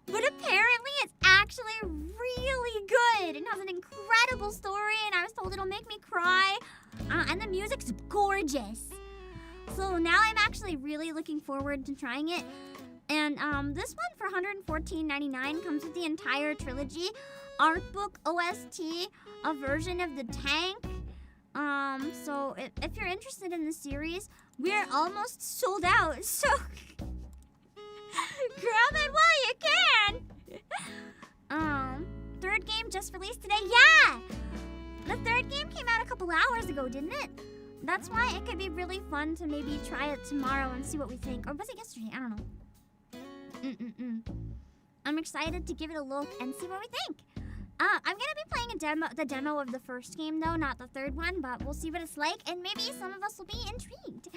But apparently it's actually really good and has an incredible story, and I was told it'll make me cry. And the music's gorgeous. So now I'm actually really looking forward to trying it. And this one for $114.99 comes with the entire trilogy, art book, OST, a version of the tank. So if you're interested in the series, we're almost sold out. So grab it while you can. Third game just released today. Yeah, the third game came out a couple hours ago, didn't it? That's why it could be really fun to maybe try it tomorrow and see what we think. Or was it yesterday? I don't know. I'm excited to give it a look and see what we think. I'm gonna be playing the demo of the first game though, not the third one, but we'll see what it's like, and maybe some of us will be intrigued.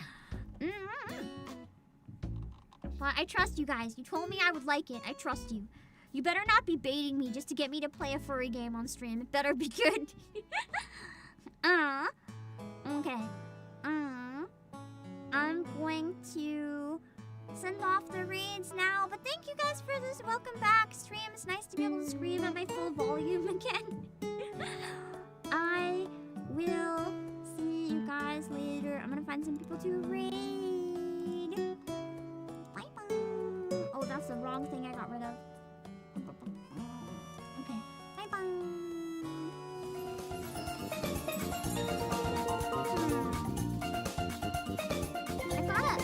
But I trust you guys. You told me I would like it. I trust you. You better not be baiting me just to get me to play a furry game on stream. It better be good. Okay. I'm going to send off the raids now. But thank you guys for this welcome back stream. It's nice to be able to scream at my full volume again. I will see you guys later. I'm gonna find some people to raid. Bye bye. Oh, that's the wrong thing I got rid of. Okay. Bye bye. I gotta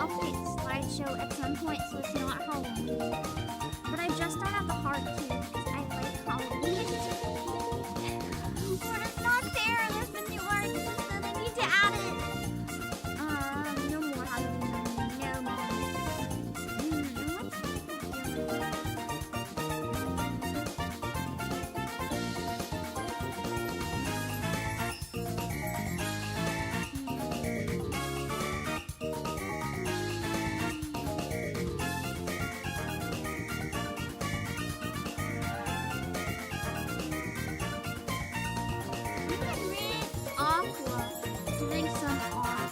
update slideshow at some point so it's not Halloween. But I just don't have the heart to because I like Halloween. But it's not fair. There's the new art system. I need to add it. No more Halloween. No more. What's Aqua doing some art.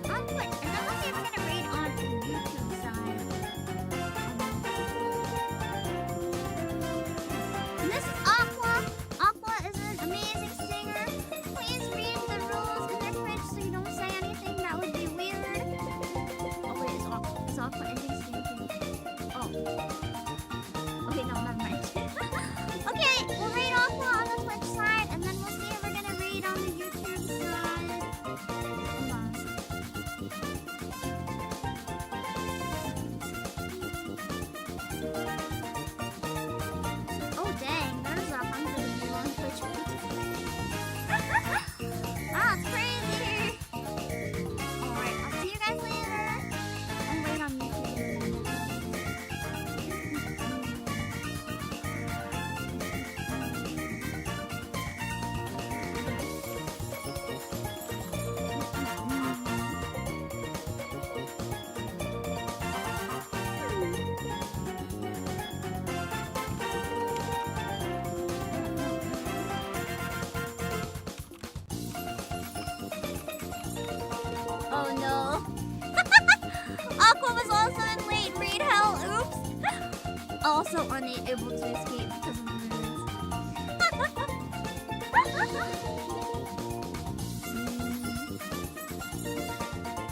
On Twitch. I don't know if we're gonna raid on the YouTube side. And this is Aqua. Aqua is an amazing singer. Please read the rules in their Twitch so you don't say anything that would be weird. Oh wait, is Aqua ending stinking? Oh. Okay, no, never mind. Okay, we'll raid Aqua on the Twitch side, and then we'll see if we're gonna raid on the YouTube side. Hold on. Oh dang, there's 100 of you on Twitch. That's crazy. Alright, I'll see you guys later. I'll wait on YouTube. Oh no. Aqua was also in late raid hell. Oops. Also unable to escape because of the runes.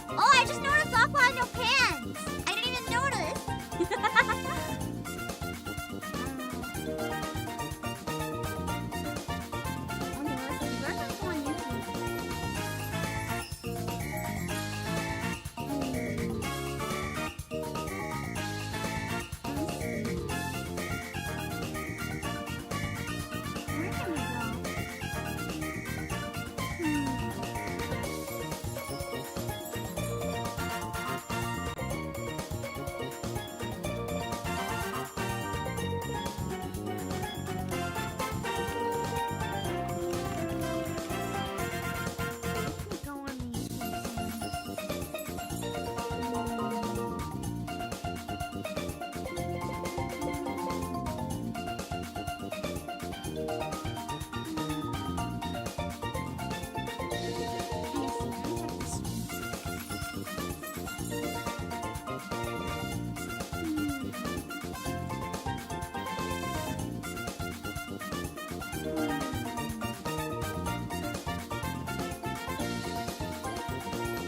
Oh, I just noticed Aqua had no pants. I didn't even notice. Okay, let's see. We're gonna go on YouTube. Where can we go? Let's go on the YouTube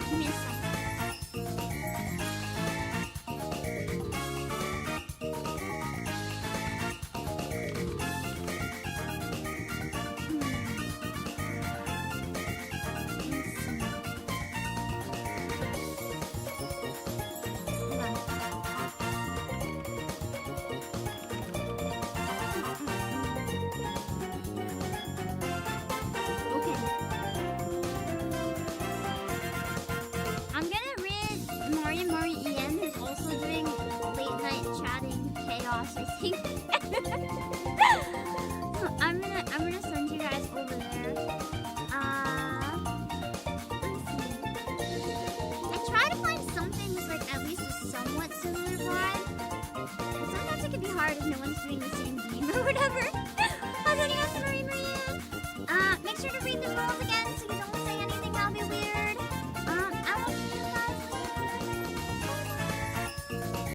Give me a second. Okay. I'm gonna read Mari Ian, who's also doing late night chatting chaos, I think. I'm gonna send you guys over there. Let's see. I try to find something with like at least a somewhat similar vibe. But sometimes it can be hard if no one's doing the same game or whatever.